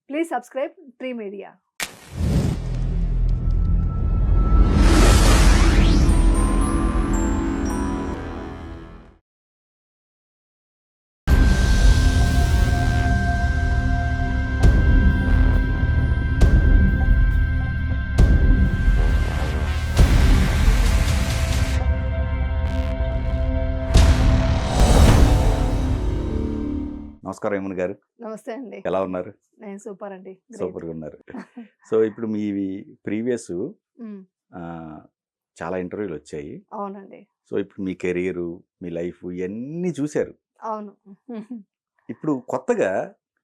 Please subscribe Tree Media. నమస్కారం యమున గారు. నమస్తే అండి. ఎలా ఉన్నారు? నేను సూపర్ అండి. సూపర్గా ఉన్నారు. సో ఇప్పుడు మీ ప్రీవియస్ చాలా ఇంటర్వ్యూలు వచ్చాయి. అవునండి. సో ఇప్పుడు మీ కెరీరు, మీ లైఫ్ ఇవన్నీ చూశారు. అవును. ఇప్పుడు కొత్తగా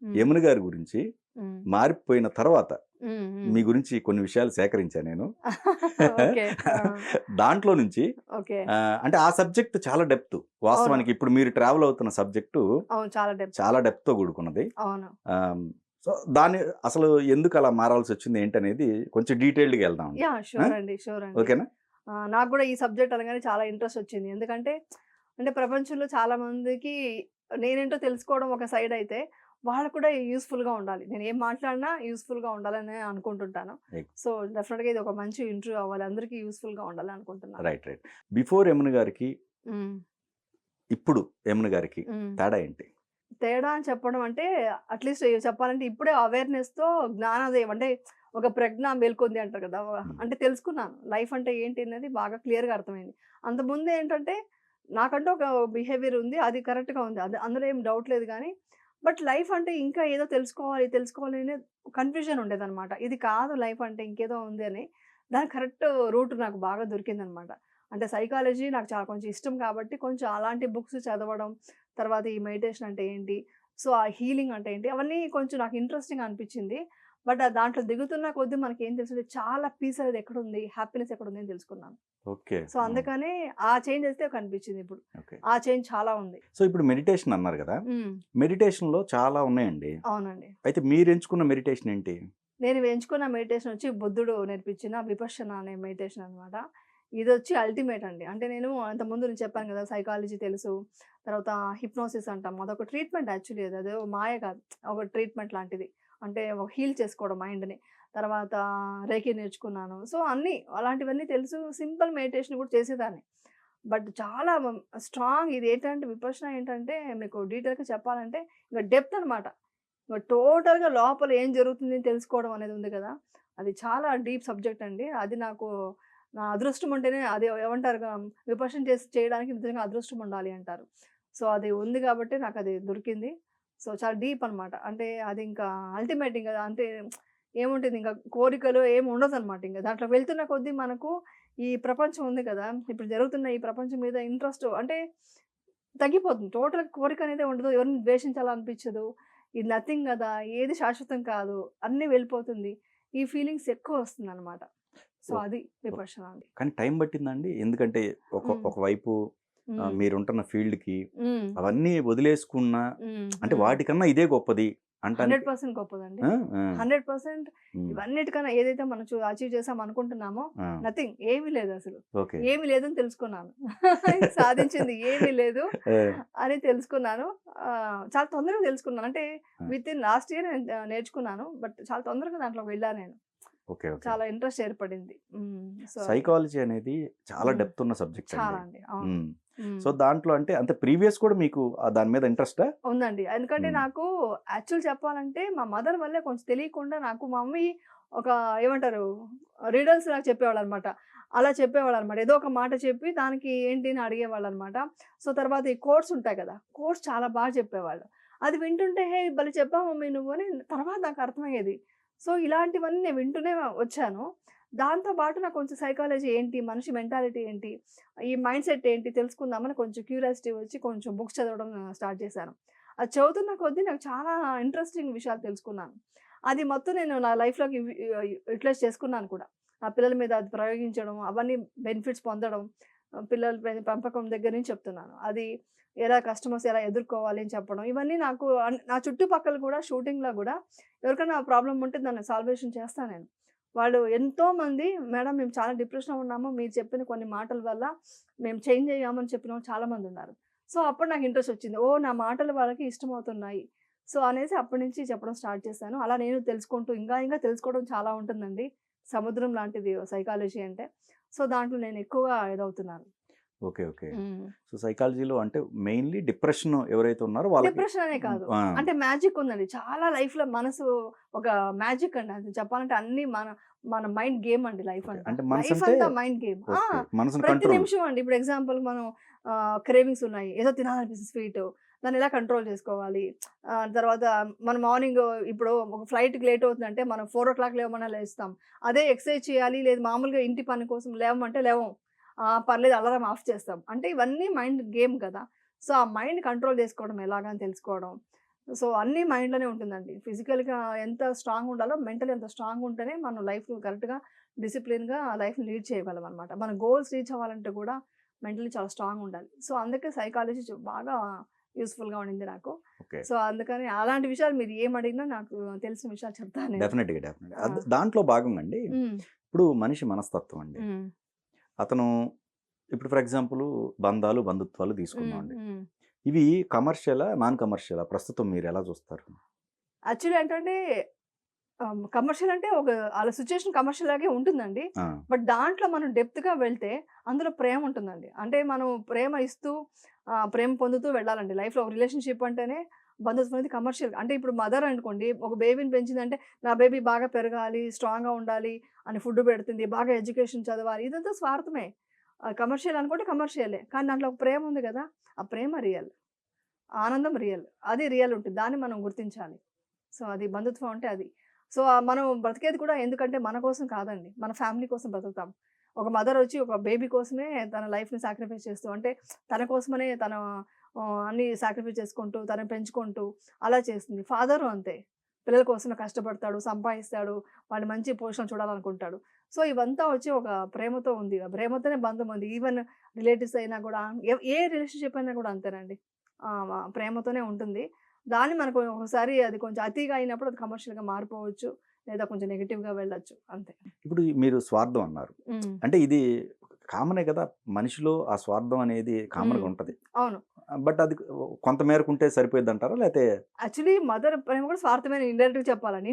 యమున గారి గురించి మారిపోయిన తర్వాత మీ గురించి కొన్ని విషయాలు సేకరించాను నేను. దాంట్లో నుంచి అంటే ఆ సబ్జెక్ట్ చాలా డెప్త్. వాస్తవానికి ఇప్పుడు మీరు ట్రావెల్ అవుతున్న సబ్జెక్టు చాలా డెప్త్ తో కూడుకున్నది. సో దాన్ని అసలు ఎందుకు అలా మారాల్సి వచ్చింది ఏంటనేది కొంచెం డీటెయిల్డ్గా వెళ్దాం. ఓకేనా? నాకు కూడా ఈ సబ్జెక్ట్ అనగానే చాలా ఇంట్రెస్ట్ వచ్చింది. ఎందుకంటే ప్రపంచంలో చాలా మందికి నేనేంటో తెలుసుకోవడం ఒక సైడ్ అయితే, వాళ్ళకు కూడా యూస్ఫుల్గా ఉండాలి. నేను ఏం మాట్లాడినా యూస్ఫుల్గా ఉండాలని అనుకుంటుంటాను. సో డెఫినెట్గా ఇది ఒక మంచి ఇంటర్వ్యూ అవ్వాలి, అందరికీ యూస్ఫుల్గా ఉండాలి అనుకుంటున్నాను. రైట్. బిఫోర్ యమున గారికి ఇప్పుడు యమున గారికి తేడా ఏంటి? తేడా అని చెప్పడం అంటే, అట్లీస్ట్ చెప్పాలంటే ఇప్పుడే అవేర్నెస్తో జ్ఞానోదయం అంటే ఒక ప్రజ్ఞ మేల్కొంది అంటారు కదా, అంటే తెలుసుకున్నాను లైఫ్ అంటే ఏంటి అనేది బాగా క్లియర్గా అర్థమైంది. అంతకుముందు ఏంటంటే నాకంటూ ఒక బిహేవియర్ ఉంది, అది కరెక్ట్గా ఉంది, అది అందులో ఏం డౌట్ లేదు. కానీ బట్ లైఫ్ అంటే ఇంకా ఏదో తెలుసుకోవాలి అనే కన్ఫ్యూజన్ ఉండేదన్నమాట. ఇది కాదు లైఫ్ అంటే, ఇంకేదో ఉంది అని. దాని కరెక్ట్ రూట్ నాకు బాగా దొరికిందనమాట. అంటే సైకాలజీ నాకు చాలా కొంచెం ఇష్టం కాబట్టి కొంచెం అలాంటి బుక్స్ చదవడం, తర్వాత ఈ మెడిటేషన్ అంటే ఏంటి, సో ఆ హీలింగ్ అంటే ఏంటి, అవన్నీ కొంచెం నాకు ఇంట్రెస్టింగ్ అనిపించింది. బట్ దాంట్లో దిగుతున్న కొద్దీ మనకి ఏం తెలిసింది, చాలా పీస్ అనేది ఎక్కడుంది, హ్యాపీనెస్ ఎక్కడుంది అని తెలుసుకున్నాను. ఓకే. సో అందుకనే ఆ చేంజ్ అయితే కనిపించింది. ఇప్పుడు ఆ చేంజ్ చాలా ఉంది. సో ఇప్పుడు మెడిటేషన్ అన్నారు కదా, మెడిటేషన్ లో చాలా ఉన్నాయండి. అవునండి. అయితే మీరు ఎంచుకున్న మెడిటేషన్ ఏంటి? నేను ఎంచుకున్న మెడిటేషన్ వచ్చి బుద్ధుడు నేర్పించిన విపశ్యన అనే మెడిటేషన్ అనమాట. ఇది వచ్చి అల్టిమేట్ అండి. అంటే నేను అంతకుముందు నేను చెప్పాను కదా, సైకాలజీ తెలుసు, తర్వాత హిప్నోసిస్ అంటాం, అదొక ట్రీట్మెంట్ యాక్చువల్లీ. అదే మాయ కాదు, ఒక ట్రీట్మెంట్ లాంటిది. అంటే హీల్ చేసుకోవడం మైండ్ని. తర్వాత రేకి నేర్చుకున్నాను. సో అన్నీ అలాంటివన్నీ తెలుసు. సింపుల్ మెడిటేషన్ కూడా చేసేదాన్ని. బట్ చాలా స్ట్రాంగ్ ఇది ఏంటంటే, విపశ్యన ఏంటంటే మీకు డీటెయిల్గా చెప్పాలంటే ఇంకా డెప్త్ అనమాట. ఇంకా టోటల్గా లోపల ఏం జరుగుతుంది అని తెలుసుకోవడం అనేది ఉంది కదా, అది చాలా డీప్ సబ్జెక్ట్ అండి. అది నాకు నా అదృష్టం ఉంటేనే, అది ఏమంటారు విపశ్యన చేయడానికి నిజంగా అదృష్టం ఉండాలి అంటారు. సో అది ఉంది కాబట్టి నాకు అది దొరికింది. సో చాలా డీప్ అనమాట. అంటే అది ఇంకా అల్టిమేట్. ఇంకా అంటే ఏముంటుంది, ఇంకా కోరికలు ఏమి ఉండదు అనమాట. ఇంకా దాంట్లో వెళ్తున్న కొద్దీ మనకు ఈ ప్రపంచం ఉంది కదా, ఇప్పుడు జరుగుతున్న ఈ ప్రపంచం మీద ఇంట్రెస్ట్ అంటే తగ్గిపోతుంది. టోటల్ కోరిక అనేది ఉండదు, ఎవరిని ద్వేషించాలనిపించదు. ఇది నథింగ్ కదా, ఏది శాశ్వతం కాదు, అన్నీ వెళ్ళిపోతుంది. ఈ ఫీలింగ్స్ ఎక్కువ వస్తుంది అనమాట. సో అది విపశ్యన అండి. కానీ టైం పట్టిందండి, ఎందుకంటే ఒకవైపు మీరుంటున్న ఫీల్డ్ కి అవన్నీ వదిలేసుకున్నా, అంటే వాటికన్నా ఇదే గొప్పది అంటే 100% గొప్పదండి. 100% ఇవన్నిటికన్నా ఏదైతే మనం అచీవ్ చేసాం అనుకుంటున్నామో, నథింగ్, ఏమీ లేదు అసలు. ఏమీ లేదని తెలుసుకున్నాను. సాధించింది ఏమీ లేదు అని తెలుసుకున్నాను. చాలా తొందరగా తెలుసుకున్నాను. అంటే విత్ ఇన్ లాస్ట్ ఇయర్ నేర్చుకున్నాను. బట్ చాలా తొందరగా దాంట్లోకి వెళ్ళాను నేను. చాలా ఇంట్రెస్ట్ ఏర్పడింది. సైకాలజీ అనేది చాలా డెప్త్ ఉన్న సబ్జెక్ట్ చాలా అండి. సో దాంట్లో అంటే అంత ప్రీవియస్ కూడా మీకు దాని మీద ఇంట్రెస్ట్ ఉందండి. ఎందుకంటే నాకు యాక్చువల్ చెప్పాలంటే మా మదర్ వల్లే కొంచెం తెలియకుండా నాకు మా మమ్మీ ఒక ఏమంటారు రీడల్స్ నాకు చెప్పేవాళ్ళు అనమాట. అలా చెప్పేవాళ్ళు అనమాట. ఏదో ఒక మాట చెప్పి దానికి ఏంటి అని అడిగేవాళ్ళు అనమాట. సో తర్వాత ఈ కోర్స్ ఉంటాయి కదా, కోర్స్ చాలా బాగా చెప్పేవాళ్ళు. అది వింటుంటే హే భలే చెప్పావు మమ్మీ నువ్వు అని తర్వాత నాకు అర్థమయ్యేది. సో ఇలాంటివన్నీ నేను వింటూనే వచ్చాను. దాంతోపాటు నాకు కొంచెం సైకాలజీ ఏంటి, మనిషి మెంటాలిటీ ఏంటి, ఈ మైండ్ సెట్ ఏంటి తెలుసుకుందామని కొంచెం క్యూరియాసిటీ వచ్చి కొంచెం బుక్స్ చదవడం స్టార్ట్ చేశాను. అది చదువుతున్న కొద్దీ నాకు చాలా ఇంట్రెస్టింగ్ విషయాలు తెలుసుకున్నాను. అది మొత్తం నేను నా లైఫ్లోకి యూటిలైజ్ చేసుకున్నాను కూడా. నా పిల్లల మీద అది ప్రయోగించడం, అవన్నీ బెనిఫిట్స్ పొందడం, పిల్లల పెంపకం దగ్గర నుంచి చెప్తున్నాను. అది ఎలా కస్టమర్స్ ఎలా ఎదుర్కోవాలి అని చెప్పడం, ఇవన్నీ నాకు నా చుట్టుపక్కల కూడా షూటింగ్లో కూడా ఎవరికైనా ప్రాబ్లం ఉంటే దాన్ని సాల్వేషన్ చేస్తాను నేను. వాళ్ళు ఎంతోమంది మేడం మేము చాలా డిప్రెషన్లో ఉన్నాము, మీరు చెప్పిన కొన్ని మాటల వల్ల మేము చేంజ్ అయ్యామని చెప్పిన వాళ్ళు చాలామంది ఉన్నారు. సో అప్పుడు నాకు ఇంట్రెస్ట్ వచ్చింది. ఓ నా మాటలు వాళ్ళకి ఇష్టమవుతున్నాయి. సో అనేసి అప్పటి నుంచి చెప్పడం స్టార్ట్ చేశాను. అలా నేను తెలుసుకుంటూ ఇంకా తెలుసుకోవడం చాలా ఉంటుందండి. సముద్రం లాంటిది సైకాలజీ అంటే. సో దాంట్లో నేను ఎక్కువగా ఇదవుతున్నాను. ఓకే. ఓకే. సో సైకాలజీలో అంటే మెయిన్‌లీ డిప్రెషన్ ఎవరైతే ఉన్నారో వాళ్ళకి డిప్రెషన్ అనే కాదు. అంటే మ్యాజిక్ ఉందండి. చాలా లైఫ్‌లో మనసు ఒక మ్యాజిక్ అండి. అది చెప్పాలంటే అన్నీ మన మైండ్ గేమ్ అండి లైఫ్ అంతా. అంటే మనసు లైఫ్ అంటే అంతా మైండ్ గేమ్. ఓకే. మనసుని ప్రతి కంట్రోల్. నిమిషం అండి. ఇప్పుడు ఎగ్జాంపుల్ మనం క్రేవింగ్స్ ఉన్నాయి. ఏదో తినాలనిపిస్తుంది స్వీటు. దాన్ని ఎలా కంట్రోల్ చేసుకోవాలి? తర్వాత మనం మార్నింగ్ ఇప్పుడు ఒక ఫ్లైట్‌కి లేట్ అవుతుందంటే మనం 4:00 లేవమన్నా లేస్తాం. అదే ఎక్సర్సైజ్ చేయాలి లేదు మామూలుగా ఇంటి పని కోసం లేవమంటే లేవం. పర్లేదు అలారం ఆఫ్ చేస్తాం. అంటే ఇవన్నీ మైండ్ గేమ్ కదా! సో, ఆ మైండ్ కంట్రోల్ చేసుకోవడం ఎలాగా అని తెలుసుకోవడం. సో, అన్నీ మైండ్‌లోనే ఉంటుందండి. ఫిజికల్‌గా ఎంత స్ట్రాంగ్ ఉండాలో మెంటల్లీ అంత స్ట్రాంగ్ ఉంటేనే మనం లైఫ్ కరెక్ట్‌గా డిసిప్లిన్‌గా లైఫ్‌ని లీడ్ చేయగలం అనమాట. మన గోల్స్ రీచ్ అవ్వాలంటే కూడా మెంటల్లీ చాలా స్ట్రాంగ్ ఉండాలి. సో, అందుకే సైకాలజీ బాగా యూజ్‌ఫుల్‌గా ఉండింది నాకు. ఓకే. సో, అందుకని అలాంటి విషయాలు మీరు ఏమడిగినా నాకు తెలిసిన విషయాలు చెప్తాను నేను. డెఫినిట్‌గా. ఆ! దాంట్లో భాగంగా అండి హ్మ్. ఇప్పుడు మనిషి మనస్తత్వం అండి. హ్మ్. అతను ఇప్పుడు ఫర్ ఎగ్జాంపుల్ బంధాలు, బంధుత్వాలు హ్మ్. తీసుకుందామండి. హ్మ్. ఇవి కమర్షియలా? నాన్ కమర్షియలా? ప్రస్తుతం మీరెలా చూస్తారు? యాక్చువల్లీ ఏంటంటే కమర్షియల్ అంటే ఒక ఆళ్ళ సిట్యుయేషన్ కమర్షియల్ లాగే ఉంటుందండి. ఆ! బట్ దాంట్లో మనం డెప్త్‌గా వెళ్తే అందులో ప్రేమ ఉంటుందండి. అంటే మనం ప్రేమ ఇస్తూ ప్రేమ పొందుతూ వెళ్ళాలండి. లైఫ్‌లో ఒక రిలేషన్‌షిప్ అంటేనే బంధుత్వం అనేది కమర్షియల్. అంటే ఇప్పుడు మదర్ అనుకోండి ఒక బేబీని పెంచిందంటే నా బేబీ బాగా పెరగాలి, స్ట్రాంగ్‌గా ఉండాలి అని ఫుడ్ పెడుతుంది. బాగా ఎడ్యుకేషన్ చదవాలి. ఇదంతా స్వార్థమే. కమర్షియల్ అనుకుంటే కమర్షియలే. కానీ దాంట్లో ఒక ప్రేమ ఉంది కదా! ఆ ప్రేమ రియల్. ఆనందం రియల్. అది రియల్ ఉంటుంది. దాన్ని మనం గుర్తించాలి. సో, అది బంధుత్వం అంటే అది. సో, మనం బ్రతికేది కూడా ఎందుకంటే మన కోసం కాదండి. మన ఫ్యామిలీ కోసం బ్రతుకుతాం. ఒక మదర్ వచ్చి ఒక బేబీ కోసమే తన లైఫ్‌ని సాక్రిఫైస్ చేస్తూ అంటే తన కోసమనే తన అన్నీ సాక్రిఫైస్ చేసుకుంటూ, తనని పెంచుకుంటూ అలా చేస్తుంది. ఫాదరు అంతే. పిల్లల కోసమే కష్టపడతాడు, సంపాదిస్తాడు, వాళ్ళని మంచి పొజిషన్‌లో చూడాలనుకుంటాడు. సో, ఇవంతా వచ్చి ఒక ప్రేమతో ఉంది. ఆ ప్రేమతోనే బంధం ఉంది. ఈవెన్ రిలేటివ్స్ అయినా కూడా ఏ రిలేషన్‌షిప్ అయినా కూడా అంతేనండి. ప్రేమతోనే ఉంటుంది. దాన్ని మనకు ఒకసారి అది కొంచెం అతిగా అయినప్పుడు అది కమర్షియల్‌గా మారిపోవచ్చు. లేదా కొంచెం నెగెటివ్‌గా వెళ్ళొచ్చు. అంతే. ఇప్పుడు మీరు స్వార్థం అన్నారు. హ్మ్. అంటే ఇది కామనే కదా! మనిషిలో ఆ స్వార్థం అనేది కామన్‌గా హ్మ్. ఉంటది. అవును. బట్ అది కొంత మేరకు ఉంటే సరిపోయిద్దంటారా? లేతే యాక్చువల్లీ మదర్ ప్రేమ కూడా స్వార్థమైన ఇండైరెక్ట్‌గా చెప్పాలండి.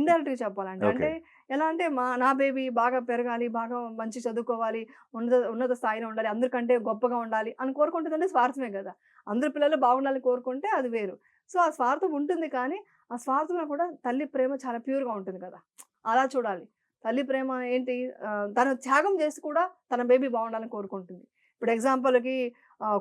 ఓకే. అంటే ఎలా అంటే నా బేబీ బాగా పెరగాలి, బాగా మంచి చదువుకోవాలి, ఉన్నత స్థాయిలో ఉండాలి, అందరికంటే గొప్పగా ఉండాలి అని కోరుకుంటదంటే స్వార్థమే గదా! అందరి పిల్లలు బాగుండాలని కోరుకుంటే అది వేరు. సో, ఆ స్వార్థం ఉంటుంది కానీ, ఆ స్వార్థంలో కూడా తల్లి ప్రేమ చాలా ప్యూర్‌గా ఉంటుంది కదా! అలా చూడాలి. తల్లి ప్రేమ ఏంటి తను త్యాగం చేసి కూడా తన బేబీ బాగుండాలని కోరుకుంటుంది. ఇప్పుడు ఎగ్జాంపుల్‌కి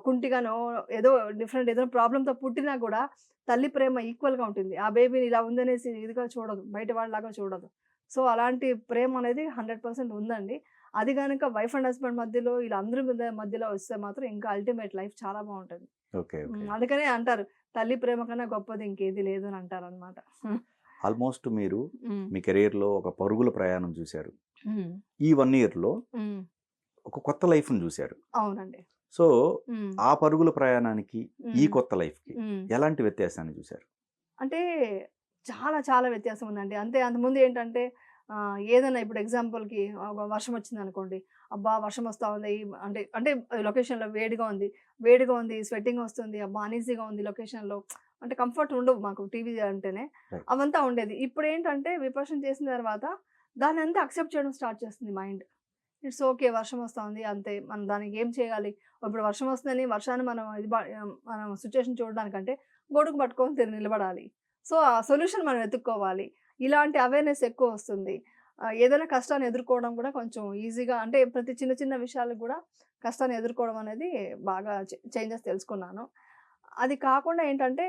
కుంటిగానో ఏదో డిఫరెంట్ ఏదైనా ప్రాబ్లమ్‌తో పుట్టినా కూడా తల్లి ప్రేమ ఈక్వల్‌గా ఉంటుంది. ఆ బేబీని ఇలా ఉందనేసి ఇదిగా చూడదు. బయట వాళ్ళలాగా చూడదు. సో, అలాంటి ప్రేమ అనేది 100% ఉందండి. అది గనక వైఫ్ అండ్ హస్బాండ్ మధ్యలో ఇలా అందరి మధ్యలో వస్తే మాత్రం ఇంకా అల్టిమేట్ లైఫ్ చాలా బావుంటది. ఓకే. ఓకే. అందుకనే అంటారు తల్లి ప్రేమ కన్నా గొప్పది ఇంకేది లేదు అని అంటారనమాట. ఆల్‌మోస్ట్ మీరు హ్మ్. మీ కెరియర్‌లో ఒక పరుగుల ప్రయాణం చూసారు. హ్మ్. ఈ 1 ఇయర్‌లో హ్మ్. ఒక కొత్త లైఫ్‌ని చూసారు. అవునండి. సో, హ్మ్. ఆ పరుగుల ప్రయాణానికి, ఈ హ్మ్. కొత్త లైఫ్‌కి హ్మ్. ఎలాంటి వ్యత్యాసాన్ని చూసారు? అంటే చాలా వ్యత్యాసం ఉందండి. అంతే అంతకుముందు ఏంటంటే ఏదైనా ఇప్పుడు ఎగ్జాంపుల్‌కి ఒక వర్షం వచ్చిందనుకోండి. అబ్బా! వర్షం వస్తా ఉంది. అంటే లొకేషన్‌లో వేడిగా ఉంది, స్వెట్టింగ్ వస్తుంది. అబ్బా! అనీజీగా ఉంది లొకేషన్‌లో. అంటే కంఫర్ట్ ఉండవు మాకు టీవీ అంటేనే. రైట్. అవంతా ఉండేది. ఇప్పుడేంటంటే విపర్శన చేసిన తర్వాత దాన్నంతా యాక్సెప్ట్ చేయడం స్టార్ట్ చేస్తుంది మైండ్. It's okay. వర్షం వస్తా ఉంది అంతే. మనం దానికి ఏం చేయాలి? ఇప్పుడు వర్షం వస్తుందని వర్షాన్ని మనం మనం సిట్యుయేషన్ చూడడానికంటే గొడుగు పట్టుకొని నిలబడాలి. సో, ఆ సొల్యూషన్ మనం వెతుక్కోవాలి. ఇలాంటి అవేర్‌నెస్ ఎక్కువొస్తుంది. ఏదైనా కష్టాన్ని ఎదుర్కోవడం కూడా కొంచెం ఈజీగా అంటే ప్రతి చిన్న విషయాలకు గూడా కష్టాన్ని ఎదుర్కోవడం అనేది బాగా చేంజెస్ తెలుసుకున్నాను. అది కాకుండా ఏంటంటే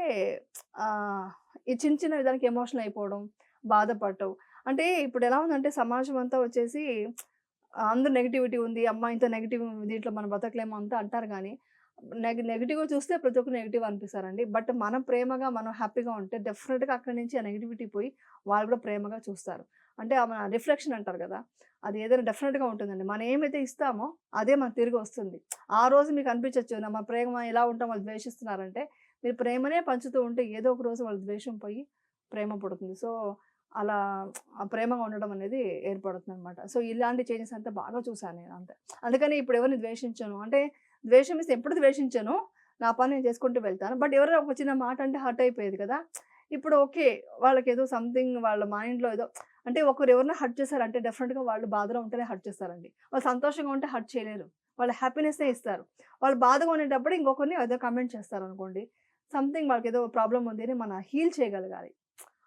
ఆహ్, ఈ చిన్న విధానికి ఎమోషనల్ అయిపోవడం, బాధపడటం. అంటే ఇప్పుడెలా ఉందంటే సమాజం అంతా వచ్చేసి అందరూ నెగటివిటీ ఉంది. అమ్మా! ఇంత నెగెటివ్ దీంట్లో మనం బతకలేము అంతా అంటారు గానీ, నెగెటివ్‌గా చూస్తే ప్రతి ఒక్కరు నెగెటివ్ అనిపిస్తారండి. బట్ మనం ప్రేమగా, మనం హ్యాపీగా ఉంటే డెఫినిట్‌గా అక్కడి నుంచి ఆ నెగటివిటీ పోయి వాళ్ళు కూడా ప్రేమగా చూస్తారు. అంటే మన రిఫ్లెక్షన్ అంటారు కదా! అది ఏదైనా డెఫినిట్‌గా ఉంటుందండి. మనం ఏమైతే ఇస్తామో అదే మనకు తిరిగి వస్తుంది. ఆ రోజు మీకు అనిపించొచ్చు మన ప్రేమ ఎలా ఉంటాం వాళ్ళు ద్వేషిస్తున్నారంటే, మీరు ప్రేమనే పంచుతూ ఉంటే ఏదో ఒక రోజు వాళ్ళ ద్వేషం పోయి ప్రేమ పుడుతుంది. సో, అలా ప్రేమగా ఉండడం అనేది ఏర్పడుతుందనమాట. సో, ఇలాంటి చేంజెస్ అంతా బాగా చూసాను నేను అంతే. అందుకని ఇప్పుడు ఎవరిని ద్వేషించను. అంటే ద్వేషం ఎప్పుడు ద్వేషించను. నా పని నేను చేసుకుంటూ వెళ్తాను. బట్ ఎవరైనా ఒక చిన్న మాట అంటే హర్ట్ అయిపోయేది కదా! ఇప్పుడు ఓకే. వాళ్ళకేదో సంథింగ్ వాళ్ళ మైండ్‌లో ఏదో అంటే ఒకరు ఎవరైనా హర్ట్ చేశారంటే డెఫినిట్‌గా వాళ్ళు బాధలో ఉంటేనే హర్ట్ చేస్తారండి. వాళ్ళు సంతోషంగా ఉంటే హర్ట్ చేయలేరు. వాళ్ళు హ్యాపీనెస్సే ఇస్తారు. వాళ్ళు బాధగా ఉండేటప్పుడు ఇంకొకరిని ఏదో కామెంట్ చేస్తారనుకోండి. సంథింగ్ వాళ్ళకేదో ప్రాబ్లమ్ ఉంది అని మనం హీల్ చేయగలగాలి.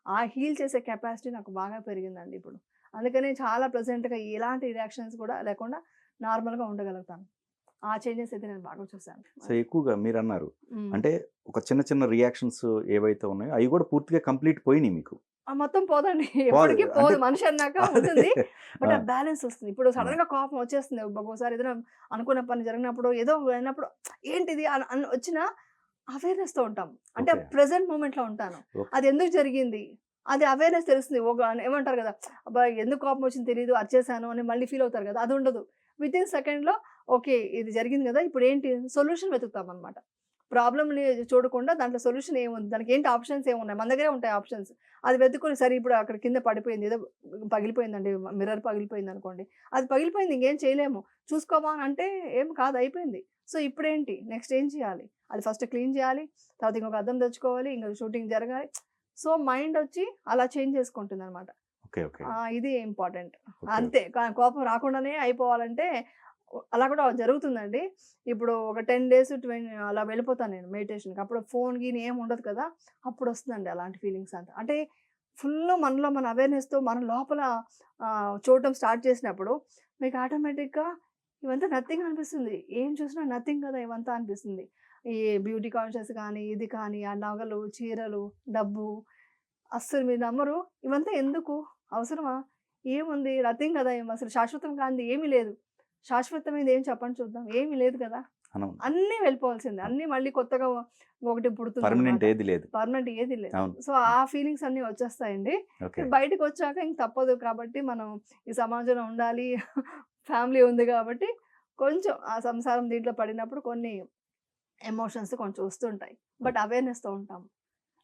ఆ హీల్ చేసే కెపాసిటీ నాకు బాగా పెరిగిందండి ఇప్పుడు. అందుకనే చాలా ప్రెజెంట్‌గా ఎలాంటి రియాక్షన్స్ కూడా లేకుండా నార్మల్‌గా ఉండగలుగుతాను. ఆ చేంజెస్ అయితే నేను బాగా చూసాను. సో ఎక్కువగా మీరన్నారు. హ్మ్. అంటే ఒక చిన్న చిన్న రియాక్షన్స్ ఏవైతే ఉన్నాయో అవి కూడా పూర్తిగా కంప్లీట్ పోయినాయి మీకు. మొత్తం పోదండి. పోదు. ఎప్పటికి అంటే పోదు. మనిషి అన్నాక అదే. ఉంటుంది. బట్ ఆ! ఆ బ్యాలెన్స్ వస్తుంది. ఇప్పుడు ఆ! సడెన్‌గా కోపం వచ్చేస్తుంది. ఒక్కోసారి ఏదైనా అనుకున్న పని జరిగినప్పుడు ఏదో అయినప్పుడు ఏంటిది అని వచ్చిన అవేర్‌నెస్‌తో ఉంటాం. అంటే ఓకే. ప్రెజెంట్ మూమెంట్‌లో ఉంటాను. ఓకే. అది ఎందుకు జరిగింది? అది అవేర్‌నెస్ తెలుస్తుంది. ఏమంటారు కదా! అబ్బా! ఎందుకు కోపం వచ్చిందో తెలీదు. అరిచేసాను అని మళ్ళీ ఫీల్ అవుతారు కదా! అది ఉండదు. వితిన్ సెకండ్‌లో ఓకే. ఇది జరిగింది కదా! ఇప్పుడు ఏంటి సొల్యూషన్ వెతుకుతామన్నమాట. ప్రాబ్లమ్‌ని చూడకుండా దాంట్లో సొల్యూషన్ ఏముంది? దానికి ఏంటి ఆప్షన్స్ ఏమున్నాయి? మన దగ్గరే ఉంటాయి ఆప్షన్స్. అది వెతుక్కొని సరే ఇప్పుడు అక్కడ కింద పడిపోయింది. ఏదో పగిలిపోయిందండి. మిర్రర్ పగిలిపోయిందనుకోండి. అది పగిలిపోయింది ఇంకేం చేయలేము. చూసుకోమా అని అంటే ఏం కాదు అయిపోయింది. సో ఇప్పుడేంటి? నెక్స్ట్ ఏం చేయాలి? అది ఫస్ట్ క్లీన్ చేయాలి. తర్వాత ఇంకొక అద్దం తెచ్చుకోవాలి. ఇంక షూటింగ్ జరగాలి. సో మైండ్ వచ్చి అలా చేంజ్ చేసుకుంటుందనమాట. ఓకే. ఓకే. ఇది ఇంపార్టెంట్. ఓకే. అంతే. కోపం రాకుండానే అయిపోవాలంటే అలా కూడా జరుగుతుందండి. ఇప్పుడు ఒక 10 డేస్ అలా వెళ్ళిపోతాను నేను మెడిటేషన్‌కి. అప్పుడు ఫోన్ గీన్ ఏమి ఉండదు కదా! అప్పుడొస్తుందండి అలాంటి ఫీలింగ్స్ అంతా. అంటే ఫుల్లు మనలో మన అవేర్‌నెస్‌తో మన లోపల చూడటం స్టార్ట్ చేసినప్పుడు మీకు ఆటోమేటిక్‌గా ఇవంతా నథింగ్ అనిపిస్తుంది. ఏం చూసినా నథింగ్ కదా! ఇవంతా అనిపిస్తుంది. ఈ బ్యూటీ కాన్షియస్ కానీ, ఇది కానీ, ఆ నగలు, చీరలు, డబ్బు అస్సలు మీరు నమ్మరు. ఇవంతా ఎందుకు? అవసరమా? ఏముంది? నథింగ్ కదా! అసలు శాశ్వతం కానిది ఏమీ లేదు. శాశ్వతమైనది ఏం చెప్పండి చూద్దాం. ఏమీ లేదు కదా! అవును. అన్నీ వెళ్ళిపోవాల్సిందే. అవును. అన్నీ మళ్ళీ కొత్తగా ఒకటి పర్మనెంట్ పుడుతుందనమాట. ఏది లేదు. పర్మనెంట్ ఏది లేదు. అవును. సో, ఆ ఫీలింగ్స్ అన్నీ వచ్చేస్తాయండి. ఓకే. బయటికొచ్చాక ఇంక తప్పదు కాబట్టి మనం ఈ సమాజంలో ఉండాలి. ఫ్యామిలీ ఉంది కాబట్టి కొంచెం ఆ సంసారం దీంట్లో పడినప్పుడు కొన్ని ఎమోషన్స్ కొంచెం వస్తుంటాయి. బట్ అవేర్‌నెస్‌తో ఉంటాం.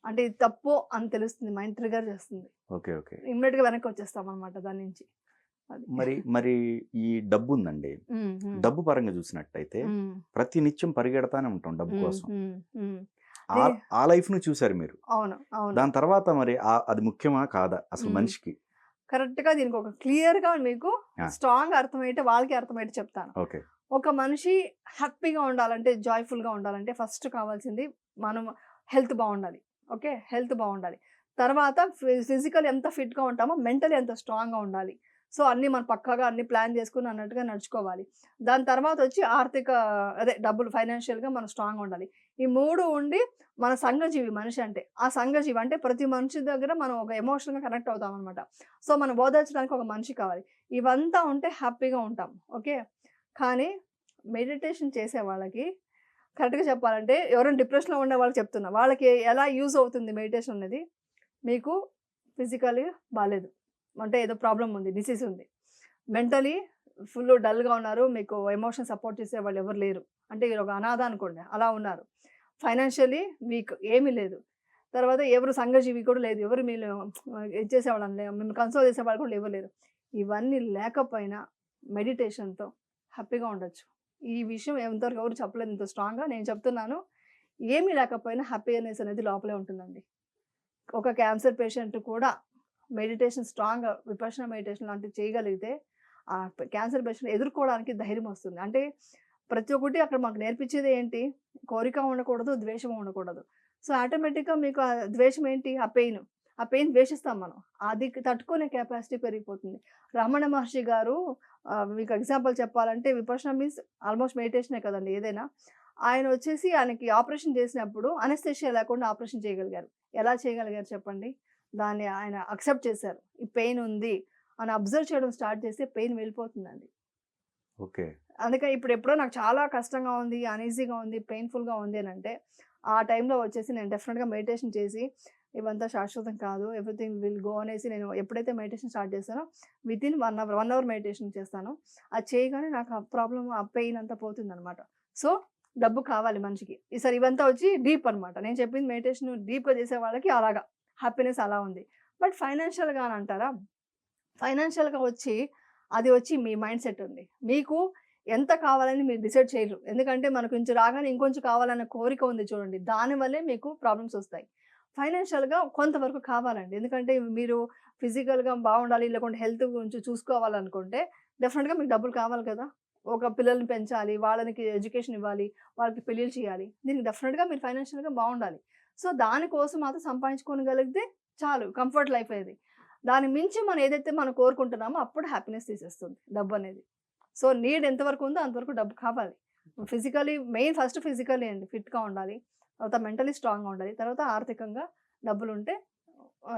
అంటే ఇది తప్పు అని తెలుస్తుంది. మైండ్ ట్రిగ్గర్ చేస్తుంది. ఓకే. ఓకే. ఇమ్మీడియేట్‌గా వెనక్కొచ్చేస్తామనమాట దాని నుంచి. అది. మరి ఈ డబ్బుందండి. హ్మ్. హ్మ్. డబ్బు పరంగా చూసినట్టయితే హ్మ్. ప్రతి నిత్యం పరిగెడతానే ఉంటాం డబ్బు హ్మ్. కోసం. హ్మ్. హ్మ్. ఆ ది ఆ లైఫ్‌ని చూసారు మీరు. అవును. అవును. దాని తర్వాత మరి అది ముఖ్యమా? కాదా? అసలు హ్మ్. మనిషికి? కరెక్ట్‌గా దీనికొక క్లియర్‌గా మీకు ఆ! స్ట్రాంగ్‌గా అర్థమయ్యేట్టు వాళ్ళకి అర్థమయ్యేట్టు చెప్తాను. ఓకే. ఒక మనిషి హ్యాపీగా ఉండాలంటే, జాయ్‌ఫుల్‌గా ఉండాలంటే ఫస్ట్ కావాల్సింది మనం హెల్త్ బావుండాలి. ఓకే. హెల్త్ బావుండాలి. తర్వాత ఫిజికల్ ఎంత ఫిట్‌గా ఉంటామో మెంటల్లీ అంత స్ట్రాంగ్‌గా ఉండాలి. సో, అన్నీ మనం పక్కాగా అన్నీ ప్లాన్ చేసుకొని అన్నట్టుగా నడుచుకోవాలి. దాని తర్వాతొచ్చి ఆర్థిక అదే డబ్బులు ఫైనాన్షియల్‌గా మనం స్ట్రాంగ్‌గా ఉండాలి. ఈ 3 ఉండి మన సంఘజీవి మనిషి అంటే. ఆ సంఘజీవి అంటే ప్రతి మనిషి దగ్గర మనం ఒక ఎమోషనల్‌గా కనెక్ట్ అవుతామనమాట. సో, మనం ఓదార్చడానికి ఒక మనిషి కావాలి. ఇవంతా ఉంటే హ్యాపీగా ఉంటాం. ఓకే. కానీ మెడిటేషన్ చేసే వాళ్ళకి కరెక్ట్‌గా చెప్పాలంటే ఎవరైనా డిప్రెషన్‌లో ఉండే వాళ్ళకి చెప్తున్నా. వాళ్ళకి ఎలా యూజ్ అవుతుంది మెడిటేషన్ అనేది, మీకు ఫిజికల్లీ బాలేదు. అంటే ఏదో ప్రాబ్లమ్ ఉంది. డిసీజ్ ఉంది. మెంటలీ ఫుల్ డల్‌గా ఉన్నారు. మీకు ఎమోషన్ సపోర్ట్ చేసేవాళ్ళు ఎవరు లేరు. అంటే మీరు ఒక అనాథ అనుకోండి. అలా ఉన్నారు. ఫైనాన్షియల్లీ వీక్ ఏమీ లేదు. తర్వాత ఎవరు సంఘజీవి కూడా లేదు. ఎవరు మీరు ఇది చేసేవాళ్ళని మిమ్మల్ని కన్సోల్ చేసేవాళ్ళు కూడా ఎవరు లేరు. ఇవన్నీ లేకపోయినా మెడిటేషన్‌తో హ్యాపీగా ఉండొచ్చు. ఈ విషయం ఎంతవరకు ఎవరు చెప్పలేదు ఇంత స్ట్రాంగ్‌గా. నేను చెప్తున్నాను. ఏమీ లేకపోయినా హ్యాపీనెస్ అనేది లోపలే ఉంటుందండి. ఒక క్యాన్సర్ పేషెంట్ కూడా మెడిటేషన్ స్ట్రాంగ్‌గా విపశ్యనా మెడిటేషన్ లాంటివి చేయగలిగితే ఆ క్యాన్సర్ పేషెంట్ ఎదుర్కోవడానికి ధైర్యం వస్తుంది. అంటే ప్రతి ఒక్కటి అక్కడ మాకు నేర్పించేది ఏంటి? కోరిక ఉండకూడదు, ద్వేషం ఉండకూడదు. సో, ఆటోమేటిక్‌గా మీకు ఆ ద్వేషం ఏంటి? ఆ పెయిన్. ఆ పెయిన్ ద్వేషిస్తాం మనం. అది తట్టుకునే కెపాసిటీ పెరిగిపోతుంది. రమణ మహర్షి గారు మీకు ఎగ్జాంపుల్ చెప్పాలంటే విపశ్యనా మీన్స్ ఆల్‌మోస్ట్ మెడిటేషనే కదండీ ఏదైనా. ఆయన వచ్చేసి ఆయనకి ఆపరేషన్ చేసినప్పుడు అనస్థీషియా లేకుండా ఆపరేషన్ చేయగలిగారు. ఎలా చేయగలిగారు చెప్పండి? దాన్ని ఆయన యాక్సెప్ట్ చేశారు. ఈ పెయిన్ ఉంది అని అబ్జర్వ్ చేయడం స్టార్ట్ చేస్తే పెయిన్ వెళ్ళిపోతుందండి. ఓకే. అందుకే ఇప్పుడెప్పుడో నాకు చాలా కష్టంగా ఉంది, అనీజీగా ఉంది, పెయిన్‌ఫుల్‌గా ఉంది అనంటే, ఆ టైంలో వచ్చేసి నేను డెఫినిట్‌గా మెడిటేషన్ చేసి, ఇవంతా శాశ్వతం కాదు. ఎవ్రీథింగ్ విల్ గో అనేసి నేను ఎప్పుడైతే మెడిటేషన్ స్టార్ట్ చేశానో, వితిన్ 1 అవర్ మెడిటేషన్ చేస్తాను. అది చేయగానే నాకు ఆ ప్రాబ్లమ్, ఆ పెయిన్ అంతా పోతుందనమాట. సో, డబ్బు కావాలి మనిషికి. ఈసారి ఇవంతా వచ్చి డీప్ అనమాట. నేను చెప్పింది మెడిటేషన్ డీప్‌గా చేసే వాళ్ళకి అలాగా. హ్యాపీనెస్ అలా ఉంది. బట్ ఫైనాన్షియల్‌గా అని అంటారా? ఫైనాన్షియల్‌గా అది వచ్చి మీ మైండ్ సెట్ అండి. మీకు ఎంత కావాలని మీరు డిసైడ్ చేయరు. ఎందుకంటే మనకు కొంచెం రాగానే ఇంకొంచెం కావాలన్న కోరిక ఉంది చూడండి. దానివల్లే మీకు ప్రాబ్లమ్స్ వస్తాయి. ఫైనాన్షియల్‌గా కొంతవరకు కావాలండి. ఎందుకంటే మీరు ఫిజికల్‌గా బాగుండాలి, లేకుంటే హెల్త్ గురించి చూసుకోవాలనుకుంటే డెఫినిట్‌గా మీకు డబ్బులు కావాలి కదా! ఒక పిల్లల్ని పెంచాలి, వాళ్ళకి ఎడ్యుకేషన్ ఇవ్వాలి, వాళ్ళకి పెళ్ళిళ్ళు చేయాలి. దీనికి డెఫినిట్‌గా మీరు ఫైనాన్షియల్‌గా బాగుండాలి. సో, దానికోసం మాత్రం సంపాదించుకోగలిగితే చాలు కంఫర్ట్ లైఫ్ అది. దాన్ని మించి మనం ఏదైతే మనం కోరుకుంటున్నామో అప్పుడు హ్యాపీనెస్ తీసేస్తుంది డబ్బనేది. సో, నీడ్ ఎంతవరకు ఉందో అంతవరకు డబ్బు కావాలి. ఫిజికల్లీ మెయిన్ ఫస్ట్ ఫిజికల్లీ అండి ఫిట్‌గా ఉండాలి. తర్వాత మెంటల్లీ స్ట్రాంగ్‌గా ఉండాలి. తర్వాత ఆర్థికంగా డబ్బులుంటే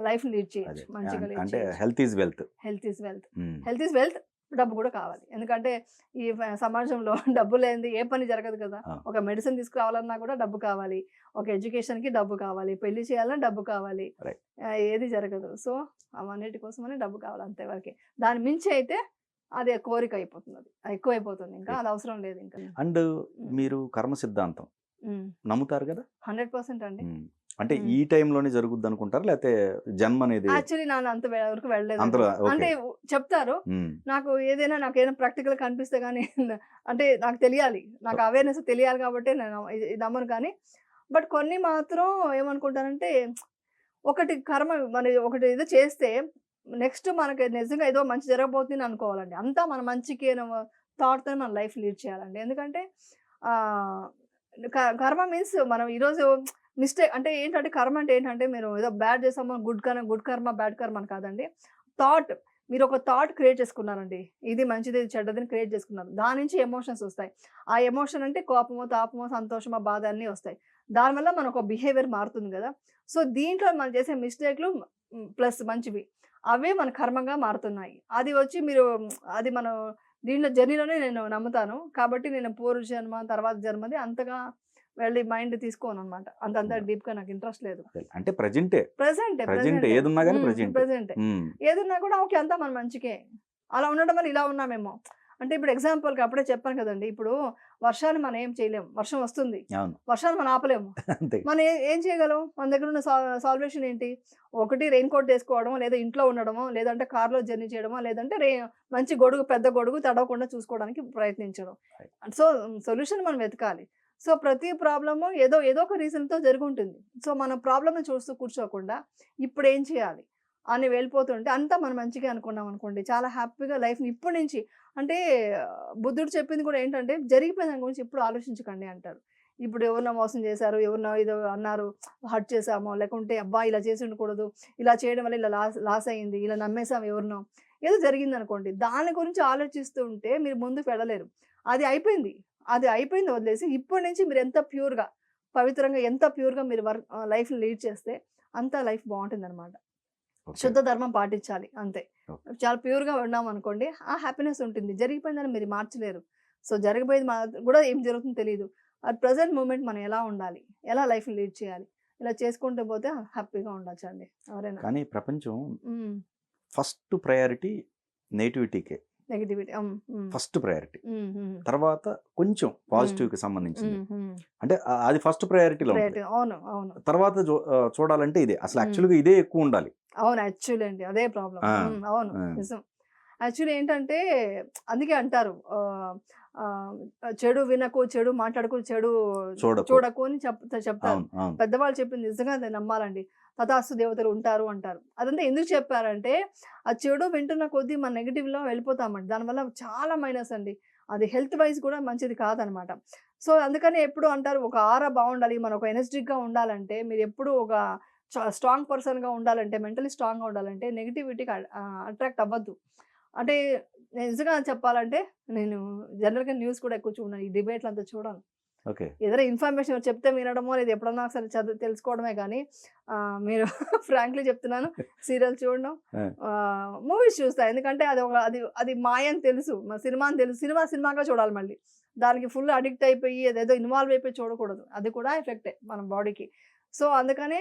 లైఫ్‌ని లీడ్ చేయొచ్చు. మంచిగా లీడ్ అంటే చేయొచ్చు. Health is wealth. Health is wealth. Health is wealth. డబ్బు కూడా కావాలి. ఎందుకంటే ఈ సమాజంలో డబ్బు లేనిది ఏ పని జరగదు కదా! ఒక మెడిసిన్ తీసుకురావాలన్నా కూడా డబ్బు కావాలి. ఒక ఎడ్యుకేషన్‌కి డబ్బు కావాలి. పెళ్లి చేయాలన్నా డబ్బు కావాలి. రైట్. ఏది జరగదు. సో, అవన్నిటి కోసమనే డబ్బు కావాలి అంతే వరకే. దాని మించి అయితే అది కోరిక అయిపోతుంది. అది ఎక్కువైపోతుంది. ఇంకా అది అవసరం లేదు ఇంకా. అండ్ మీరు కర్మ సిద్ధాంతం నమ్ముతారు కదా? 100% అండి. అంటే ఈ టైంలోనే జరుగుద్ది అనుకుంటారా? లేకపోతే జన్మ అనేది యాక్చువల్లీ నేను అంత వరకు వెళ్ళలేదు. అంతలో అంటే చెప్తారు. నాకు ఏదైనా ప్రాక్టికల్ కనిపిస్తే గానీ అంటే నాకు తెలియాలి. నాకు అవేర్‌నెస్ తెలియాలి కాబట్టి నేను ఇది నమ్మను కానీ, బట్ కొన్ని మాత్రం ఏమనుకుంటానంటే ఒకటి కర్మ ఒకటి ఏదో చేస్తే నెక్స్ట్ మనకి నిజంగా ఏదో మంచి జరగబోతుంది అనుకోవాలండి. అంతా మన మంచికి థాట్‌తోనే మన లైఫ్ లీడ్ చేయాలండి. ఎందుకంటే ఆహ్, కర్మ మీన్స్ మనం ఈరోజు మిస్టేక్ అంటే ఏంటంటే కర్మ అంటే ఏంటంటే మీరు ఏదో బ్యాడ్ చేసామో గుడ్ కర్మ, బ్యాడ్ కర్మ అని కాదండి. థాట్ మీరు ఒక థాట్ క్రియేట్ చేసుకున్నారండి. ఇది మంచిది, ఇది చెడ్డదని క్రియేట్ చేసుకున్నారు. దాని నుంచి ఎమోషన్స్ వస్తాయి. ఆ ఎమోషన్ అంటే కోపమో, తాపమో, సంతోషమో, బాధ అన్నీ వస్తాయి. దానివల్ల మన ఒక బిహేవియర్ మారుతుంది గదా! సో, దీంట్లో మనం చేసే మిస్టేక్‌లు ప్లస్ మంచివి. అవే మన కర్మగా మారుతున్నాయి. అది వచ్చి మీరు అది మనం దీంట్లో జర్నీలోనే నేను నమ్ముతాను. కాబట్టి నేను పూర్వ జన్మ, తర్వాత జన్మది అంతగా వెళ్ళి మైండ్ తీసుకోననమాట. అంత డీప్‌గా నాకు ఇంట్రెస్ట్ లేదు. అంటే ప్రెజెంటే. ప్రెజెంట్ ఏదున్నా గాని ప్రెజెంటే. ఏదున్నా కూడా ఓకే. అంతా మన మంచికే. అలా ఉండడం వల్ల ఇలా ఉన్నామేమో. అంటే ఇప్పుడు ఎగ్జాంపుల్‌కి అప్పుడే చెప్పాను కదండీ! ఇప్పుడు వర్షాన్ని మనం ఏం చేయలేం. వర్షం వస్తుంది. అవును. వర్షాన్ని మనం ఆపలేము. అంతే. మనం ఏం చేయగలం? మన దగ్గర ఉన్న సాల్వేషన్ ఏంటి? ఒకటి రెయిన్ కోట్ ఏసుకోవడమో, లేదా ఇంట్లో ఉండడమో, లేదంటే కార్‌లో జర్నీ చేయడమో, లేదంటే మంచి గొడుగు, పెద్ద గొడుగు తడవకుండా చూసుకోవడానికి ప్రయత్నించడం. సో, సొల్యూషన్ మనం వెతకాలి. సో, ప్రతి ప్రాబ్లము ఏదో ఒక రీజన్‌తో జరిగుంటుంది. సో, మనం ప్రాబ్లమ్‌ని చూస్తూ కూర్చోకుండా ఇప్పుడేం చేయాలి అని వెళ్ళిపోతుంటే అంతా మనం మంచిగా అనుకున్నాం అనుకోండి. చాలా హ్యాపీగా లైఫ్‌ని ఇప్పటి నుంచి అంటే బుద్ధుడు చెప్పింది కూడా ఏంటంటే జరిగిపోయిన దాని గురించి ఎప్పుడు ఆలోచించకండి అంటారు. ఇప్పుడు ఎవరినో మోసం చేశారు, ఎవరినో ఏదో అన్నారు, హర్ట్ చేశామో, లేకుంటే అబ్బా! ఇలా చేసి ఉండకూడదు, ఇలా చేయడం వల్ల ఇలా లాస్ అయింది, ఇలా నమ్మేసాం ఎవరినో, ఏదో జరిగిందనుకోండి. దాని గురించి ఆలోచిస్తూ ఉంటే మీరు ముందుకు వెళ్ళలేరు. అది అయిపోయింది. అది అయిపోయింది వదిలేసి ఇప్పటి నుంచి మీరు ఎంత ప్యూర్‌గా, పవిత్రంగా ఎంత ప్యూర్‌గా మీరు లైఫ్‌ని లీడ్ చేస్తే అంత లైఫ్ బావుంటుందనమాట. శుద్ధ ధర్మం పాటించాలి అంతే. చాలా ప్యూర్‌గా ఉన్నామనుకోండి ఆ హ్యాపీనెస్ ఉంటుంది. జరిగిపోయిందని మీరు మార్చలేరు. సో, జరగబోయేది కూడా ఏం జరుగుతుందో తెలీదు. అట్ ప్రెజెంట్ మూమెంట్ మనం ఎలా ఉండాలి? ఎలా లైఫ్‌ని లీడ్ చేయాలి? ఇలా చేసుకుంటూ పోతే హ్యాపీగా ఉండొచ్చండి ఎవరైనా. కానీ ప్రపంచం ఫస్ట్ ప్రయారిటీ నెగటివిటీకే. నెగటివిటీ. First priority. తర్వాత కొంచెం పాజిటివ్‌కి సంబంధించింది. అంటే అది ఫస్ట్ ప్రయారిటీలో ఉంటుంది. అవును. అవును. తర్వాత చూడాలంటే ఇదే. అసలు యాక్చువల్‌గా ఇదే ఎక్కువ ఉండాలి. అవును. యాక్చువల్లీ అండి. అదే ప్రాబ్లమ్. అవును. నిజం. యాక్చువల్లీ ఏంటంటే అందుకే అంటారు చెడు వినకు, చెడు మాట్లాడకు, చెడు చూడకు అని చెప్తారు. పెద్దవాళ్ళు చెప్పింది నిజంగా అది నమ్మాలండి. తథాస్తు దేవతలు ఉంటారు అంటారు. అదంతా ఎందుకు చెప్పారంటే ఆ చెడు వింటున్న కొద్దీ మన నెగెటివ్‌లో వెళ్ళిపోతామండి. దానివల్ల చాలా మైనస్ అండి. అది హెల్త్ వైజ్ కూడా మంచిది కాదనమాట. సో, అందుకని ఎప్పుడు అంటారు ఒక ఆరా బాగుండాలి, మనం ఒక ఎనర్జిటిక్‌గా ఉండాలంటే మీరు ఎప్పుడు ఒక స్ట్రాంగ్ పర్సన్‌గా ఉండాలంటే, మెంటల్లీ స్ట్రాంగ్‌గా ఉండాలంటే నెగటివిటీకి అట్రాక్ట్ అవ్వద్దు. అంటే నిజంగా చెప్పాలంటే నేను జనరల్‌గా న్యూస్ కూడా ఎక్కువ చూడను. ఈ డిబేట్‌లు అంతా చూడను. ఓకే. ఏదైనా ఇన్ఫర్మేషన్ చెప్తే వినడమో లేదా ఎప్పుడన్నా ఒకసారి తెలుసుకోవడమే కానీ మీరు ఫ్రాంక్లీ చెప్తున్నాను సీరియల్ చూడడం, మూవీస్ చూస్తా. ఎందుకంటే అది మాయ అని తెలుసు, సినిమా అని తెలుసు. సినిమాగా చూడాలి మళ్ళీ. దానికి ఫుల్ అడిక్ట్ అయిపోయి అదేదో ఇన్వాల్వ్ అయిపోయి చూడకూడదు. అది కూడా ఎఫెక్టే మన బాడీకి. సో, అందుకనే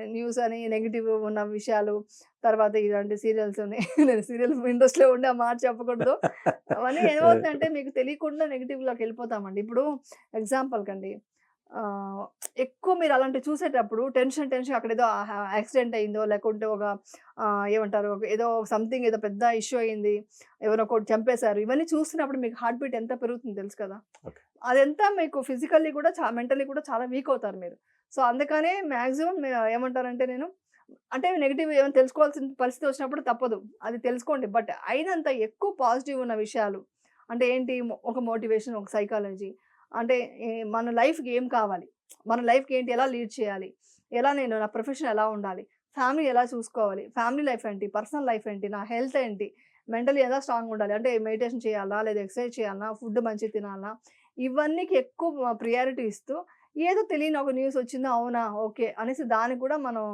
న్యూస్ అని నెగెటివ్ ఉన్న విషయాలు, తర్వాత ఇలాంటి సీరియల్స్ నేను సీరియల్ ఇండస్ట్రీలో ఉండి ఆ మాట చెప్పకూడదు. అవన్నీ ఏమవుతుందంటే మీకు తెలియకుండా నెగెటివ్‌లోకి వెళ్ళిపోతామండి. ఇప్పుడు ఎగ్జాంపుల్‌కండి ఎక్కువ మీరు అలాంటివి చూసేటప్పుడు టెన్షన్ అక్కడేదో యాక్సిడెంట్ అయిందో, లేకుంటే ఒక ఏమంటారు ఏదో సంథింగ్ ఏదో పెద్ద ఇష్యూ అయింది, ఎవరో ఒకటి చంపేశారు. ఇవన్నీ చూస్తున్నప్పుడు మీకు హార్ట్ బీట్ ఎంత పెరుగుతుందో తెలుసు కదా! అదంతా మీకు ఫిజికల్లీ కూడా మెంటల్లీ కూడా చాలా వీక్ అవుతారు మీరు. సో అందుకనే మ్యాక్సిమం ఏమంటారంటే నేను అంటే నెగెటివ్ ఏమైనా తెలుసుకోవాల్సిన పరిస్థితి వచ్చినప్పుడు తప్పదు, అది తెలుసుకోండి. బట్ అయినంత ఎక్కువ పాజిటివ్ ఉన్న విషయాలు అంటే ఏంటి, ఒక మోటివేషన్, ఒక సైకాలజీ అంటే మన లైఫ్కి ఏం కావాలి, మన లైఫ్కి ఏంటి, ఎలా లీడ్ చేయాలి, ఎలా నేను నా ప్రొఫెషన్ ఎలా ఉండాలి, ఫ్యామిలీ ఎలా చూసుకోవాలి, ఫ్యామిలీ లైఫ్ ఏంటి, పర్సనల్ లైఫ్ ఏంటి, నా హెల్త్ ఏంటి, మెంటలీ ఎలా స్ట్రాంగ్ ఉండాలి, అంటే మెడిటేషన్ చేయాలా లేదా ఎక్సర్సైజ్ చేయాలా, ఫుడ్ మంచిగా తినాలా, ఇవన్నీకి ఎక్కువ ప్రియారిటీ ఇస్తూ ఏదో తెలియని ఒక న్యూస్ వచ్చిందా, అవునా, ఓకే అనేసి దాన్ని కూడా మనం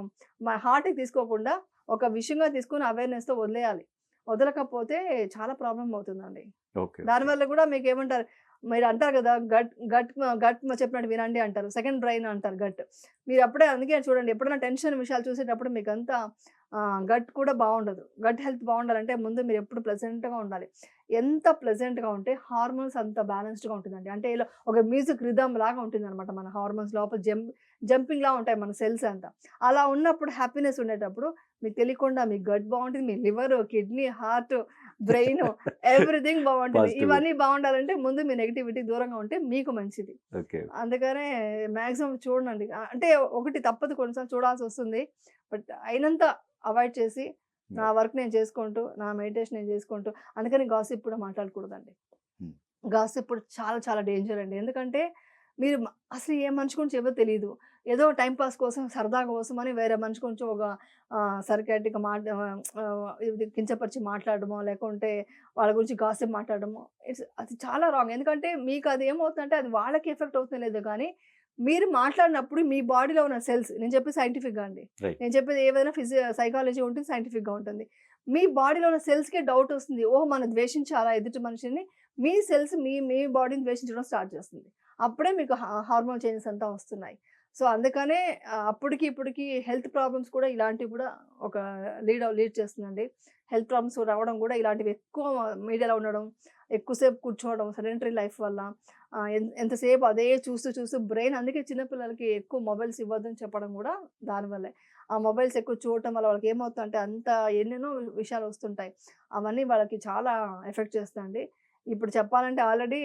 మా హార్ట్‌కి తీసుకోకుండా ఒక విషయంగా తీసుకొని అవేర్‌నెస్‌తో వదిలేయాలి. వదలకపోతే చాలా ప్రాబ్లమ్ అవుతుందండి. ఓకే. దానివల్ల కూడా మీకేమంటారు, మీరు అంటారు కదా, గట్ గట్ గట్ చెప్పినట్టు వినండి అంటారు. సెకండ్ బ్రెయిన్ అంటారు గట్. మీరు అప్పుడే అందుకే చూడండి, ఎప్పుడైనా టెన్షన్ విషయాలు చూసేటప్పుడు మీకంతా గట్ కూడా బాగుండదు. గట్ హెల్త్ బాగుండాలంటే ముందు మీరు ఎప్పుడు ప్లెజెంట్‌గా ఉండాలి. ఎంత ప్లెజెంట్‌గా ఉంటే హార్మోన్స్ అంత బ్యాలెన్స్డ్‌గా ఉంటుందండి. అంటే ఇలా ఒక మ్యూజిక్ రిథమ్ లాగా ఉంటుందన్నమాట. మన హార్మోన్స్ లోపల జంపింగ్‌లా ఉంటాయి మన సెల్స్ అంతా. అలా ఉన్నప్పుడు హ్యాపీనెస్ ఉండేటప్పుడు మీకు తెలియకుండా మీ గట్ బాగుంటుంది. మీ liver, kidney, heart, brain everything బాగుంటుంది. పాజిటివ్. ఇవన్నీ బాగుండాలంటే ముందు మీ నెగటివిటీకి దూరంగా ఉంటే మీకు మంచిది. ఓకే. అందుకనే మాక్సిమం చూడండి. అంటే ఒకటి తప్పదు, కొన్నిసార్లు చూడాల్సొస్తుంది. బట్ అయినంత అవాయిడ్ చేసి నా వర్క్ నేను చేసుకుంటూ, నా మెడిటేషన్ నేను చేసుకుంటూ, అందుకని గాసిప్ కూడా మాట్లాడకూడదండి. హ్మ్. గాసిప్ ఇప్పుడు చాలా చాలా డేంజర్ అండి. ఎందుకంటే మీరు అసలు ఏ మనిషి గురించి ఏవో తెలీదు. ఏదో టైమ్ పాస్ కోసం, సరదా కోసమని వేరే మనిషి గురించి ఒక సర్కాటిక్ ఇది కించపరిచి మాట్లాడడమో, లేకుంటే వాళ్ళ గురించి గాసిప్ మాట్లాడడమో, అది చాలా రాంగ్. ఎందుకంటే మీకు అది ఏమవుతుందంటే అది వాళ్ళకి ఎఫెక్ట్ అవుతుందో లేదో కానీ, మీరు మాట్లాడినప్పుడు మీ బాడీలో ఉన్న సెల్స్, నేను చెప్పేది సైంటిఫిక్‌గా అండి. రైట్. నేను చెప్పేది ఏదైనా సైకాలజీ ఉంటుంది, సైంటిఫిక్‌గా ఉంటుంది. మీ బాడీలో ఉన్న సెల్స్‌కే డౌట్ వస్తుంది. ఓహ్! మనం ద్వేషించాలా ఎదుటి మనిషిని? మీ సెల్స్ మీ బాడీని ద్వేషించడం స్టార్ట్ చేస్తుంది. అప్పుడే మీకు హార్మోన్ చేంజెస్ అంతా వస్తున్నాయి. సో, అందుకనే అప్పటికి ఇప్పటికి హెల్త్ ప్రాబ్లమ్స్ కూడా ఇలాంటివి కూడా ఒక లీడ్ చేస్తుందండి. హెల్త్ ప్రాబ్లమ్స్ రావడం కూడా ఇలాంటివి ఎక్కువ మీడియాలో ఉండడం, ఎక్కువసేపు కూర్చోవడం సెడెంటరీ లైఫ్ వల్ల, ఎంతసేపు అదే చూస్తూ చూస్తూ బ్రెయిన్, అందుకే చిన్న పిల్లలకి ఎక్కువ మొబైల్స్ ఇవ్వద్దని చెప్పడం కూడా దానివల్లే. ఆ మొబైల్స్ ఎక్కువ చూడటం వల్ల వాళ్ళకి ఏమవుతుందంటే ఎన్నెన్నో విషయాలు వస్తుంటాయి. అవన్నీ వాళ్ళకి చాలా ఎఫెక్ట్ చేస్తాయండి. ఇప్పుడు చెప్పాలంటే ఆల్రెడీ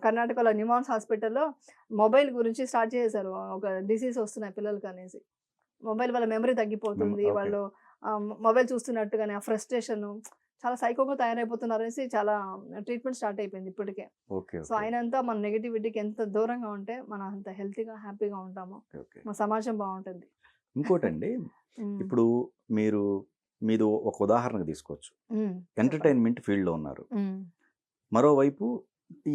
కర్ణాటకలో నిమాన్స్ హాస్పిటల్‌లో మొబైల్ గురించి స్టార్ట్ చేసేసారు. ఒక డిసీజ్ వస్తున్నాయి పిల్లలకనేసి. మొబైల్ వల్ల మెమరీ తగ్గిపోతుంది. ఓకే. వాళ్ళు మొబైల్ చూస్తున్నట్టుగానే ఆ ఫ్రస్ట్రేషను చాలా సైకోగా తయారైపోతున్నారనేసి చాలా ట్రీట్మెంట్ స్టార్ట్ అయిపోయింది ఇప్పటికే. ఓకే. సో, అయినంత మన నెగటివిటీకి ఎంత దూరంగా ఉంటే మనం అంత హెల్తీగా, హ్యాపీగా ఉంటాము. ఓకే. మన సమాజం బావుంటుంది. ఇంకోటండి, హ్మ్. ఇప్పుడు మీరు మీది ఒక ఉదాహరణకు తీసుకోవచ్చు. హ్మ్. చెప్పండి. ఎంటర్‌టైన్‌మెంట్ ఫీల్డ్‌లో ఉన్నారు. హ్మ్. మరోవైపు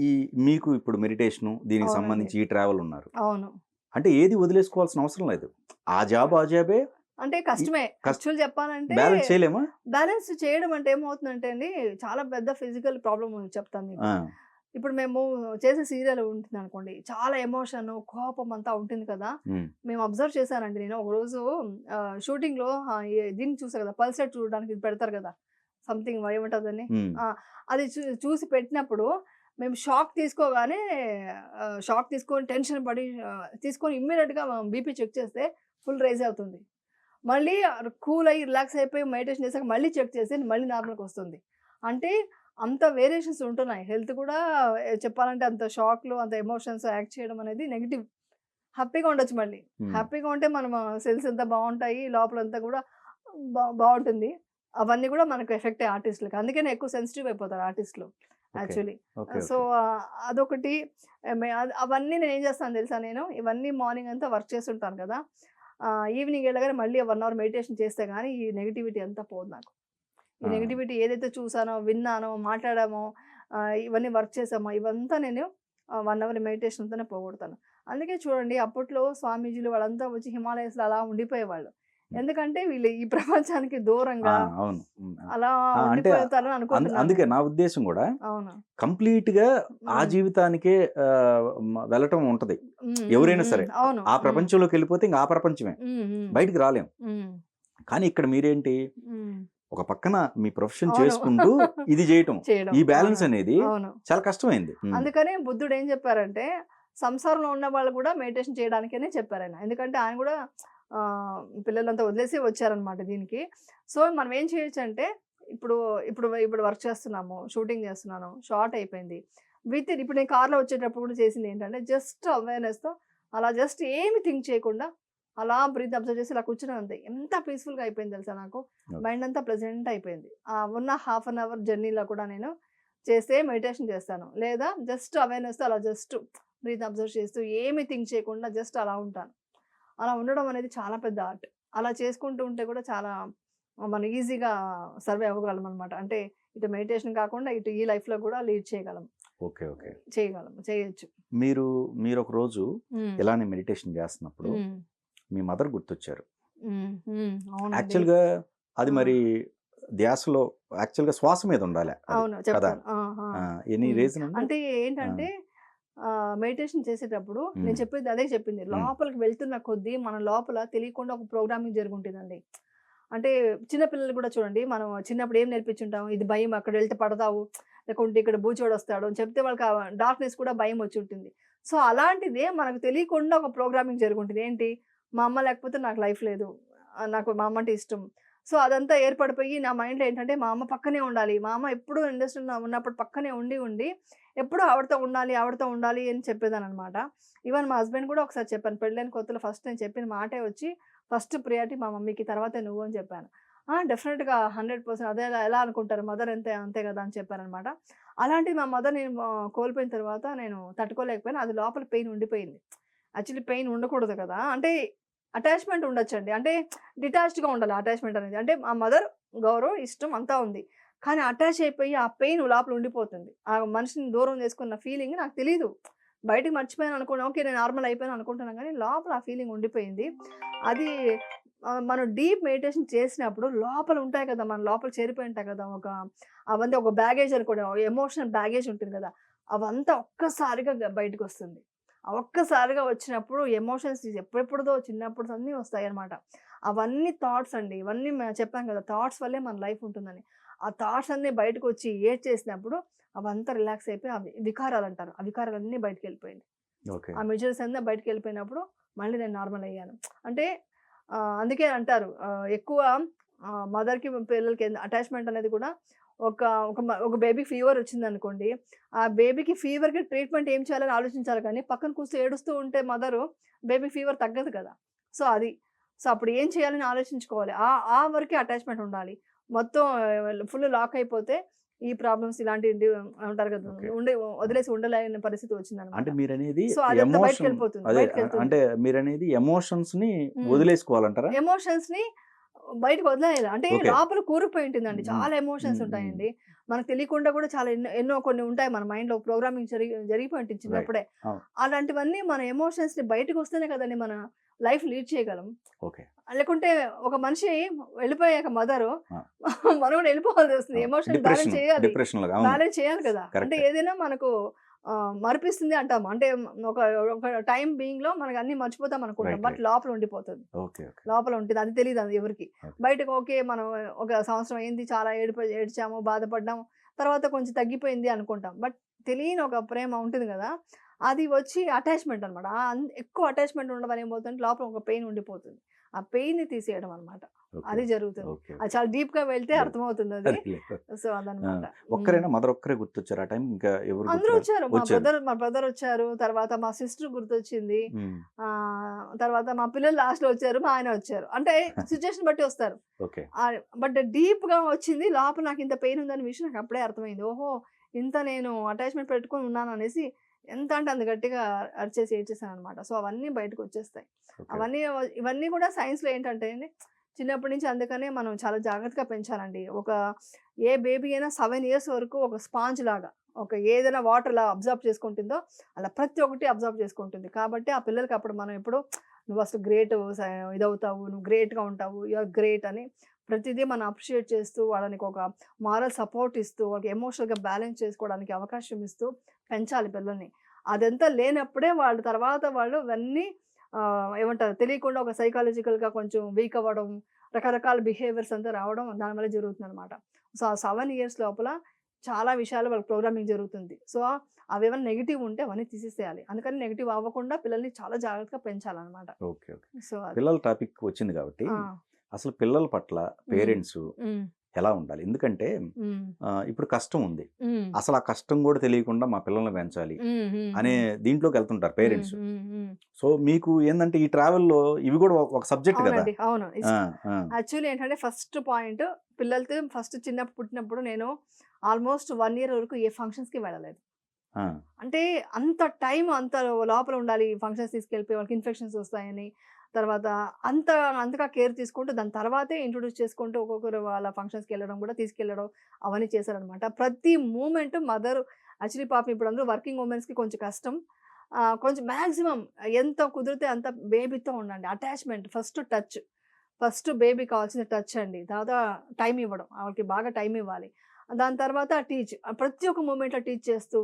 ఈ మీకు ఇప్పుడు మెడిటేషను, దీనికి అవునండి. సంబంధించి ఈ ట్రావెల్ ఉన్నారు. అవును. అంటే ఏది వదిలేసుకోవాల్సిన అవసరం లేదు. ఆ జాబ్ ఆ జాబే. అంటే కష్టమే. కష్ట యాక్చువల్ చెప్పాలంటే బ్యాలెన్స్ చేయలేమా? బ్యాలెన్స్ చేయడం అంటే ఏమవుతుందంటే అండి, చాలా పెద్ద ఫిజికల్ ప్రాబ్లమ్ ఉంది చెప్తాను మీకు. ఆ! ఇప్పుడు మేము చేసే సీరియల్ ఉంటుందనుకోండి, చాలా ఎమోషను, కోపం అంతా ఉంటుంది కదా! హ్మ్. మేము అబ్జర్వ్ చేశానండి నేను. ఒకరోజు షూటింగ్‌లో దీన్ని చూసా కదా! పల్సేట్ చూడడానికి ఇది పెడతారు కదా! సంథింగ్ ఏమంటారు దాన్ని? హ్మ్. ఆ! అది చూసి పెట్టినప్పుడు మేము షాక్ తీసుకోగానే షాక్ తీసుకొని టెన్షన్ పడి తీసుకొని ఇమ్మీడియేట్‌గా బీపీ చెక్ చేస్తే ఫుల్ రైజ్ అవుతుంది. మళ్ళీ కూల్ అయ్యి, రిలాక్స్ అయిపోయి మెడిటేషన్ చేసాక మళ్ళీ చెక్ చేస్తే మళ్ళీ నార్మల్‌కొస్తుంది. అంటే అంత వేరియేషన్స్ ఉంటున్నాయి. హెల్త్ కూడా చెప్పాలంటే అంత షాక్‌లు, అంత ఎమోషన్స్ యాక్ట్ చేయడం అనేది నెగెటివ్. హ్యాపీగా ఉండొచ్చు మళ్ళీ. హ్మ్. హ్యాపీగా ఉంటే మనం సెల్స్ అంతా బావుంటాయి. లోపలంతా కూడా బావుంటుంది. అవన్నీ కూడా మనకు ఎఫెక్టే ఆర్టిస్ట్‌లకి. అందుకనే ఎక్కువ సెన్సిటివ్ అయిపోతారు ఆర్టిస్ట్‌లు okay. Actually. Okay. So, okay. అదొకటి. అవన్నీ నేనేం చేస్తానో తెలుసా నేను? ఇవన్నీ మార్నింగ్ అంతా వర్క్ చేస్తుంటాను కదా! ఈవినింగ్ వెళ్ళగానే మళ్ళీ 1 అవర్ మెడిటేషన్ చేస్తే గానీ ఈ నెగటివిటీ అంతా పోదు నాకు. ఈ ఆ! నెగటివిటీ ఏదైతే చూసానో, విన్నానో, మాట్లాడామో, ఇవన్నీ వర్క్ చేసామో ఇవంతా నేను 1 అవర్ మెడిటేషన్‌తోనే పోగొడతాను. అందుకే చూడండి అప్పట్లో స్వామీజీలు వాళ్ళంతా వచ్చి హిమాలయస్‌లో అలా ఉండిపోయేవాళ్ళు. హ్మ్. ఎందుకంటే వీళ్ళు ఈ ప్రపంచానికి ఆ! దూరంగా అవును. హ్మ్. అలా అంటే ఉండిపోతారని అనుకుంటున్నాను అందుకే నేను. నా ఉద్దేశ్యం గూడా అవును. కంప్లీట్‌గా ఆ హ్మ్. జీవితానికే వెళ్ళటం ఉంటది. హ్మ్. ఎవరైనా హ్మ్. సరే. హ్మ్. అవును. ఆ హ్మ్. ప్రపంచంలోకెళ్ళిపోతే ఇంక ఆ ప్రపంచమే. హ్మ్. హ్మ్. బయటికి రాలేం. హ్మ్. కానీ ఇక్కడ మీరేంటి, హ్మ్. ఒక పక్కన మీ ప్రొఫెషన్ అవును. చేసుకుంటూ ఇది జేయటం. చేయడం. ఈ బ్యాలెన్స్ అవునండి. అనేది అవును. చాలా కష్టమైంది. హ్మ్. అందుకనే బుద్ధుడేం చెప్పారంటే, సంసారంలో ఉన్న వాళ్ళు కూడా మెడిటేషన్ చేయడానికనే చెప్పారాయన. ఎందుకంటే ఆయన కూడా పిల్లలంతా వదిలేసి వచ్చారనమాట దీనికి. సో, మనం ఏం చేయొచ్చంటే, ఇప్పుడు ఇప్పుడు వర్క్ చేస్తున్నాము, షూటింగ్ చేస్తున్నాను, షార్ట్ అయిపోయింది. ఇప్పుడు నేను కార్‌లో వచ్చేటప్పుడు కూడా చేసిందేంటంటే, జస్ట్ అవేర్‌నెస్‌తో అలా జస్ట్ ఏమి థింక్ చేయకుండా అలా బ్రీత్ అబ్జర్వ్ చేసి ఇలా కూర్చున్నాను అంతే. ఎంత పీస్‌ఫుల్‌గా అయిపోయింది తెలుసా నాకు. మైండ్ అంతా ప్లెజెంట్ అయిపోయింది. ఉన్న హాఫ్ అన్ అవర్ జర్నీలో కూడా నేను చేస్తే మెడిటేషన్ చేస్తాను. లేదా జస్ట్ అవేర్‌నెస్‌తో అలా జస్ట్ బ్రీత్ అబ్జర్వ్ చేస్తూ ఏమి థింక్ చేయకుండా జస్ట్ అలా ఉంటాను. అలా ఉండడం అనేది చాలా పెద్ద ఆర్ట్. అలా చేసుకుంటూ ఉంటే కూడా చాలా మనం ఈజీగా సర్వే అవ్వగలం అనమాట. అంటే ఇటు మెడిటేషన్ కాకుండా ఇటు ఈ లైఫ్‌లో కూడా లీడ్ చేయగలం. ఓకే. ఓకే. చేయొచ్చు. మీరొక రోజు హ్మ్. ఇలానే మెడిటేషన్ చేస్తున్నప్పుడు హ్మ్. మీ మదర్ గుర్తొచ్చారు. అవునండి. యాక్చువల్‌గా అది ఆ! మరి ధ్యాసలో యాక్చువల్‌గా శ్వాస మీద ఉండాలి అది అవును. కదా! చెప్తాను. ఆ! ఆ! ఎనీ హ్మ్. రీజన్ ఉంటే అంటే ఆ! ఏంటంటే మెడిటేషన్ చేసేటప్పుడు నేను హ్మ్. చెప్పేది అదే చెప్పింది. హ్మ్. లోపలికి వెళ్తున్న కొద్దీ మన లోపల తెలియకుండా ఒక ప్రోగ్రామింగ్ జరుగుంటుందండి. అంటే చిన్న పిల్లలు కూడా చూడండి, మనం చిన్నప్పుడు ఏం నేర్పించుంటాం, ఇది భయం, అక్కడ వెళ్తే పడతావు, లేకుంటే ఇక్కడ బూచోడొస్తాడు అని చెప్తే వాళ్ళకి ఆ డార్క్‌నెస్ కూడా భయం వచ్చుంటుంది. సో, అలాంటిదే మనకు తెలియకుండా ఒక ప్రోగ్రామింగ్ జరుగుంటుంది. ఏంటి, మా అమ్మ లేకపోతే నాకు లైఫ్ లేదు. నాకు మా అమ్మ అంటే ఇష్టం. సో, అదంతా ఏర్పడిపోయి నా మైండ్‌లో ఏంటంటే మా అమ్మ పక్కనే ఉండాలి. మా అమ్మ ఎప్పుడూ ఇండస్ట్రీలో ఉన్నప్పుడు పక్కనే ఉండి ఎప్పుడూ ఆవిడతో ఉండాలి అని చెప్పేదాన్ననమాట. ఈవెన్ మా హస్బెండ్ కూడా ఒకసారి చెప్పాను. పెళ్ళైన కొత్తలో ఫస్ట్ నేను చెప్పిన మాటే వచ్చి, ఫస్ట్ ప్రియారిటీ మా మమ్మీకి, తర్వాతే నువ్వు అని చెప్పాను. డెఫినిట్‌గా 100% అదే ఎలా ఎలా అనుకుంటారు, మదర్ అంతే అంతే కదా అని చెప్పారనమాట. అలాంటిది మా మదర్ నేను కోల్పోయిన తర్వాత నేను తట్టుకోలేకపోయాను. అది లోపల పెయిన్ ఉండిపోయింది. యాక్చువల్లీ పెయిన్ ఉండకూడదు కదా! అంటే అటాచ్‌మెంట్ ఉండొచ్చండి. అంటే డిటాచ్డ్‌గా ఉండాలి అటాచ్‌మెంట్ అనేది. అంటే మా మదర్ గౌరవం, ఇష్టం అంతా ఉంది. కానీ అటాచ్ అయిపోయి ఆ పెయిన్ లోపల ఉండిపోతుంది. ఆ మనిషిని దూరం చేసుకున్న ఫీలింగ్ నాకు తెలీదు. బయటకి మర్చిపోయాను అనుకోని ఓకే. నేను నార్మల్ అయిపోయాను అనుకుంటున్నాను గానీ లోపల ఆ ఫీలింగ్ ఉండిపోయింది. అది మనం డీప్ మెడిటేషన్ చేసినప్పుడు లోపల ఉంటాయి కదా! మన లోపల చేరిపోయి ఉంటాయి కదా! అవన్నీ ఒక బ్యాగేజ్ అనుకోండి. ఎమోషనల్ బ్యాగేజ్ ఉంటుంది కదా! అవంతా ఒక్కసారిగా బయటకొస్తుంది. ఆ ఒక్కసారిగా వచ్చినప్పుడు ఎమోషన్స్ ఎప్పుడెప్పుడుదో చిన్నప్పుడు అన్నీ వస్తాయన్నమాట. అవన్నీ థాట్స్ అండి. ఇవన్నీ చెప్పాను కదా! థాట్స్ వల్లే మన లైఫ్ ఉంటుందని. ఆ థాట్స్ అన్నీ బయటకొచ్చి ఏడ్చేసినప్పుడు అవంతా రిలాక్స్ అయిపోయి అవి వికారాలంటారు. ఆ వికారాలన్నీ బయటికెళ్ళిపోయింది. ఓకే. ఆ మెజర్స్ అన్నీ బయటికెళ్ళిపోయినప్పుడు మళ్ళీ నేను నార్మల్ అయ్యాను. అంటే అందుకే అంటారు ఎక్కువ మదర్‌కి పిల్లలకి అటాచ్‌మెంట్ అనేది కూడా ఒక ఒక బేబీకి ఫీవర్ వచ్చిందనుకోండి. ఆ బేబీకి ఫీవర్‌కి ట్రీట్మెంట్ ఏం చేయాలని ఆలోచించాలి కానీ, పక్కన కూర్చొని ఏడుస్తూ ఉంటే మదరు బేబీ ఫీవర్ తగ్గదు కదా! సో, అది. సో, అప్పుడు ఏం చేయాలని ఆలోచించుకోవాలి. ఆ ఆ వరకే అటాచ్‌మెంట్ ఉండాలి. మొత్తం ఫుల్ లాక్ అయిపోతే ఈ ప్రాబ్లమ్స్ ఇలాంటివి అంటారు కదా! ఓకే. వదిలేసి ఉండలేని పరిస్థితి అంటే వచ్చిందనమాట. మీరనేది సో, అదంతా ఎమోషన్ బయటికెళ్ళిపోతుంది. అదే బయటికెళ్తుంది. అంటే మీరనేది ఎమోషన్స్‌ని హ్మ్. వదిలేసుకోవాలంటారా? ఎమోషన్స్‌ని బయటకి వదిలేయాలి. అంటే ఓకే. లోపల కూరుకుపోయి ఉంటుందండి. హ్మ్. చాలా ఎమోషన్స్ హ్మ్. హ్మ్. ఉంటాయండి. మనకు తెలియకుండా కూడా చాలా ఎన్నో కొన్ని ఉంటాయి మన మైండ్‌లో ప్రోగ్రామింగ్ జరిగిపోయి ఉంటుంది రైట్. చిన్నప్పుడే. అవును. అలాంటివన్నీ మన ఎమోషన్స్‌ని బయటకొస్తేనే కదండీ మన లైఫ్ లీడ్ చేయగలం. ఓకే. లేకుంటే ఒక మనిషి వెళ్ళిపోయాక మదరు ఆ! మనం కూడా వెళ్ళిపోవాల్సొస్తుంది. అవును. ఎమోషన్ డిప్రెషన్‌లాగా అవును. బ్యాలెన్స్ చేయాలి కదా! అంటే కరెక్టే. ఏదైనా మనకు మరిపిస్తుంది అంటాము. అంటే ఒక ఒక టైమ్ బీయింగ్‌లో మనకు అన్నీ మర్చిపోతాం అనుకుంటాం. రైట్. But right. లోపల ఉండిపోతది. ఓకే. ఓకే. లోపల ఉంటది. అది తెలీదు అది ఎవరికీ. ఓకే. బయటకి ఓకే. మనం ఒక సంవత్సరం అయింది. చాలా ఏడ్చాము, బాధపడ్డాము. తర్వాత కొంచెం తగ్గిపోయింది అనుకుంటాం. బట్ తెలియని ఒక ప్రేమ ఉంటుంది గదా! అది వచ్చి అటాచ్‌మెంట్ అనమాట. ఎక్కువ అటాచ్‌మెంట్ ఉండడం ఏమవుతుందంటే లోపల ఒక పెయిన్ ఉండిపోతుంది. ఆ పెయిన్‌ని తీసేయడం అనమాట. ఓకే. అది జరుగుతుంది. ఓకే. అది ఓకే. చాలా డీప్‌గా వెళ్తే డెల్ అర్థమవుతుందది. అదేలే. సో, ఆ! అదనమాట. హ్మ్. ఒక్కరేనా మదర్ ఒక్కరే గుర్తొచ్చారా ఆ టైం? ఇంకా ఎవరు అందరూ గుర్తురారు? వచ్చారు. వచ్చారు. మా బ్రదర్ వచ్చారు. తర్వాత మా సిస్టర్ గుర్తొచ్చింది. హ్మ్. తర్వాత మా పిల్లలు లాస్ట్‌లో వచ్చారు. మా ఆయన వచ్చారు. అంటే సిట్యుయేషన్ బట్టి వస్తారు. ఓకే. బట్ డీప్‌గా వచ్చింది. లోపల నాకింత పెయిన్ ఉందన్న విషయం నాకు అప్పుడే అర్థమైంది. ఓహో! ఇంత నేను అటాచ్‌మెంట్ పెట్టుకొని ఉన్నాననేసి ఎంత అంటే అంత గట్టిగా అరిచేసి ఏడ్చేసాననమాట. సో, అవన్నీ బయటకొచ్చేస్తాయి. ఓకే. ఇవన్నీ కూడా సైన్స్‌లో ఏంటంటే అండి, చిన్నప్పటి నుంచి అందుకనే మనం చాలా జాగ్రత్తగా పెంచాలండి. ఏ బేబీ అయినా 7 ఇయర్స్ వరకు ఒక స్పాంజ్ లాగా, ఏదైనా వాటర్ ఎలా అబ్జార్బ్ చేసుకుంటుందో, అలా ప్రతి ఒక్కటి అబ్జార్బ్ చేసుకుంటుంది. కాబట్టి ఆ పిల్లలకి అప్పుడు మనం ఎప్పుడు నువ్వసలు గ్రేట్ ఇదవుతావు, నువ్వు గ్రేట్‌గా ఉంటావు, యూ ఆర్ గ్రేట్ అని ప్రతిదీ మనం అప్రిషియేట్ చేస్తూ, వాళ్ళనికి ఒక మారల్ సపోర్ట్ ఇస్తూ, వాళ్ళకి ఎమోషనల్‌గా బ్యాలెన్స్ చేసుకోవడానికి అవకాశం ఇస్తూ పెంచాలి పిల్లల్ని. అదంతా లేనప్పుడే వాళ్ళు తర్వాత ఇవన్నీ ఏమంటారు, తెలియకుండా ఒక సైకాలజికల్‌గా కొంచెం వీక్ అవ్వడం, రకరకాల బిహేవియర్స్ అంతా రావడం దానివల్ల జరుగుతుందనమాట. సో, ఆ 7 ఇయర్స్ లోపల చాలా విషయాలు వాళ్ళకి ప్రోగ్రామింగ్ జరుగుతుంది. సో, అవేమైనా నెగెటివ్ ఉంటే అవన్నీ తీసేసేయాలి. అందుకని నెగెటివ్ అవ్వకుండా పిల్లల్ని చాలా జాగ్రత్తగా పెంచాలనమాట. ఓకే. ఓకే. సో, అది. పిల్లల టాపిక్ వచ్చింది కాబట్టి ఆ! అసలు పిల్లల పట్ల హ్మ్. పేరెంట్సు హ్మ్. ఎలా ఉండాలి? ఎందుకంటే ఇప్పుడు కష్టం ఉంది, అసలు ఆ కష్టం కూడా తెలియకుండా మా పిల్లల్ని పెంచాలి అనే దీంట్లోకి వెళ్తుంటారు పేరెంట్స్. సో మీకు ఏంటంటే ఈ ట్రావెల్లో ఇవి కూడా ఒక సబ్జెక్ట్ కదా. అవును. యాక్చువల్లీ ఏంటంటే ఫస్ట్ పాయింట్, పిల్లలతో ఫస్ట్ చిన్నప్పుడు పుట్టినప్పుడు నేను ఆల్మోస్ట్ 1 year వరకు ఏ ఫంక్షన్స్కి వెళ్ళలేదు. అంటే అంత టైం అంత లోపల ఉండాలి, ఫంక్షన్స్ తీసుకెళ్ళిపోయి వాళ్ళకి ఇన్ఫెక్షన్స్ వస్తాయని, తర్వాత అంతగా కేర్ తీసుకుంటూ దాని తర్వాతే ఇంట్రొడ్యూస్ చేసుకుంటూ ఒక్కొక్కరు వాళ్ళ ఫంక్షన్స్కి వెళ్ళడం కూడా తీసుకెళ్ళడం అవన్నీ చేశారనమాట. ప్రతి మూమెంట్ మదర్ యాక్చువల్లీ పాపం ఇప్పుడు అందరూ వర్కింగ్ ఉమెన్స్కి కొంచెం కష్టం. కొంచెం మ్యాక్సిమం ఎంత కుదిరితే అంత బేబీతో ఉండండి. అటాచ్మెంట్ ఫస్ట్ బేబీ కావాల్సిన టచ్ అండి. తర్వాత టైం ఇవ్వడం, వాళ్ళకి బాగా టైం ఇవ్వాలి. దాని తర్వాత ప్రతి ఒక్క మూమెంట్లో టీచ్ చేస్తూ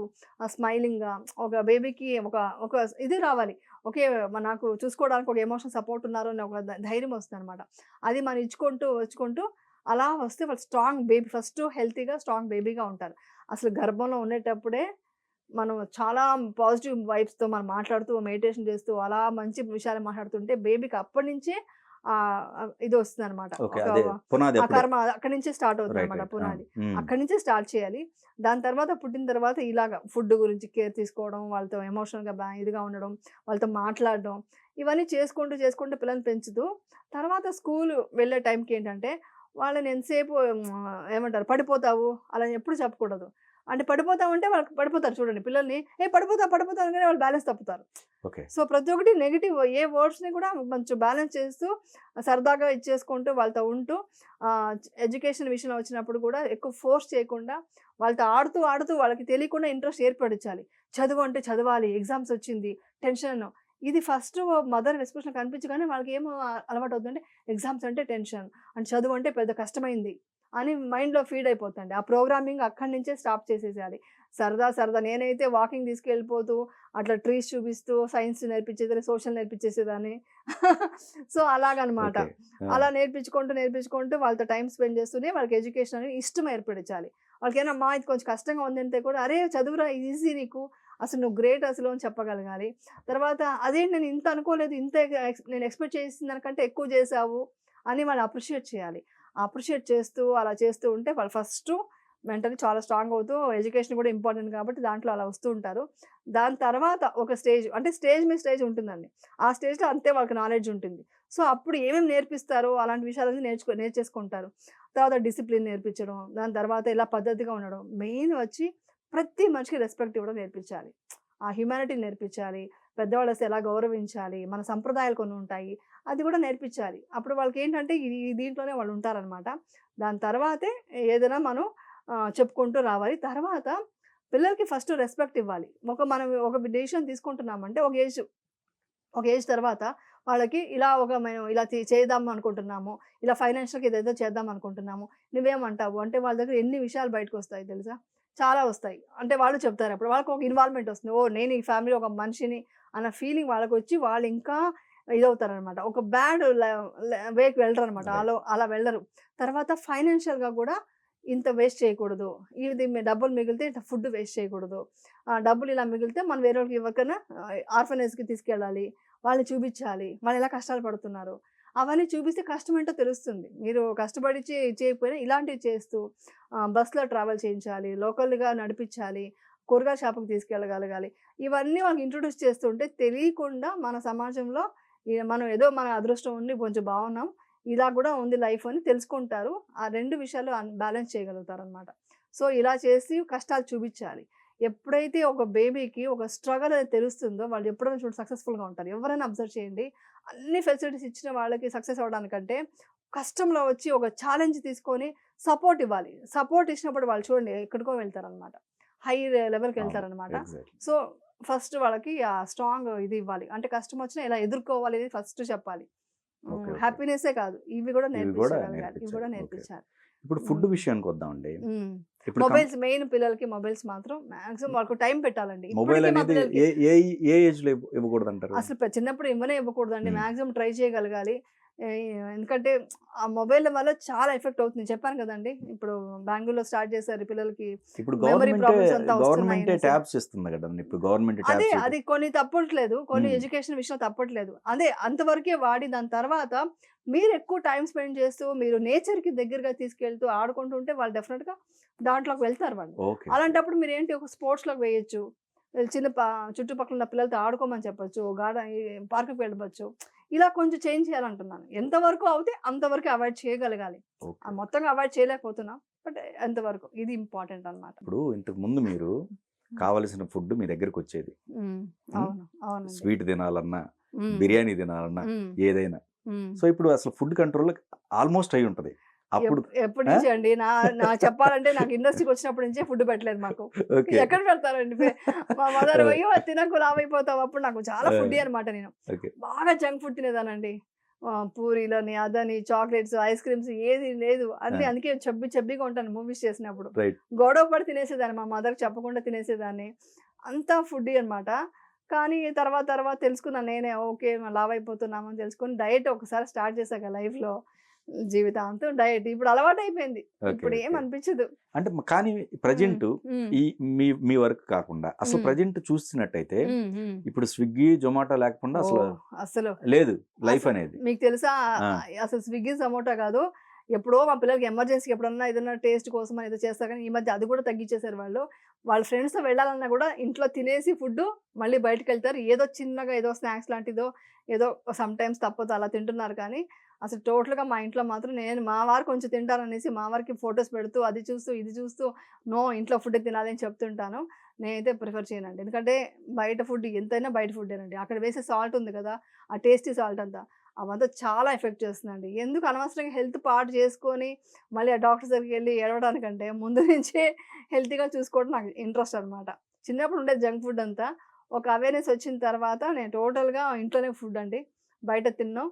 స్మైలింగ్గా ఒక బేబీకి ఒక ఇది రావాలి. ఓకే, నాకు చూసుకోవడానికి ఒక ఎమోషన్ సపోర్ట్ ఉన్నారు అని ఒక ధైర్యం వస్తుంది అనమాట. అది మనం వచ్చుకుంటూ అలా వస్తే వాళ్ళు స్ట్రాంగ్ బేబీ, ఫస్ట్ హెల్తీగా స్ట్రాంగ్ బేబీగా ఉంటారు. అసలు గర్భంలో ఉండేటప్పుడే మనం చాలా పాజిటివ్ వైబ్స్తో మనం మాట్లాడుతూ మెడిటేషన్ చేస్తూ అలా మంచి విషయాలు మాట్లాడుతుంటే బేబీకి అప్పటి నుంచే ఇది వస్తుంది అనమాట. కర్మ అక్కడి నుంచే స్టార్ట్ అవుతుంది అనమాట. పునాది అక్కడి నుంచే స్టార్ట్ చేయాలి. దాని తర్వాత పుట్టిన తర్వాత ఇలాగ ఫుడ్ గురించి కేర్ తీసుకోవడం, వాళ్ళతో ఎమోషనల్గా ఇదిగా ఉండడం, వాళ్ళతో మాట్లాడడం, ఇవన్నీ చేసుకుంటూ పిల్లల్ని పెంచుతూ తర్వాత స్కూల్ వెళ్ళే టైంకి ఏంటంటే వాళ్ళని ఎంతసేపు ఏమంటారు పడిపోతావు అలా ఎప్పుడు చెప్పకూడదు. అంటే పడిపోతామంటే వాళ్ళకి పడిపోతారు చూడండి పిల్లల్ని, పడిపోతా అనగానే వాళ్ళు బ్యాలెన్స్ తప్పుతారు. సో ప్రతి ఒక్కటి నెగిటివ్ ఏ వర్డ్స్ని కూడా కొంచెం బ్యాలెన్స్ చేస్తూ సరదాగా ఇచ్చేసుకుంటూ వాళ్ళతో ఉంటూ ఎడ్యుకేషన్ విషయంలో వచ్చినప్పుడు కూడా ఎక్కువ ఫోర్స్ చేయకుండా వాళ్ళతో ఆడుతూ వాళ్ళకి తెలియకుండా ఇంట్రెస్ట్ ఏర్పడించాలి. చదువు అంటే చదవాలి, ఎగ్జామ్స్ వచ్చింది టెన్షన్, ఇది ఫస్ట్ మదర్ ఎక్స్ప్రెషన్ కనిపించగానే వాళ్ళకి ఏమో అలవాటు అవుతుందంటే ఎగ్జామ్స్ అంటే టెన్షన్, అంటే చదువు అంటే పెద్ద కష్టమైంది అని మైండ్లో ఫీడ్ అయిపోతుంది. ఆ ప్రోగ్రామింగ్ అక్కడి నుంచే స్టాప్ చేసేసేయాలి. సరదా నేనైతే వాకింగ్ తీసుకెళ్ళిపోతూ అట్లా ట్రీస్ చూపిస్తూ సైన్స్ నేర్పించేది, సోషల్ నేర్పించేసేదాన్ని. సో అలాగనమాట. అలా నేర్పించుకుంటూ వాళ్ళతో టైం స్పెండ్ చేస్తూనే వాళ్ళకి ఎడ్యుకేషన్ అనేది ఇష్టం ఏర్పడించాలి. వాళ్ళకి ఏమన్నా ఇది కొంచెం కష్టంగా ఉందంటే కూడా అరే చదువురా ఈజీ నీకు, అసలు నువ్వు గ్రేట్ అసలు అని చెప్పగలగాలి. తర్వాత అదేంటి నేను ఇంత అనుకోలేదు, నేను ఎక్స్పెక్ట్ చేసిన దానికంటే ఎక్కువ చేసావు అని వాళ్ళు అప్రిషియేట్ చేయాలి. అప్రిషియేట్ అలా చేస్తూ ఉంటే వాళ్ళు ఫస్ట్ మెంటలీ చాలా స్ట్రాంగ్ అవుతూ, ఎడ్యుకేషన్ కూడా ఇంపార్టెంట్ కాబట్టి దాంట్లో అలా వస్తూ ఉంటారు. దాని తర్వాత ఒక స్టేజ్, అంటే స్టేజ్ మీద స్టేజ్ ఉంటుందండి. ఆ స్టేజ్లో అంతే వాళ్ళకి నాలెడ్జ్ ఉంటుంది. సో అప్పుడు ఏమేమి నేర్పిస్తారో అలాంటి విషయాలన్నీ నేర్చేసుకుంటారు. తర్వాత డిసిప్లిన్ నేర్పించడం, దాని తర్వాత ఇలా పద్ధతిగా ఉండడం, మెయిన్ వచ్చి ప్రతి మనిషికి రెస్పెక్ట్ ఇవ్వడం నేర్పించాలి. ఆ హ్యుమానిటీ నేర్పించాలి. పెద్దవాళ్ళు వస్తే ఎలా గౌరవించాలి, మన సంప్రదాయాలు కొన్ని ఉంటాయి, అది కూడా నేర్పించాలి. అప్పుడు వాళ్ళకి ఏంటంటే దీంట్లోనే వాళ్ళు ఉంటారనమాట. దాని తర్వాతే ఏదైనా మనం చెప్పుకుంటూ రావాలి. తర్వాత పిల్లలకి ఫస్ట్ రెస్పెక్ట్ ఇవ్వాలి. మనం ఒక డెసిషన్ తీసుకుంటున్నామంటే ఒక ఏజ్ తర్వాత వాళ్ళకి మేము ఇలా చేద్దాం అనుకుంటున్నాము, ఇలా ఫైనాన్షియల్గా ఏదైతే చేద్దాం అనుకుంటున్నాము, నువ్వేమంటావు అంటే వాళ్ళ దగ్గర ఎన్ని విషయాలు బయటకు వస్తాయి తెలుసా, చాలా వస్తాయి. అంటే వాళ్ళు చెప్తారు, అప్పుడు వాళ్ళకి ఒక ఇన్వాల్వ్మెంట్ వస్తుంది. నేను ఈ ఫ్యామిలీ ఒక మనిషిని అన్న ఫీలింగ్ వాళ్ళకి వచ్చి వాళ్ళు ఇంకా ఇదవుతారనమాట. ఒక బ్యాడ్ వేకి వెళ్ళరు అనమాట. అలా వెళ్ళరు. తర్వాత ఫైనాన్షియల్గా కూడా ఇంత వేస్ట్ చేయకూడదు, ఇది డబ్బులు మిగిలితే ఇంత ఫుడ్ వేస్ట్ చేయకూడదు, డబ్బులు ఇలా మిగిలితే మనం వేరే వాళ్ళకి ఎవరికైనా ఆర్ఫనేజ్కి తీసుకెళ్ళాలి, వాళ్ళని చూపించాలి, వాళ్ళు ఎలా కష్టాలు పడుతున్నారు, అవన్నీ చూపిస్తే కష్టం ఏంటో తెలుస్తుంది. మీరు కష్టపడి చేయకపోయినా ఇలాంటివి చేస్తూ బస్సులో ట్రావెల్ చేయించాలి, లోకల్గా నడిపించాలి, కూరగాయల షాపుకి తీసుకెళ్ళగలగాలి. ఇవన్నీ వాళ్ళకి ఇంట్రొడ్యూస్ చేస్తుంటే తెలియకుండా మన సమాజంలో మనం ఏదో మన అదృష్టం ఉండి కొంచెం బాగున్నాం, ఇలా కూడా ఉంది లైఫ్ అని తెలుసుకుంటారు. ఆ 2 విషయాలు బ్యాలెన్స్ చేయగలుగుతారనమాట. సో ఇలా చేసి కష్టాలు చూపించాలి. ఎప్పుడైతే ఒక బేబీకి ఒక స్ట్రగల్ అనేది తెలుస్తుందో వాళ్ళు ఎప్పుడైనా సక్సెస్ఫుల్గా ఉంటారు. ఎవరైనా అబ్జర్వ్ చేయండి, అన్ని ఫెసిలిటీస్ ఇచ్చిన వాళ్ళకి సక్సెస్ అవ్వడానికంటే కష్టంలో వచ్చి ఒక ఛాలెంజ్ తీసుకొని సపోర్ట్ ఇవ్వాలి. సపోర్ట్ ఇచ్చినప్పుడు వాళ్ళు చూడండి ఎక్కడికో వెళ్తారనమాట, హై లెవెల్కి వెళ్తారనమాట. సో ఫస్ట్ వాళ్ళకి ఆ స్ట్రాంగ్ ఇది ఇవ్వాలి. అంటే కష్టం వచ్చినా ఇలా ఎదుర్కోవాలి అనేది ఫస్ట్ చెప్పాలి. హ్యాపీనెస్సే కాదు, ఇవి కూడా నేర్పించాలి. ఇప్పుడు ఫుడ్ విషయానికి వద్దామండి. మొబైల్స్ మెయిన్, పిల్లలకి మొబైల్స్ మాత్రం మాక్సిమం వాళ్ళకు టైం పెట్టాలండి. మొబైల్ అనేది ఏ ఏజ్ లో ఇవ్వకూడదు అంటారు? అసలు చిన్నప్పుడు ఇవ్వకూడదండి. మాక్సిమం ట్రై చేయగలగాలి. ఎందుకంటే ఆ మొబైల్ వల్ల చాలా ఎఫెక్ట్ అవుతుంది. చెప్పాను కదండీ! ఇప్పుడు బెంగుళూరులో స్టార్ట్ చేశారు పిల్లలకి ఇప్పుడు మెమరీ ప్రాబ్లమ్స్ అంతా వస్తున్నాయి గవర్నమెంటే అనేసి. ట్యాబ్స్ ఇస్తుంది కదండి. ఇప్పుడు గవర్నమెంట్ అదే ట్యాబ్స్ అది కొన్ని తప్పట్లేదు. కొన్ని హ్మ్. ఎడ్యుకేషన్ విషయంలో తప్పట్లేదు. అదే అంతవరకే వాడి దాని తర్వాత మీరు ఎక్కువ టైమ్ స్పెండ్ చేస్తూ, మీరు నేచర్‌కి దగ్గరగా తీసుకెళ్తూ ఆడుకుంటుంటే వాళ్ళు డెఫినిట్‌గా దాంట్లోకి వెళ్తారు వాళ్ళు. ఓకే. అలాంటప్పుడు మీరేంటి ఒక స్పోర్ట్స్‌లోకి వేయొచ్చు. చిన్న చుట్టుపక్కల ఉన్న పిల్లలతో ఆడుకోమని చెప్పొచ్చు. ఈ పార్క్‌కి వెళ్ళవచ్చు. ఇలా కొంచెం చేంజ్ చేయాలంటున్నాను. ఎంతవరకు అవుతే అంతవరకు అవాయిడ్ చేయగలగాలి. ఓకే. మొత్తంగా అవాయిడ్ చేయలేకపోతున్నాం. బట్ ఎంతవరకు ఇది ఇంపార్టెంట్ అన్నమాట. ఇప్పుడు ఇంతకు ముందు మీరు కావలసిన ఫుడ్ మీ దగ్గరకొచ్చేది. హ్మ్. హ్మ్. అవును. అవునండి. స్వీట్ తినాలన్నా, హ్మ్. బిర్యానీ తినాలన్నా హ్మ్. ఏదైనా. హ్మ్. సో, ఇప్పుడు అసలు ఫుడ్ కంట్రోల్ ఆల్‌మోస్ట్ అయ్యి ఉంటది. అప్పుడు ఎప్పటి ఆ! నుంచి అండి? నా చెప్పాలంటే నాకు ఇండస్ట్రీకొచ్చినప్పటి నుంచే ఫుడ్ పెట్టలేదు మాకు. ఓకే. ఎక్కడ పెడతారండి? మా మదర్ ఆ! "అయ్యో! అది తినకు లావైపోతావు." అప్పుడు నాకు చాలా ఆ! ఫుడ్డీ అనమాట నేను. ఓకే. బాగా జంక్ ఫుడ్ తినేదాన్నండి. పూరీలని, అదని, చాక్లెట్స్, ఐస్ క్రీమ్స్ ఏది లేదు. ఆ! అందుకే చబ్బీగా ఉంటాను మూవీస్ చేసినప్పుడు. రైట్. గొడవ పడి తినేసేదాన్ని. మా మదర్‌కి చెప్పకుండా తినేసేదాన్ని. అంతా ఫుడ్డీ అనమాట. కానీ తర్వాత తెలుసుకున్నాను నేనే ఓకే. లావైపోతున్నాము అని తెలుసుకొని డయట్ ఒకసారి స్టార్ట్ చేశాక లైఫ్‌లో జీవితాంతం డయట్. ఇప్పుడు అలవాటయిపోయింది. ఓకే. ఇప్పుడు ఓకే. ఏమనిపించదు. కానీ హ్మ్. ప్రెజెంటు హ్మ్. ఈ మీ మీ వర్క్ కాకుండా అసలు హ్మ్. ప్రెజెంట్ చూస్తున్నట్టయితే హ్మ్. ఇప్పుడు స్విగ్గీ, జొమాటో లేకుండా అసలు ఓహ్! అసలు లేదు లైఫ్ అసలు అనేది. మీకు తెలుసా? ఆ! అసలు స్విగ్గీ, జొమాటో కాదు. ఎప్పుడో మా పిల్లలకి ఎమర్జెన్సీకి ఎప్పుడన్నా ఏదన్నా టేస్ట్ కోసమని ఏదో చేస్తారు కానీ, ఈ మధ్య అది కూడా తగ్గించేసారు వాళ్ళు. వాళ్ళ ఫ్రెండ్స్‌తో వెళ్ళాలన్నా కూడా ఇంట్లో తినేసి ఫుడ్డు మళ్ళీ బయటికెళ్తారు. ఏదో చిన్నగా ఏదో స్నాక్స్ లాంటిదో, ఏదో సమ్‌టైమ్స్ తప్పదు అలా తింటున్నారు కానీ, అసలు టోటల్‌గా మా ఇంట్లో మాత్రం మా వారు కొంచెం తింటారనేసి మా వారికి ఫోటోస్ పెడుతూ, అది చూస్తూ, ఇది చూస్తూ నో ఇంట్లో ఫుడ్డే తినాలి అని చెప్తుంటాను. నేనైతే ప్రిఫర్ చేయనండి. ఎందుకంటే బయట ఫుడ్ ఎంతైనా బయట ఫుడ్డేనండి. అక్కడ వేసే సాల్ట్ ఉంది కదా! ఆ టేస్టీ సాల్ట్ అంతా. అవంతా చాలా ఎఫెక్ట్ చేస్తుందండి. ఎందుకు అనవసరంగా హెల్త్ పాడు చేసుకొని, మళ్ళీ ఆ డాక్టర్స్ దగ్గరికెళ్ళి ఏడవడానికంటే, ముందు నుంచే హెల్తీగా చూసుకోవడం నాకు ఇంట్రెస్ట్ అనమాట. చిన్నప్పుడు ఉండేది జంక్ ఫుడ్ అంతా. ఒక అవేర్‌నెస్ వచ్చిన తర్వాత నేను టోటల్‌గా ఇంట్లోనే ఫుడ్ అండి. బయట తినను.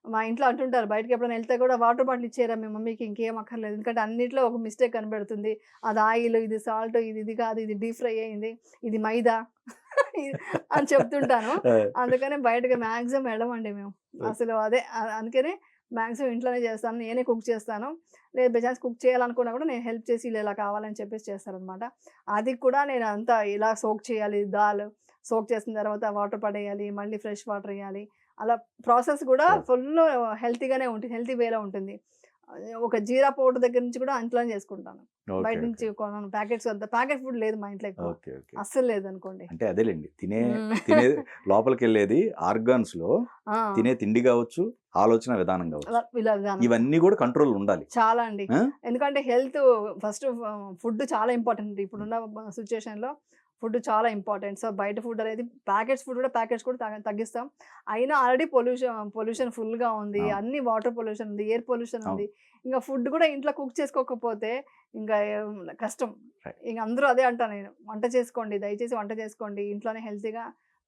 మా ఇంట్లో అంటుంటారు బయటకి ఎప్పుడైనా ఎళ్తే కూడా వాటర్ బాటిల్ ఇచ్చేయరా మీ మమ్మీకి ఇంకేం అక్కర్లేదు. ఎందుకంటే అన్నిట్లో ఒక మిస్టేక్ కనబడుతుంది. అది ఆయిల్, ఇది సాల్ట్, ఇది కాదు, ఇది డీప్ ఫ్రై అయింది, ఇది మైదా అని చెప్తుంటాను. ఆ! అందుకనే బయటకి మాక్సిమం వెళ్ళమండి మేము. అసలు అదే అందుకనే మాక్సిమం ఇంట్లోనే చేస్తాను. నేనే కుక్ చేస్తాను. లేదు బై చాన్స్ కుక్ చేయాలనుకున్నా కూడా నేను హెల్ప్ చేసి ఇలా ఇలా కావాలని చెప్పేసి చేస్తారనమాట. అది కూడా నేను అంతా ఇలా సోక్ చేయాలి సోక్ చేసిన తర్వాత వాటర్ పడేయాలి. మళ్ళీ ఫ్రెష్ వాటర్ ఎయ్యాలి. అలా ప్రాసెస్ కూడా ఫుల్లు హెల్తీగానే ఉంటుంది. హెల్తీ వేలో ఉంటుంది. ఒక జీరా పౌడర్ దగ్గర నుంచి కూడా ఇంట్లోనే చేసుకుంటాను. ఓకే. బయట ఓకే. నుంచి కొనను. ప్యాకెట్స్ అంతా ప్యాకెట్ ఫుడ్ లేదు మా ఇంట్లో ఎక్కువ. ఓకే. ఓకే. అస్సలు లేదనుకోండి. అంటే అదేలెండి. హ్మ్. తినే లోపలికెళ్ళేది ఆర్గాన్స్‌లో ఆ! తినే తిండి గావచ్చు, ఆలోచన విధానం గావచ్చు. ఇలా విధానం. ఇవన్నీ గూడా కంట్రోల్ ఉండాలి. చాలా అండి. ఆ! ఎందుకంటే ఫస్ట్ ఫుడ్ చాలా ఇంపార్టెంట్. ఇప్పుడున్న సిట్యుయేషన్‌లో ఫుడ్ చాలా ఇంపార్టెంట్. సో, బయట ఫుడ్ అనేది ప్యాకెట్స్ కూడా తగ్గిస్తాం. అయినా ఆల్రెడీ పొల్యూషన్ ఫుల్‌గా ఉంది. అవును. అన్ని వాటర్ పొల్యూషన్ ఉంది. ఎయిర్ పొల్యూషన్ అవును. ఉంది. ఇంక ఫుడ్ కూడా ఇంట్లో కుక్ చేసుకోకపోతే ఇంక కష్టం. రైట్. ఇంక అందరూ అదే అంటా నేను. వంట చేసుకోండి. దయచేసి వంట చేసుకోండి. ఇంట్లోనే హెల్తీగా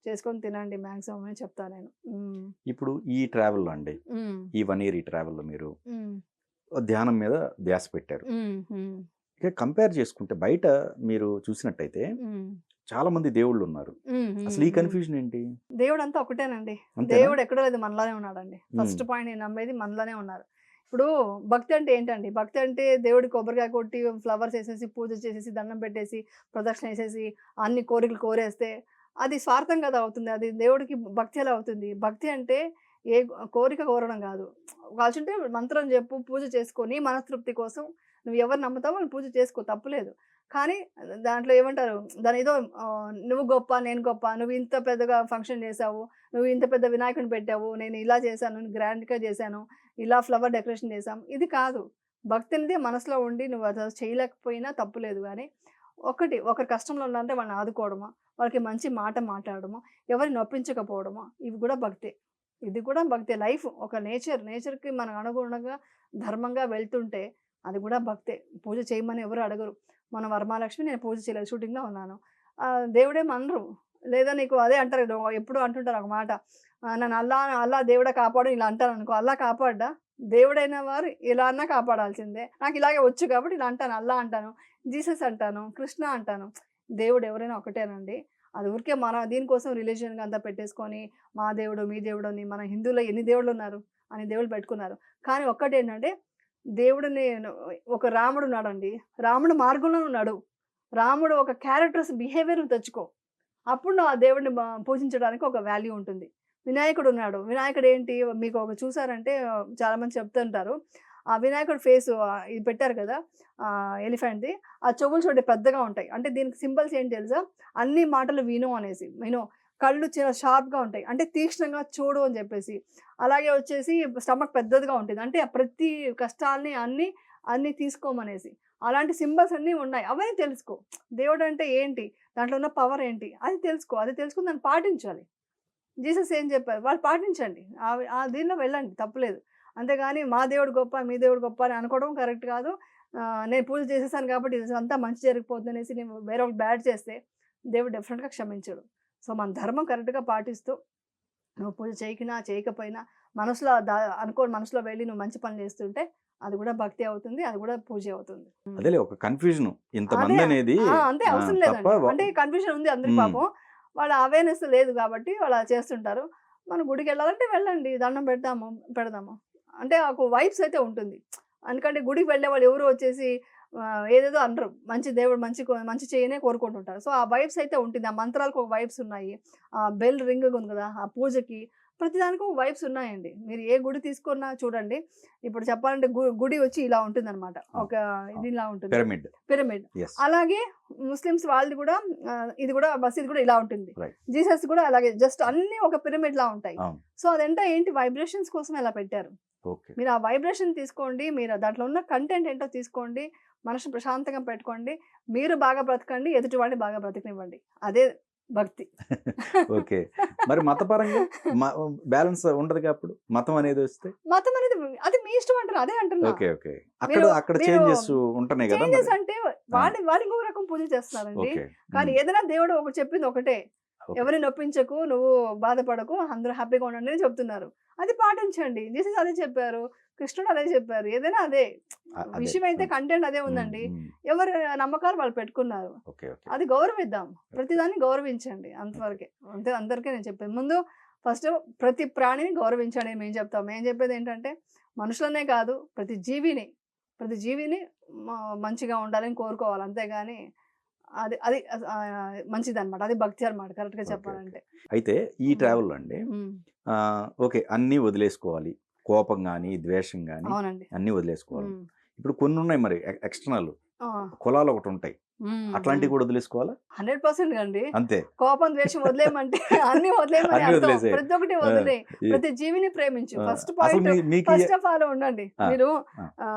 చేసుకొని తినండి మాక్సిమం అని చెప్తా నేను. హ్మ్. ఇప్పుడు ఈ ట్రావెల్‌లో అండి, హ్మ్. ఈ 1 ఇయర్ ఈ ట్రావెల్‌లో మీరు హ్మ్. ధ్యానం మీద ధ్యాస పెట్టారు. హ్మ్. హ్మ్. ఇక కంపేర్ చేసుకుంటే బయట మీరు చూసినట్టయితే హ్మ్. చాలా మంది దేవుళ్ళున్నారు. హ్మ్. అసలు హ్మ్. ఈ హ్మ్. కన్‌ఫ్యూజన్ ఏంటి? దేవుడంతా ఒకటేనండి. అంతేనా? దేవుడు ఎక్కడో లేదు మనలోనే ఉన్నాడండి. హ్మ్. ఫస్ట్ పాయింట్ నేను నమ్మేది మనలోనే ఉన్నారు. ఇప్పుడు భక్తి అంటే ఏంటండి? భక్తి అంటే దేవుడికి కొబ్బరికాయ కొట్టి, ఫ్లవర్స్ ఏసేసి, పూజ చేసేసి, దండం పెట్టేసి, ప్రదక్షిణ ఏసేసి, అన్ని కోరికలు కోరేస్తే అది స్వార్థం కదా అవుతుంది. అది దేవుడికి భక్తి ఎలా అవుతుంది? భక్తి అంటే ఏ కోరిక కోరడం గాదు. కావాల్సుంటే మంత్రం జెప్పు, పూజ చేసుకో. నీ మనస్తృప్తి కోసం నువ్వు ఎవరు నమ్ముతావో వాళ్ళని పూజ చేసుకో తప్పులేదు. కానీ దాంట్లో ఏమంటారు? దాన్నేదో నువ్వు గొప్ప, నేను గొప్ప, నువ్వు ఇంత పెద్దగా ఫంక్షన్ చేశావు, నువ్వు ఇంత పెద్ద వినాయకుడిని పెట్టావు, నేను ఇలా చేశాను, గ్రాండ్‌గా చేశాను, ఇలా ఫ్లవర్ డెకరేషన్ చేశాం. ఇది కాదు. భక్తి అనేది మనసులో ఉండి నువ్వు అది చేయలేకపోయినా తప్పులేదు గానీ, ఒకరు కష్టంలో ఉన్నారంటే వాళ్ళని ఆదుకోవడమా, వాళ్ళకి మంచి మాట మాట్లాడడమా, ఎవరిని నొప్పించకపోవడమా, ఇవి కూడా భక్తే. ఇది కూడా భక్తే. లైఫ్ ఒక నేచర్‌కి మనం అనుగుణంగా ధర్మంగా వెళ్తుంటే అది కూడా భక్తే. పూజ చేయమని ఎవరు అడగరు. మన వరమహాలక్ష్మి నేను పూజ చేయలేదు. షూటింగ్‌లో ఉన్నాను. దేవుడేమనరు. లేదా నీకు అదే అంటారు ఎప్పుడూ అంటుంటారు ఒక మాట. నన్ను అల్లా దేవుడే కాపాడు ఇలా అంటాననుకో. అల్లా కాపాడ్డా? దేవుడైన వారు ఇలా అన్నా కాపాడాల్సిందే. నాకు ఇలాగే వచ్చు కాబట్టి ఇలా అంటాను. అల్లా అంటాను. జీసస్ అంటాను. కృష్ణ అంటాను. దేవుడు ఎవరైనా ఒకటేనండి. అది ఊరికే మన దీనికోసం రిలీజియన్‌గా అంతా పెట్టేసుకొని మా దేవుడు, మీ దేవుడు అని మన హిందువులో ఎన్ని దేవుళ్ళున్నారు? అని దేవుళ్ళు పెట్టుకున్నారు. కానీ ఒక్కటేంటంటే దేవుడిని ఒక రాముడు ఉన్నాడండి. రాముడు మార్గంలో ఉన్నాడు. రాముడు ఒక క్యారెక్టర్స్ బిహేవియర్ తెచ్చుకో. అప్పుడు నువ్వు ఆ దేవుడిని పూజించడానికి ఒక వాల్యూ ఉంటుంది. వినాయకుడు ఉన్నాడు. వినాయకుడు ఏంటి మీకు ఒక చూసారంటే చాలామంది చెప్తుంటారు. ఆ వినాయకుడు ఫేసు ఇది పెట్టారు కదా! ఎలిఫెంట్‌ది. ఆ చెవులు చూడండి పెద్దగా ఉంటాయి. అంటే దీనికి సింబల్స్ ఏంటి తెలుసా? అన్ని మాటలు విను అనేసి. విను. కళ్ళు చాలా షార్ప్‌గా ఉంటాయి. అంటే తీక్షణంగా చూడు అని చెప్పేసి. అలాగే వచ్చేసి స్టమక్ పెద్దదిగా ఉంటుంది. అంటే ప్రతి కష్టాల్ని అన్నీ తీసుకోమనేసి. అలాంటి సింబల్స్ అన్నీ ఉన్నాయి. అవన్నీ తెలుసుకో. దేవుడు అంటే ఏంటి? దాంట్లో ఉన్న పవర్ ఏంటి? అది తెలుసుకో. అది తెలుసుకొని దాన్ని పాటించాలి. జీసస్ ఏం చెప్పారు? వాళ్ళు పాటించండి. ఆ దీనిలో వెళ్ళండి తప్పులేదు. అంతేగాని మా దేవుడు గొప్ప, మీ దేవుడు గొప్ప అని అనుకోవడం కరెక్ట్ కాదు. నేను పూజ చేసేసాను కాబట్టి ఇదంతా మంచి జరిగిపోతుందనేసి నేను వేరే ఒకటి బ్యాడ్ చేస్తే దేవుడు డెఫినెట్‌గా క్షమించడు. సో, మన ధర్మం కరెక్ట్‌గా పాటిస్తూ నువ్వు పూజ చేయకపోయినా మనసులో మనసులో వెళ్ళి నువ్వు మంచి పనులు చేస్తుంటే అది కూడా భక్తి అవుతుంది. అది కూడా పూజే అవుతుంది. అదేలే ఒక కన్‌ఫ్యూజన్ ఇంతమంది అదే. అనేది అంతే అవసరం లేదండి. అంటే కన్‌ఫ్యూజన్ ఉంది అందరికి పాపం. వాళ్ళ అవేర్‌నెస్ లేదు కాబట్టి వాళ్ళు అలా చేస్తుంటారు. మనం గుడికెళ్ళాలంటే వెళ్ళండి. దండం పెడదాము. అంటే ఒక వైబ్స్ అయితే ఉంటుంది. ఎందుకంటే గుడికి వెళ్ళేవాళ్ళు ఎవరు వచ్చేసి ఏదేదో అనరు. మంచి దేవుడు మంచి చేయనే కోరుకుంటుంటారు. సో, ఆ వైబ్స్ అయితే ఉంటుంది. ఆ మంత్రాలకు ఒక వైబ్స్ ఉన్నాయి. ఆ బెల్ రింగ్ ఉంది కదా! ఆ పూజకి ప్రతిదానికి ఒక వైబ్స్ ఉన్నాయండి. మీరు ఏ గుడి తీసుకున్నా చూడండి. ఇప్పుడు చెప్పాలంటే గుడి వచ్చి ఇలా ఉంటుందన్నమాట. ఒక ఇదిలా ఉంటుంది. పిరమిడ్. అలాగే ముస్లిమ్స్ వాళ్ళది కూడా ఇది కూడా మసీద్ కూడా ఇలా ఉంటుంది. జీసస్ కూడా అలాగే జస్ట్ అన్నీ ఒక పిరమిడ్‌లా ఉంటాయి. సో, అదంతా ఏంటి వైబ్రేషన్స్ కోసం ఇలా పెట్టారు. మీరు ఆ వైబ్రేషన్ తీసుకోండి. మీరు దాంట్లో ఉన్న కంటెంట్ ఏంటో తీసుకోండి. మనసుని ప్రశాంతంగా పెట్టుకోండి. మీరు బాగా బ్రతకండి. ఎదుటి వాడిని బాగా బ్రతకనివ్వండి. అదే భక్తి. ఓకే. మరి మతపరంగా బ్యాలెన్స్ ఉండదుగా అప్పుడు మతం అనేది వస్తే? మతం అనేది అది మీ ఇష్టం అంటారు. అదే అంటున్నా. ఓకే. ఓకే. అక్కడ చేంజెస్ ఉంటున్నాయి కదా! చేంజెస్ అంటే వాళ్ళు ఇంకొక రకం పూజ చేస్తున్నారండి. కానీ ఏదైనా దేవుడు ఒకటి చెప్పింది ఒకటే. ఎవరిని నొప్పించకు, నువ్వు బాధపడకు, అందరూ హ్యాపీగా ఉండండి అని చెప్తున్నారు. అది పాటించండి. జీసస్ అదే చెప్పారు. కృష్ణుడు అదే చెప్పారు. ఏదైనా అదే. విషయం అయితే కంటెంట్ అదే ఉందండి. ఎవరి నమ్మకాలు వాళ్ళు పెట్టుకున్నారు. అది గౌరవిద్దాం. ప్రతిదాన్ని గౌరవించండి. అంతవరకే. అందరికీ నేను చెప్పేది. ముందు ఫస్ట్ ప్రతి ప్రాణిని గౌరవించండి మేము చెప్తాం. మేము చెప్పేది ఏంటంటే మనుషులనే కాదు ప్రతి జీవిని మంచిగా ఉండాలని కోరుకోవాలి. అంతేగాని అది అది మంచిదన్నమాట. అది భక్తి అన్నమాట కరెక్ట్‌గా చెప్పాలంటే. అయితే ఈ ట్రావెల్‌లో అండి ఓకే. అన్నీ వదిలేసుకోవాలి. కోపం గాని, ద్వేషం గాని అన్నీ వదిలేసుకోవాలి. ఇప్పుడు కొన్ని ఉన్నాయి మరి ఎక్స్టర్నల్ కులాలు ఒకటి ఉంటాయి. అట్లాంటివి కూడా వదిలేసుకోవాలా? 100% అండి. అంతే. కోపం, ద్వేషం వదిలేయమంటే అన్నీ వదిలేయమని అర్థం. ప్రతి ఒక్కటి వదిలేయి. ప్రతి జీవిని ప్రేమించు. ఫస్ట్ ఆఫ్ ఆల్ ఉండండి. మీరు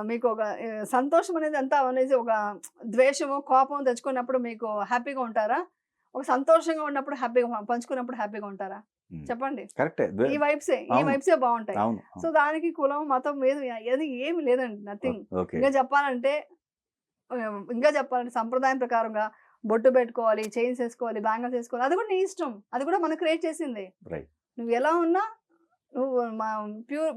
మీకు ఒక సంతోషం అనేది అంతా అనేసి ఒక ద్వేషము, కోపం తెచ్చుకున్నప్పుడు మీకు హ్యాపీగా ఉంటారా? ఒక సంతోషంగా ఉన్నప్పుడు హ్యాపీగా పంచుకున్నప్పుడు హ్యాపీగా ఉంటారా? చెప్పండి. కరెక్టే. ఈ వైబ్సే బాగుంటాయి. సో, దానికి కులం, మతం ఏమి లేదండి. నథింగ్. ఇంకా చెప్పాలంటే సంప్రదాయం ప్రకారంగా బొట్టు పెట్టుకోవాలి, చైన్స్ వేసుకోవాలి, బ్యాంగిల్స్ వేసుకోవాలి. అది కూడా నీ ఇష్టం. అది కూడా మనం క్రియేట్ చేసిందే. నువ్వు ఎలా ఉన్నా నువ్వు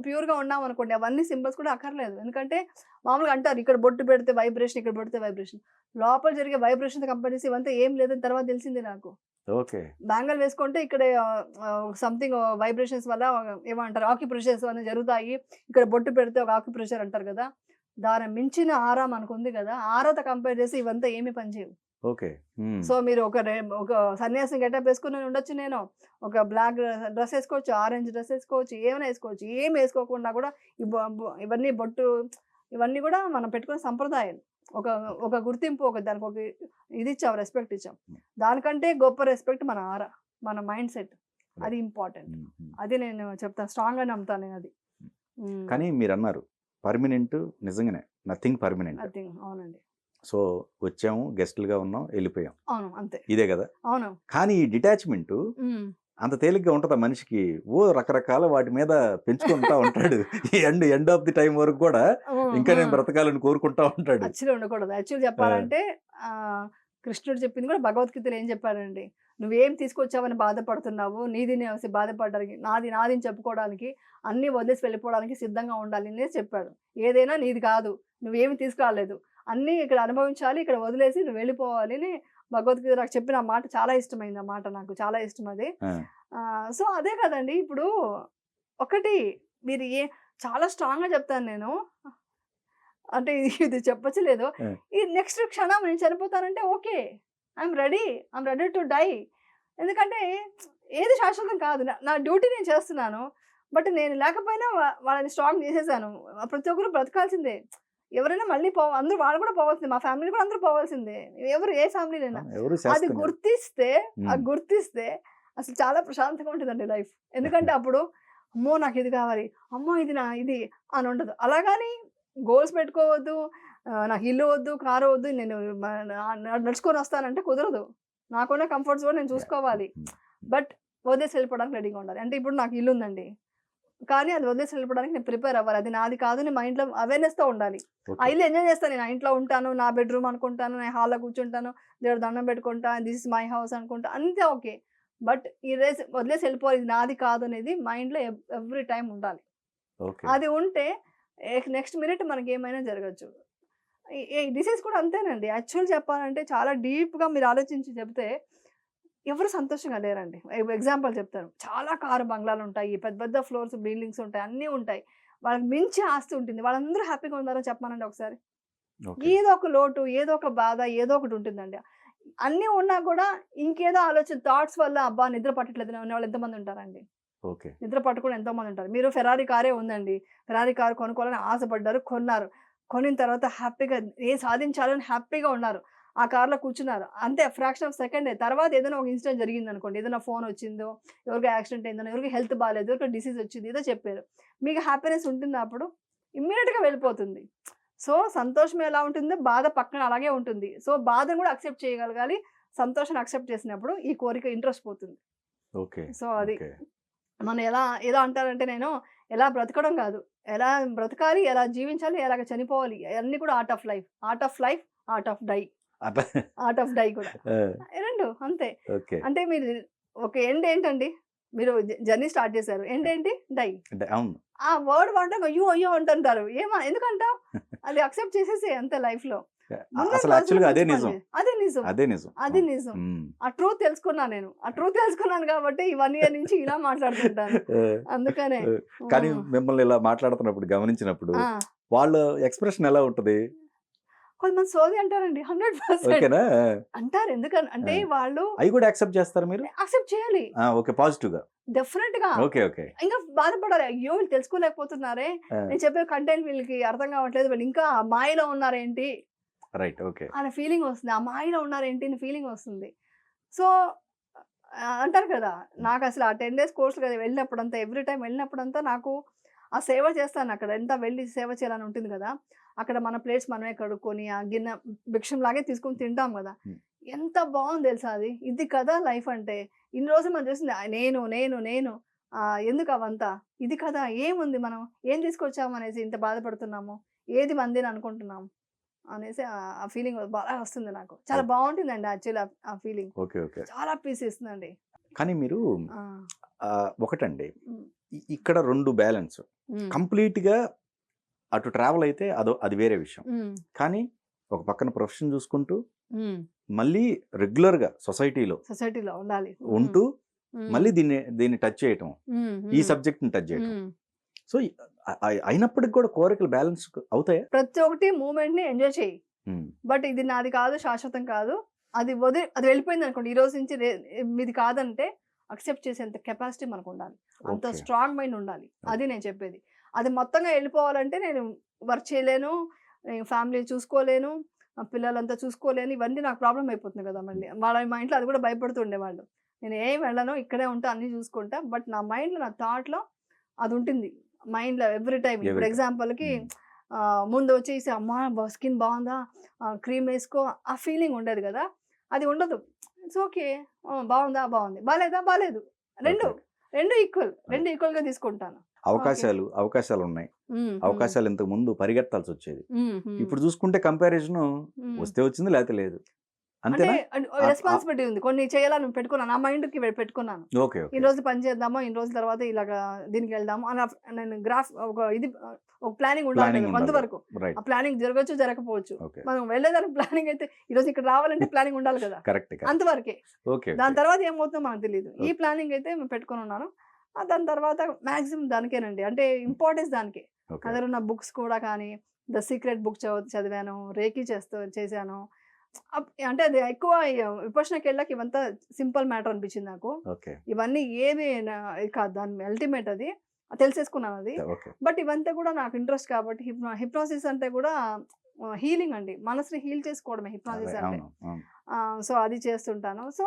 ప్యూర్‌గా ఉన్నావు అనుకోండి. అవన్నీ సింబల్స్ కూడా అక్కర్లేదు. ఎందుకంటే మామూలుగా అంటారు ఇక్కడ బొట్టు పెడితే వైబ్రేషన్, ఇక్కడ పెడితే వైబ్రేషన్. లోపల జరిగే వైబ్రేషన్‌తో కంపేర్ చేసి ఇవంతా ఏం లేదని తర్వాత తెలిసింది నాకు. ఓకే. బ్యాంగిల్ వేసుకుంటే ఇక్కడ సంథింగ్ వైబ్రేషన్స్ వల్ల ఏమంటారు ఆక్యుప్రెషర్స్ అనేవి జరుగుతాయి. ఇక్కడ బొట్టు పెడితే ఒక ఆక్యుప్రెషర్ అంటారు కదా! దాని మించిన ఆరా మనకుంది కదా! ఆరాతో కంపేర్ చేసి ఇవంతా ఏమీ పనిచేయవు. ఓకే. సో, మీరు ఒక సన్యాసి గెటప్ వేసుకొని ఉండొచ్చు. నేను ఒక బ్లాక్ డ్రెస్ వేసుకోవచ్చు, ఆరెంజ్ డ్రెస్ వేసుకోవచ్చు, ఏమైనా వేసుకోవచ్చు. ఏమి వేసుకోకుండా కూడా ఇవన్నీ బొట్టు ఇవన్నీ కూడా మనం పెట్టుకునే సంప్రదాయాలు. ఒక గుర్తింపు దానికి ఒక ఇది ఇచ్చాం, రెస్పెక్ట్ ఇచ్చాం. దానికంటే గొప్ప రెస్పెక్ట్ మన ఆరా, మన మైండ్ సెట్. అది ఇంపార్టెంట్. అది నేను చెప్తాను. స్ట్రాంగ్‌గా నమ్ముతాను నేను అది. కానీ మీరన్నారు పర్మనెంట్ నిజంగానే నథింగ్ పర్మనెంట్. అవునండి. సో, వచ్చాము, గెస్ట్‌లుగా ఉన్నాం, వెళ్ళిపోయాం. అవును. అంతే. ఇదే కదా! అవును. కానీ ఈ డిటాచ్‌మెంట్ అంత తేలిగ్గా ఉంటదా మనిషికి? రకరకాల వాటి మీద పెంచుకుంటా ఉంటాడు. ఎండ్ ఆఫ్ ది టైం వరకు కూడా ఇంకా నేను బ్రతకాలని కోరుకుంటా ఉంటాడు. యాక్చువల్లీ ఉండకూడదు. యాక్చువల్లీ చెప్పాలంటే కృష్ణుడు చెప్పింది కూడా భగవద్గీతలో ఏం చెప్పాడండి? నువ్వేం తీసుకొచ్చావని బాధపడుతున్నావు, నీదిని బాధపడడానికి, నాదిని చెప్పుకోవడానికి, అన్నీ వదిలేసి వెళ్ళిపోవడానికి సిద్ధంగా ఉండాలి అనేది చెప్పాడు. ఏదైనా నీది కాదు, నువ్వేమి తీసుకురాలేదు, అన్నీ ఇక్కడ అనుభవించాలి, ఇక్కడ వదిలేసి నువ్వు వెళ్ళిపోవాలి అని భగవద్గీత నాకు చెప్పిన మాట చాలా ఇష్టమైంది. ఆ మాట నాకు చాలా ఇష్టం అది. సో, అదే కదండి ఇప్పుడు ఒకటి మీరు చాలా స్ట్రాంగ్‌గా చెప్తాను నేను. అంటే ఇది చెప్పొచ్చో లేదో. ఆ! ఈ నెక్స్ట్ క్షణం నేను చనిపోతానంటే okay. I am ready to die. ఎందుకంటే ఏది శాశ్వతం కాదు. నా డ్యూటీ నేను చేస్తున్నాను. బట్ నేను లేకపోయినా వాళ్ళని స్ట్రాంగ్ చేసేసాను. ప్రతి ఒక్కరు బ్రతకాల్సిందే. ఎవరైనా మళ్ళీ అందరూ వాళ్ళు కూడా పోవాల్సిందే. మా ఫ్యామిలీ కూడా అందరూ పోవాల్సిందే. ఏ ఫ్యామిలీనైనా. ఎవరు అది శాశ్వతం కాదు. గుర్తిస్తే అసలు చాలా ప్రశాంతంగా ఉంటుందండి లైఫ్. ఎందుకంటే అప్పుడు అమ్మో! నాకిది కావాలి. అమ్మో! ఇది అని ఉండదు. అలాగని గోల్స్ పెట్టుకోవద్దు. నాకు ఇల్లు వద్దు, కారు వద్దు. నేను నడుచుకొని వస్తానంటే కుదరదు. నాకున్న కంఫర్ట్స్ కూడా నేను చూసుకోవాలి. బట్ వదిలేసి వెళ్ళిపోవడానికి రెడీగా ఉండాలి. అంటే ఇప్పుడు నాకు ఇల్లు ఉందండి. కానీ అది వదిలేసి వెళ్ళిపోవడానికి నేను ప్రిపేర్ అవ్వాలి. అది నాది కాదు. నేను మైండ్‌లో అవేర్‌నెస్‌తో ఉండాలి. ఆ ఓకే. ఇల్లు ఎంజాయ్ చేస్తాను. నేను ఆ ఇంట్లో ఉంటాను. నా బెడ్‌రూమ్ అనుకుంటాను. నేను హాల్‌లో కూర్చుంటాను. దేవుడికి దండం పెట్టుకుంటా. దిస్ ఇస్ మై హౌస్ అనుకుంటా. అంతే ఓకే. బట్ వదిలేసి వెళ్ళిపోవాలి. ఇది నాది కాదు అనేది మైండ్‌లో ఎవ్రీ టైమ్ ఉండాలి. ఓకే. అది ఉంటే నెక్స్ట్ మినిట్ మనకేమైనా జరగొచ్చు. ఈ డిసీజ్ కూడా అంతేనండి. యాక్చువల్ చెప్పాలంటే చాలా డీప్‌గా మీరు ఆలోచించి చెప్తే ఎవరు సంతోషంగా లేరండి. ఎగ్జాంపుల్ చెప్తాను. చాలా కారు బంగ్లాలుంటాయి. పెద్ద పెద్ద ఫ్లోర్స్ బిల్డింగ్స్ ఉంటాయి. అన్నీ ఉంటాయి. వాళ్ళకి మించి ఆస్తి ఉంటుంది. వాళ్ళందరూ హ్యాపీగా ఉన్నారో చెప్పమనండి ఒకసారి. ఓకే. ఏదో ఒక లోటు, ఏదో ఒక బాధ, ఏదో ఒకటి ఉంటుందండి. అన్నీ ఉన్నా కూడా ఇంకేదో ఆలోచన థాట్స్ వల్ల అబ్బా! నిద్ర పట్టట్లేదు అనేవాళ్ళు ఎంతమంది ఉంటారండి. ఓకే. నిద్ర పట్టకుండా ఎంతోమంది ఉంటారు. మీరు ఫెరారీ కారే ఉందండి. ఫెరారీ కారు కొనుక్కోవాలని ఆశపడ్డారు. కొన్నారు. కొనిన తర్వాత హ్యాపీగా సాధించాలని హ్యాపీగా ఉన్నారు. ఆ కార్‌లో కూర్చున్నారు. అంతే ఫ్రాక్షన్ ఆఫ్ సెకండే. తర్వాత ఏదైనా ఒక ఇన్సిడెంట్ జరిగిందనుకోండి. ఏదైనా ఫోన్ వచ్చిందో, ఎవరికో యాక్సిడెంట్ అయిందనో, ఎవరికో హెల్త్ బాలేదు, ఎవరికో డిసీజ్ వచ్చింది. ఏదో చెప్పారు. మీకు హ్యాపీనెస్ ఉంటుందా అప్పుడు? ఇమ్మీడియేట్‌గా వెళ్ళిపోతుంది. సో, సంతోషం ఎలా ఉంటుందో బాధ పక్కన అలాగే ఉంటుంది. సో, బాధను కూడా యాక్సెప్ట్ చేయగలగాలి. సంతోషాన్ని యాక్సెప్ట్ చేసినప్పుడు ఈ కోరిక ఇంట్రెస్ట్ పోతుంది. ఓకే. సో, అది. ఓకే. మనం ఏదో అంటారంటే నేను ఎలా బ్రతకడం కాదు. ఎలా బ్రతకాలి, ఎలా జీవించాలి, ఎలాగ చనిపోవాలి. అయన్నీ కూడా art of life. Art of life, art of die. అట్లా. ఆర్ట్ ఆఫ్ డై కూడా. ఆ! 2 అంతే. ఓకే. అంటే మీరు ఒక ఎండ్ ఏంటండి? మీరు జర్నీ స్టార్ట్ చేశారు. ఎండ్ ఏంటి? డై. అంటే అవును. ఆ వర్డ్ వాడక అయ్యో! అయ్యో! అంటుంటారు. ఎందుకంటావు? అది యాక్సెప్ట్ చేసేసేయి అంతే లైఫ్‌లో. ముందు అసలు రోజుల యాక్చువల్‌గా అదే గురించి నిజం. పని అదే నిజం. అదే నిజం. అది అవును. నిజం. హ్మ్. ఆ ట్రూత్ తెలుసుకున్నా నేను. ఆ ట్రూత్ తెలుసుకున్నాను కాబట్టి ఈ 1 ఇయర్ నుంచి ఇలా మాట్లాడుతుంటాను. ఆ! అందుకనే. కానీ హ్మ్. మిమ్మల్ని ఇలా మాట్లాడుతున్నప్పుడు గమనించినప్పుడు ఆ! వాళ్ళ ఎక్స్‌ప్రెషన్ ఎలా ఉంటది? కొంతమంది సోది అంటారండి. 100% ఓకేనా? అంటారు. అంటే ఆ! వాళ్ళు అయి కూడా యాక్సెప్ట్ చేస్తారా మీరు? యాక్సెప్ట్ చేయాలి. ఆ! ఓకే. పాజిటివ్‌గా. డెఫినెట్‌గా. ఓకే. ఓకే. ఇంకా బాధపడాలి. అయ్యో! వీళ్ళు తెలుసుకోలేకపోతున్నారే. ఆ! నేను చెప్పే కంటెంట్ వీళ్ళకి అర్థం కావట్లేదు. వీళ్ళు ఇంకా మాయలో ఉన్నారేంటి రైట్. ఓకే. అనే ఫీలింగ్ వస్తుంది. ఆ మాయలో ఉన్నారేంటి అని ఫీలింగ్ వస్తుంది. సో, అంటారు కదా! నాకసలు ఆ 10 డేస్ కోర్స్ కదా వెళ్ళినప్పుడంతా ఎవ్రీ టైమ్ వెళ్ళినప్పుడంతా నాకు ఆ సేవ చేస్తానక్కడ. ఎంత వెళ్లి సేవ చేయాలని ఉంటుంది కదా! అక్కడ మన ప్లేట్స్ మనమే కడుక్కొని, ఆ గిన్నె భిక్షంలాగే తీసుకొని తింటాం కదా! హ్మ్. ఎంత బావుంది తెలుసా అది. ఇది కదా లైఫ్ అంటే. ఇన్ని రోజులు మనం చూసింది నేను ఎందుకు అవంతా? ఇది కదా! ఏముంది మనం ఏం తీసుకొచ్చాము అనేసి ఇంత బాధపడుతున్నాము. ఏది మందిని అనుకుంటున్నాం అనేసి ఆ ఫీలింగ్ బాగా వస్తుంది నాకు. చాలా ఓకే. బావుంటుందండి యాక్చువల్లీ ఆ ఫీలింగ్. ఓకే. ఓకే. చాలా పీస్ ఇస్తుందండి. కానీ మీరు ఆ! ఒకటండి. హ్మ్. ఇక్కడ 2 బ్యాలెన్స్. హ్మ్. కంప్లీట్‌గా అటు ట్రావెల్ అయితే అది వేరే విషయం. హ్మ్. కానీ ఒక పక్కన ప్రొఫెషన్ చూసుకుంటూ, హ్మ్. మళ్ళీ రెగ్యులర్‌గా సొసైటీలో సొసైటీలో ఉండాలి. ఉంటూ, హ్మ్. మళ్ళీ దీన్ని టచ్ చేయటం. హ్మ్. ఈ హ్మ్. సబ్జెక్ట్‌ని టచ్ చేయటం. హ్మ్. సో, అయినప్పటికి కూడా కోరికలు బ్యాలెన్స్ అవుతాయా? ప్రతి ఒక్కటి మూవ్‌మెంట్‌ని ఎంజాయ్ చెయ్యి. హ్మ్. బట్ ఇది నాది కాదు, శాశ్వతం కాదు. అది వెళ్ళిపోయిందనుకోండి. ఈ రోజు నుంచి మీది కాదంటే యాక్సెప్ట్ చేసేంత కెపాసిటీ మనకుండాలి. అంత ఓకే. స్ట్రాంగ్ మైండ్ ఉండాలి. అది ఓకే. నేను చెప్పేది. అది మొత్తంగా వెళ్ళిపోవాలంటే నేను వర్క్ చేయలేను. నేను ఫ్యామిలీ చూసుకోలేను. పిల్లలంతా చూసుకోలేను. ఇవన్నీ నాకు ప్రాబ్లమ్ అయిపోతుంది కదా! మళ్ళీ. మా ఇంట్లో అది కూడా భయపడుతూ ఉండేవాళ్ళు. నేను ఏం వెళ్ళను. ఇక్కడే ఉంటా. అన్నీ చూసుకుంటా. బట్ నా మైండ్‌లో, నా థాట్‌లో అదుంటుంది. మైండ్‌లో ఎవ్రీ టైమ్. ఇప్పుడు ఎవ్రీ టైమ్. ఎగ్జాంపుల్‌కి హ్మ్. ముందు వచ్చేసి అమ్మా! స్కిన్ బావుందా? క్రీమ్ ఏసుకో ఆ ఫీలింగ్ ఉండేది గదా! అది ఉండదు. It's okay. బావుందా? బావుంది. బాలేదా? బాలేదు. 2 ఓకే. 2 ఈక్వల్. అదే. 2 ఈక్వల్‌గా తీసుకుంటాను. ఓకే. అవకాశాలున్నాయి. హ్మ్. హ్మ్. అవకాశాలు ఇంతకుముందు పరిగెత్తాల్సొచ్చేది. హ్మ్. హ్మ్. ఇప్పుడు చూసుకుంటే కంపారిజను హ్మ్. వస్తే వచ్చింది లేతే లేదు. అంటే అంతేనా? రెస్పాన్సిబిలిటీ ఉంది. కొన్ని చేయాలని పెట్టుకున్నాను. నా మైండ్‌కి పెట్టుకున్నాను. ఓకే. ఓకే. ఇన్ని రోజులు పని చేద్దాము. ఇన్ని రోజుల తర్వాత ఇలాగా దీనికెళ్దాము అని నేను ఒక ప్లానింగ్ ఉండాలి ప్లానింగ్ కదా! ఉండాలి కదా! కొంతవరకు. రైట్. ఆ ప్లానింగ్ జరగొచ్చు, జరగకపోవచ్చు. ఓకే. మనం వెళ్ళేదానికి ప్లానింగ్ అయితే ఈరోజు ఇక్కడ రావాలంటే ప్లానింగ్ ఉండాలి కదా! కరెక్టే. కరెక్ట్. అంతవరకే. ఓకే. ఓకే. దాని తర్వాత ఏమవుతుందో మనకు తెలీదు. ఈ ఓకే. ప్లానింగ్ అయితే పెట్టుకొనున్నాను. దాని తర్వాత మాక్సిమం దానికేనండి. అంటే ఇంపార్టెన్స్ దానికే. ఓకే. అందులో ఉన్న బుక్స్ కూడా కానీ, 'ద సీక్రెట్' బుక్ చదివాను. రేకి చేశాను. అంటే అది ఎక్కువ విపశ్యనకెళ్ళాక ఇవంతా సింపుల్ మ్యాటర్ అనిపించింది నాకు. ఓకే. ఇవన్నీ ఏమి ఇది కాదు. దాని అల్టిమేట్ అది. తెలిసేసుకున్నానది. ఓకే. బట్ ఇవంతా కూడా నాకు ఇంట్రెస్ట్ కాబట్టి హిప్నోసిస్ అంటే కూడా హీలింగ్ అండి. మనసుని హీల్ చేసుకోవడమే హిప్నోసిస్ అదే. అంటే. అవును. అవును. సో, అది చేస్తుంటాను. సో,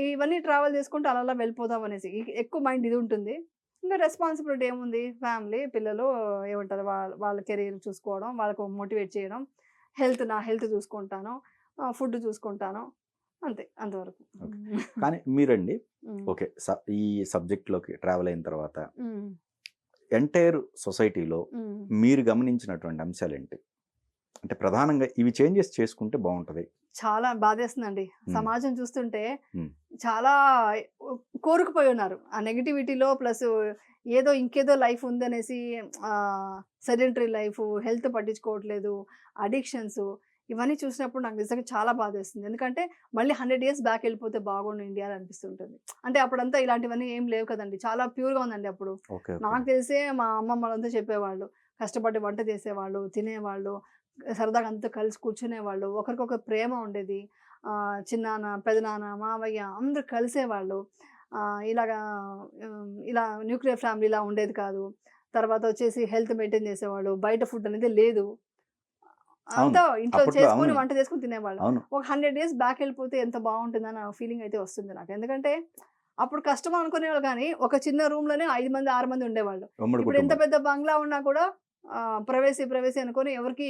ఇవన్నీ ట్రావెల్ చేసుకుంటూ అలా అలా వెళ్ళిపోదాం అనేసి. ఎక్కువ మైండ్ ఇది ఉంటుంది. ఇంకా రెస్పాన్సిబిలిటీ ఏముంది? ఫ్యామిలీ, పిల్లలు ఏమంటారు వాళ్ళ కెరీర్ చూసుకోవడం, వాళ్ళకు మోటివేట్ చేయడం, నా హెల్త్ చూసుకుంటాను, ఫుడ్ చూసుకుంటాను. అంతే అంతవరకు. ఓకే. కానీ మీరండి హ్మ్. ఓకే. ఈ సబ్జెక్ట్‌లోకి ట్రావెల్ అయిన తర్వాత హ్మ్. ఎంటైర్ సొసైటీలో హ్మ్. మీరు గమనించినటువంటి అంశాలేంటి? అంటే ప్రధానంగా ఇవి చేంజెస్ చేసుకుంటే బావుంటది. చాలా బాధేస్తుందండి. హ్మ్. సమాజం చూస్తుంటే హ్మ్. చాలా కోరుకుపోయి ఉన్నారు. ఆ నెగటివిటీలో ప్లస్ ఇంకేదో లైఫ్ ఉందనేసి సెడెంటరీ లైఫ్, హెల్త్ పట్టించుకోవట్లేదు, అడిక్షన్స్ ఇవన్నీ చూసినప్పుడు నాకు నిజంగా చాలా బాధేస్తుంది. ఎందుకంటే మళ్ళీ 100 ఇయర్స్ బ్యాక్ వెళ్ళిపోతే బాగుండు ఇండియాలో అనిపిస్తుంటుంది. అంటే అప్పుడంతా ఇలాంటివన్నీ ఏం లేవు కదండీ. చాలా ప్యూర్‌గా ఉందండి అప్పుడు. ఓకే. ఓకే. నాకు తెలిసే మా అమ్మమ్మ వాళ్ళంతా చెప్పేవాళ్ళు. కష్టపడి వంట చేసేవాళ్ళు, తినేవాళ్ళు, సరదాగా అంతా కలిసి కూర్చునేవాళ్ళు. ఒకరికొకరు ప్రేమ ఉండేది. చిన్నాన్న, పెదనాన్న, మావయ్య అందరూ కలిసేవాళ్ళు. ఇలాగా ఇలా న్యూక్లియర్ ఫ్యామిలీలా ఉండేది కాదు. తర్వాత వచ్చేసి హెల్త్ మెయింటైన్ చేసేవాళ్ళు. బయట ఫుడ్ అనేది లేదు. అవును. అంతా ఇంట్లో అప్పట్లో చేసుకొని అవును. వంట చేసుకొని తినేవాళ్ళు. అవును. ఒక 100 ఇయర్స్ బ్యాక్ వెళ్ళిపోతే ఎంత బావుంటుందని ఫీలింగ్ అయితే వస్తుంది నాకు. ఎందుకంటే అప్పుడు కష్టం అనుకునేవాళ్ళు గానీ, ఒక చిన్న రూమ్‌లోనే 5 మంది, 6 మంది ఉండేవాళ్ళు. ఉమ్మడి ఇప్పుడు ఎంత కుటుంబం. పెద్ద బంగ్లా ఉన్నా కూడా ప్రైవసీ అనుకోని ఎవరికీ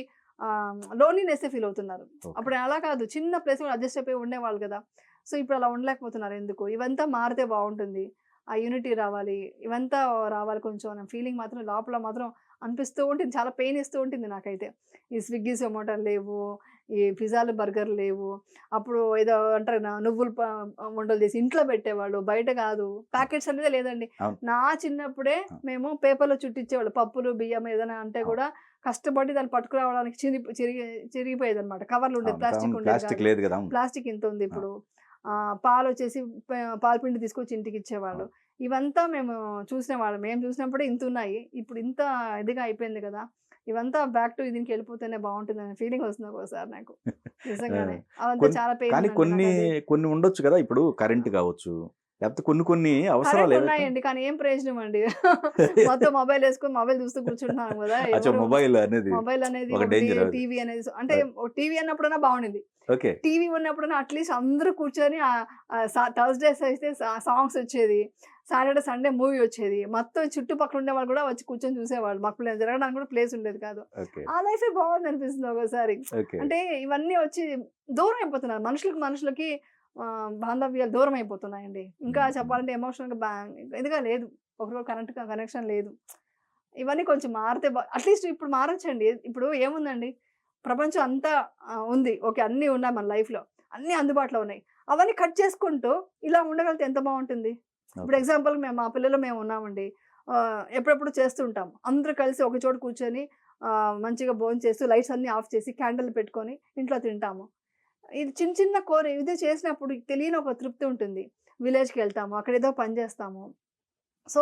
లోన్లీనెస్సే ఫీల్ అవుతున్నారు. ఓకే. అప్పుడు అలా కాదు. చిన్న ప్లేస్ కూడా అడ్జస్ట్ అయిపోయి ఉండేవాళ్ళు కదా! సో, ఇప్పుడు అలా ఉండలేకపోతున్నారు ఎందుకు? ఇవంతా మారితే బావుంటుంది. ఆ యూనిటీ రావాలి. ఇవంతా రావాలి కొంచెం అన్న ఫీలింగ్ మాత్రం లోపల మాత్రం అనిపిస్తూ ఉంటుంది. చాలా పెయిన్ ఇస్తూ ఉంటుంది నాకైతే. ఈ స్విగ్గీ, జొమాటోలు లేవు. ఈ పిజ్జాలు, బర్గర్‌లు లేవు. అప్పుడు ఏదో అంటారు నువ్వులు ఉండలు చేసి ఇంట్లో పెట్టేవాళ్ళు. బయట కాదు. ప్యాకెట్స్ అనేదే లేదండి. అవును. నా చిన్నప్పుడే ఆ! మేము పేపర్‌లో చుట్టించేవాళ్ళు. పప్పులు, బియ్యం ఏదైనా అంటే అవును. కూడా కష్టపడి దాన్ని పట్టుకురావడానికి చిరిగిపోయేదనమాట. కవర్లు ఉండేది. అవును. ప్లాస్టిక్ అవును. ఉండేది ప్లాస్టిక్ కాదు. లేదు గదా! అవును. ప్లాస్టిక్ ఇంతుంది ఆ! ఇప్పుడు. పాలొచ్చేసి పాలపిండి తీసుకొచ్చి ఇంటికిచ్చేవాళ్ళు. అవును. ఇవంతా మేము చూసినవాళ్ళం. మేము చూసినప్పుడే ఇంతున్నాయి. ఇప్పుడు ఇంత ఇదిగా అయిపోయింది కదా! ఇవంతా బ్యాక్ టు దీనికెళ్ళిపోతేనే బావుంటుందనే ఫీలింగ్ వస్తుంది ఒక్కోసారి నాకు. ఆ! నిజంగానే. అవంతా కొన్ని చాలా పెయిన్ కానీ ఉందండి కొన్ని నాకది. కొన్ని ఉండొచ్చు గదా! ఇప్పుడు కరెంట్ గావచ్చు. లేకపోతే కొన్ని కొన్ని అవసరాలు కరెంట్ ఏవైతే ఉన్నాయండి. కానీ ఏం ప్రయోజనం అండి. మొత్తం మొబైల్ మొబైల్ చూస్తూ కూర్చుంటున్నాం గదా! అచ్చా! ఎవరు మొబైల్ అనేది మొబైల్ అనేది ఒక ఒకటి, డేంజర్ అది. టీవీ అనేది అంటే టీవీ అన్నప్పుడన్నా బావుండింది. ఓకే. టీవీ ఉన్నప్పుడన్నా అట్‌లీస్ట్ అందరూ కూర్చొని థర్స్‌డేస్ అయితే సాంగ్స్ వచ్చేది. సాటర్‌డే, సండే మూవీ వచ్చేది. మొత్తం చుట్టుపక్కల ఉండేవాళ్ళు కూడా వచ్చి కూర్చొని చూసేవాళ్ళు. మాకు జరగడానికి కూడా ప్లేస్ ఉండేది కాదు. ఓకే. ఆ లైఫే బావుందనిపిస్తుంది ఒక్కోసారి. ఓకే. అంటే ఇవన్నీ వచ్చి దూరం అయిపోతున్నారు. మనుషులకి బాంధవ్యాలు దూరం అయిపోతున్నాయండి. ఇంకా హ్మ్. హ్మ్. చెప్పాలంటే ఎమోషనల్‌గా ఇదిగా లేదు. ఒకరికొకరు కనెక్షన్ లేదు. ఇవన్నీ కొంచెం మారితే అట్‌లీస్ట్ ఇప్పుడు మారొచ్చండి. ఇప్పుడు ఏముందండి? ప్రపంచం అంతా ఉంది. ఓకే. అన్నీ ఉన్నాయి మన లైఫ్‌లో. అన్నీ అందుబాటులో ఉన్నాయి. అవన్నీ కట్ చేసుకుంటూ ఇలా ఉండగలిగితే ఎంత బావుంటుంది. ఇప్పుడు ఓకే. ఎగ్జాంపుల్‌కి మా పిల్లలు మేము ఉన్నామండి. ఎప్పుడెప్పుడు చేస్తూ ఉంటాం. అందరూ కలిసి ఒక చోట కూర్చొని మంచిగా భోంచేస్తూ లైట్స్ అన్నీ ఆఫ్ చేసి క్యాండిల్ పెట్టుకొని ఇంట్లో తింటాము. ఇది చిన్న చిన్న ఇది చేసినప్పుడు తెలియని ఒక తృప్తి ఉంటుంది. విలేజ్‌కెళ్తాము. అక్కడేదో పని చేస్తాము. సో,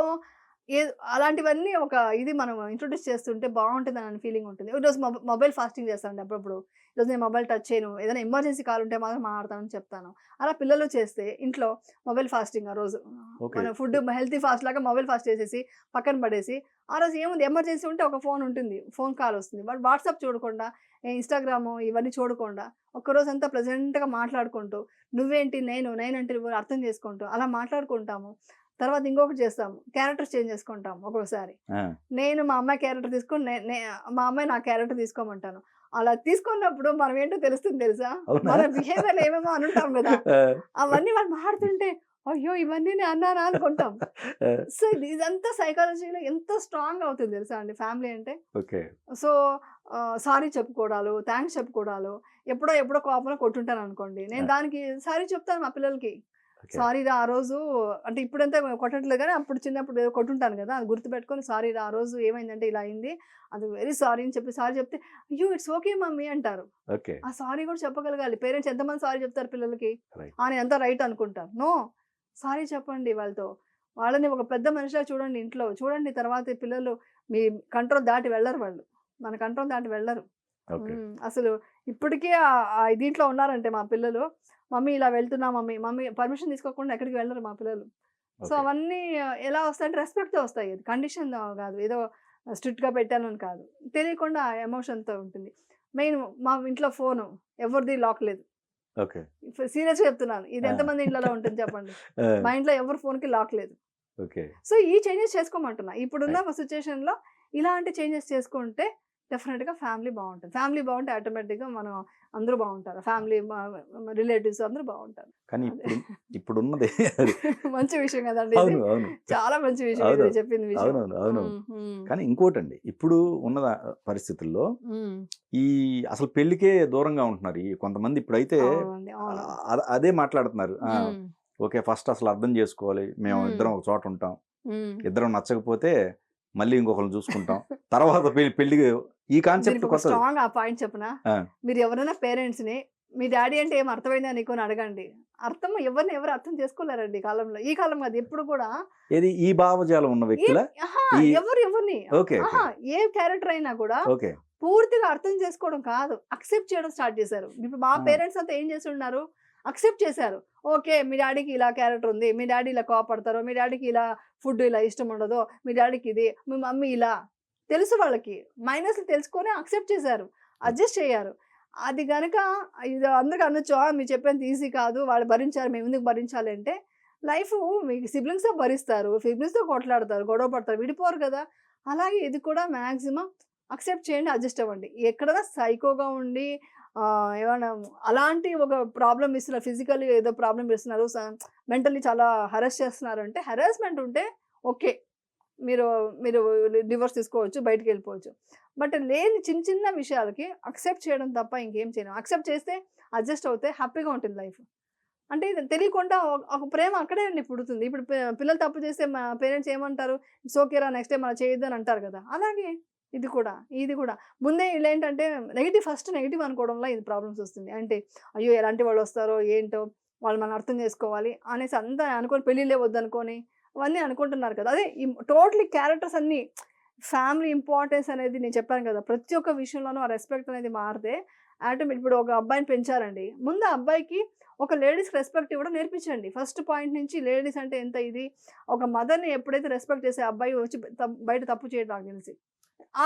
అలాంటివన్నీ ఇది మనం ఇంట్రొడ్యూస్ చేస్తుంటే బావుంటుందనని ఫీలింగ్ ఉంటుంది. ఈరోజు మొబైల్ ఫాస్టింగ్ చేస్తానండి అప్పుడప్పుడు. ఈరోజు నేను మొబైల్ టచ్ చేయను. ఏదైనా ఎమర్జెన్సీ కాల్ ఉంటే మాత్రం మాట్లాడతానని చెప్తాను. అలా పిల్లలు చేస్తే ఇంట్లో మొబైల్ ఫాస్టింగ్ ఆ రోజు. ఓకే. మన ఫుడ్ హెల్తీ ఫాస్ట్ లాగా మొబైల్ ఫాస్ట్ చేసేసి పక్కన పడేసి, ఆ రోజు ఏముంది ఎమర్జెన్సీ ఉంటే ఒక ఫోన్ ఉంటుంది. ఫోన్ కాల్ వస్తుంది. వాడు వాట్సాప్ చూడకుండా, ఇన్‌స్టాగ్రాము ఇవన్నీ చూడకుండా ఒక్కరోజంతా ప్లెజెంట్‌గా మాట్లాడుకుంటూ, నువ్వేంటి నేనంటే నువ్వు అర్థం చేసుకుంటూ అలా మాట్లాడుకుంటాము. తర్వాత ఇంకొకటి చేస్తాము. క్యారెక్టర్స్ చేంజ్ చేసుకుంటాం ఒక్కొక్కసారి. ఆ! నేను మా అమ్మాయి క్యారెక్టర్ తీసుకొని నే నే మా అమ్మాయి నా క్యారెక్టర్ తీసుకోమంటాను. అలా తీసుకున్నప్పుడు మనం ఏంటో తెలుస్తుంది తెలుసా? అవునా? మన బిహేవియర్‌లో ఏమేమో అనుంటాం గదా! ఆ! అవన్నీ వాళ్ళు మాట్లాడుతుంటే, అయ్యో! ఇవన్నీ నేను అన్నానా అనుకుంటాం. ఆ! సో, ఇదంతా సైకాలజీలో ఎంత స్ట్రాంగ్ అవుతుంది తెలుసా అండి ఫ్యామిలీ అంటే. ఓకే. సో, సారీ చెప్పుకోవడాలు, థాంక్స్ చెప్పుకోవడాలు, ఎప్పుడో కోపంలో కొట్టుంటాననుకోండి. నేను ఆ! దానికి సారీ చెప్తాను మా పిల్లలకి. ఓకే. సారీరా ఆ రోజు అంటే ఇప్పుడంతా కొట్టట్లేదు గానీ, అప్పుడు చిన్నప్పుడు ఏదో కొట్టుంటాను గదా! అది గుర్తుపెట్టుకొని సారీరా ఆ రోజు ఏమైందంటే ఇలా అయింది. అది వెరీ సారీ అని చెప్పి సారీ చెప్తే, అయ్యో! ఇట్స్ ఓకే మమ్మీ అంటారు. ఓకే. ఆ సారీ గూడా చెప్పగలగాలి. పేరెంట్స్ ఎంతమంది సారీ చెప్తారు పిల్లలకి? రైట్. నేనంతా రైట్ అనుకుంటాను. నో. సారీ చెప్పండి వాళ్ళతో. వాళ్ళని ఒక పెద్ద మనిషిలా చూడండి ఇంట్లో. చూడండి తర్వాత ఈ పిల్లలు మీ కంట్రోల్ దాటి వెళ్ళరు వాళ్ళు. మన కంట్రోల్ దాటి వెళ్ళరు. ఓకే. అసలు ఇప్పటికీ దీంట్లో ఉన్నారంటే మా పిల్లలు, మమ్మీ ఇలా వెళ్తున్నా మమ్మీ, మమ్మీ పర్మిషన్ తీసుకోకుండా ఎక్కడికి వెళ్ళరు మా పిల్లలు. So okay. అవన్నీ ఎలా వస్తాయంటే రెస్పెక్ట్‌తో వస్తాయి. అది కండిషన్ కాదు. ఏదో స్ట్రిక్ట్‌గా పెట్టానని కాదు. తెలియకుండా ఎమోషన్‌తో ఉంటుంది. మెయిన్ మా ఇంట్లో ఫోను ఎవరిది లాక్ లేదు. ఓకే. సీరియస్‌గా చెప్తున్నాను. ఇది ఆ! ఎంతమంది ఇంట్లలో ఉంటుంది చెప్పండి. ఆ! మా ఇంట్లో ఎవరి ఫోన్‌కి లాక్ లేదు. ఓకే. సో ఈ చేంజెస్ చేసుకోమంటున్నా. ఇప్పుడున్న రైట్. సిట్యుయేషన్‌లో ఇలాంటి చేంజెస్ చేసుకుంటే డెఫినిట్‌గా ఫ్యామిలీ బావుంటది. ఫ్యామిలీ బావుంటే ఆటోమేటిక్‌గా మనం అందరూ బావుంటారు. ఫ్యామిలీ రిలేటివ్స్ అందరూ బావుంటారు. కానీ అదే. ఇప్పుడున్నది అది. మంచి విషయం కదండీ ఇది. అవును. అవును. చాలా మంచి విషయం ఇది అవును. మీరు చెప్పింది విషయం. అవునవును. అవునవును. హ్మ్. కానీ ఇంకోటండి, ఇప్పుడు ఉన్న పరిస్థితుల్లో హ్మ్. ఈ అసలు పెళ్ళికే దూరంగా ఉంటున్నారు. ఈ కొంతమంది ఇప్పుడైతే అవునండి. అవును. అదే మాట్లాడుతున్నారు. హ్మ్. ఓకే. ఫస్ట్ అసలు అర్థం చేసుకోవాలి. మేము హ్మ్. ఇద్దరం ఒక చోట ఉంటాం. హ్మ్. ఇద్దరం నచ్చకపోతే మళ్ళీ ఇంకొకరిని చూసుకుంటాం. తర్వాత పెళ్ళికి ఈ కాన్సెప్ట్ దీనికి ఒక కొత్తది. స్ట్రాంగ్ పాయింట్ చెప్పనా? ఆ! మీరు ఎవరైనా పేరెంట్స్‌ని మీ డ్యాడీ అంటే ఏం అర్థమైందా నీకు అని అడగండి. ఎవరు అర్థం చేసుకోలేరండి ఈ కాలంలో. ఈ కాలం కాదు ఎప్పుడు కూడా ఏది ఈ భావజాలం ఉన్న ఏ వ్యక్తుల అహా! ఈ ఎవరిని ఓకే. ఓకే. అహా! ఏ క్యారెక్టర్ అయినా కూడా ఓకే. పూర్తిగా అర్థం చేసుకోవడం కాదు. అక్సెప్ట్ చేయడం స్టార్ట్ చేశారు. ఇప్పుడు మా ఆ! పేరెంట్స్ అంతా ఏం చేసున్నారు? అక్సెప్ట్ చేశారు. ఓకే. మీ డ్యాడీకి ఇలా క్యారెక్టర్ ఉంది. మీ డ్యాడీ ఇలా కోపడతారు. మీ డ్యాడీకి ఇలా ఫుడ్ ఇలా ఇష్టం ఉండదు. మీ డ్యాడీకి ఇది. మీ మమ్మీ ఇలా. తెలుసు వాళ్ళకి. మైనస్‌లు తెలుసుకొని అక్సెప్ట్ చేశారు. అడ్జస్ట్ చేయ్యారు. అది గనక ఇది అందరికి అనొచ్చు. మీరు చెప్పేంత ఈజీ కాదు. వాళ్ళు భరించారు. మేమెందుకు భరించాలి అంటే లైఫు మీకు సిబ్లింగ్సే భరిస్తారు. సిబ్లింగ్స్‌తో కొట్లాడతారు. గొడవ పడతారు. విడిపోరు కదా! అలాగే ఇది కూడా మాక్సిమం అక్సెప్ట్ చేయండి. అడ్జస్ట్ అవ్వండి. ఎక్కడైనా సైకోగా ఉండి ఏమన్నా అలాంటి ఒక ప్రాబ్లమ్ ఇస్తున్నారు. ఫిజికల్లీ ఏదో ప్రాబ్లమ్ ఇస్తున్నారు. మెంటల్లీ చాలా హరాస్ చేస్తున్నారు అంటే హరాస్మెంట్ ఉంటే ఓకే. మీరు మీరు డివోర్స్ తీసుకోవచ్చు. బయటికెళ్ళిపోవచ్చు. బట్ లేని చిన్న చిన్న విషయాలకి అక్సెప్ట్ చేయడం తప్ప ఇంకేం చేయలేం. అక్సెప్ట్ చేస్తే అడ్జస్ట్ అవుతే హ్యాపీగా ఉంటుంది లైఫ్. అంటే ఇది తెలియకుండా ఒక ప్రేమ అక్కడే అండి పుడుతుంది. ఇప్పుడు పిల్లలు తప్పు చేస్తే మా పేరెంట్స్ ఏమంటారు? ఇట్స్ ఓకేరా నెక్స్ట్ టైమ్ అలా చేయొద్దు అని అంటారు కదా! అలాగే ఇది కూడా. ముందే ఈళ్ళేంటంటే ఫస్ట్ నెగెటివ్ అనుకోవడంలో ఇది ప్రాబ్లమ్స్ వస్తుంది. అంటే అయ్యో! ఎలాంటి వాళ్ళొస్తారో ఏంటో వాళ్ళు మనం అర్థం చేసుకోవాలి అనేసి అంతా అనుకోని పెళ్ళిళ్ళే వద్దనుకోని అవన్నీ అనుకుంటున్నారు కదా! అదే టోటలీ క్యారెక్టర్స్ అన్నీ ఫ్యామిలీ ఇంపార్టెన్స్ అనేది నేను చెప్పాను కదా! ప్రతి ఒక్క విషయంలోనూ ఆ రెస్పెక్ట్ అనేది మారితే ఇప్పుడు ఒక అబ్బాయిని పెంచారండి. ముందు ఆ అబ్బాయికి ఒక లేడీస్‌కి రెస్పెక్ట్ ఇవ్వడం నేర్పించండి. ఫస్ట్ పాయింట్ నుంచి లేడీస్ అంటే ఎంత ఇది. ఒక మదర్‌ని ఎప్పుడైతే రెస్పెక్ట్ చేసే అబ్బాయి వచ్చి బయట తప్పు చేయడు నాకు తెలిసి.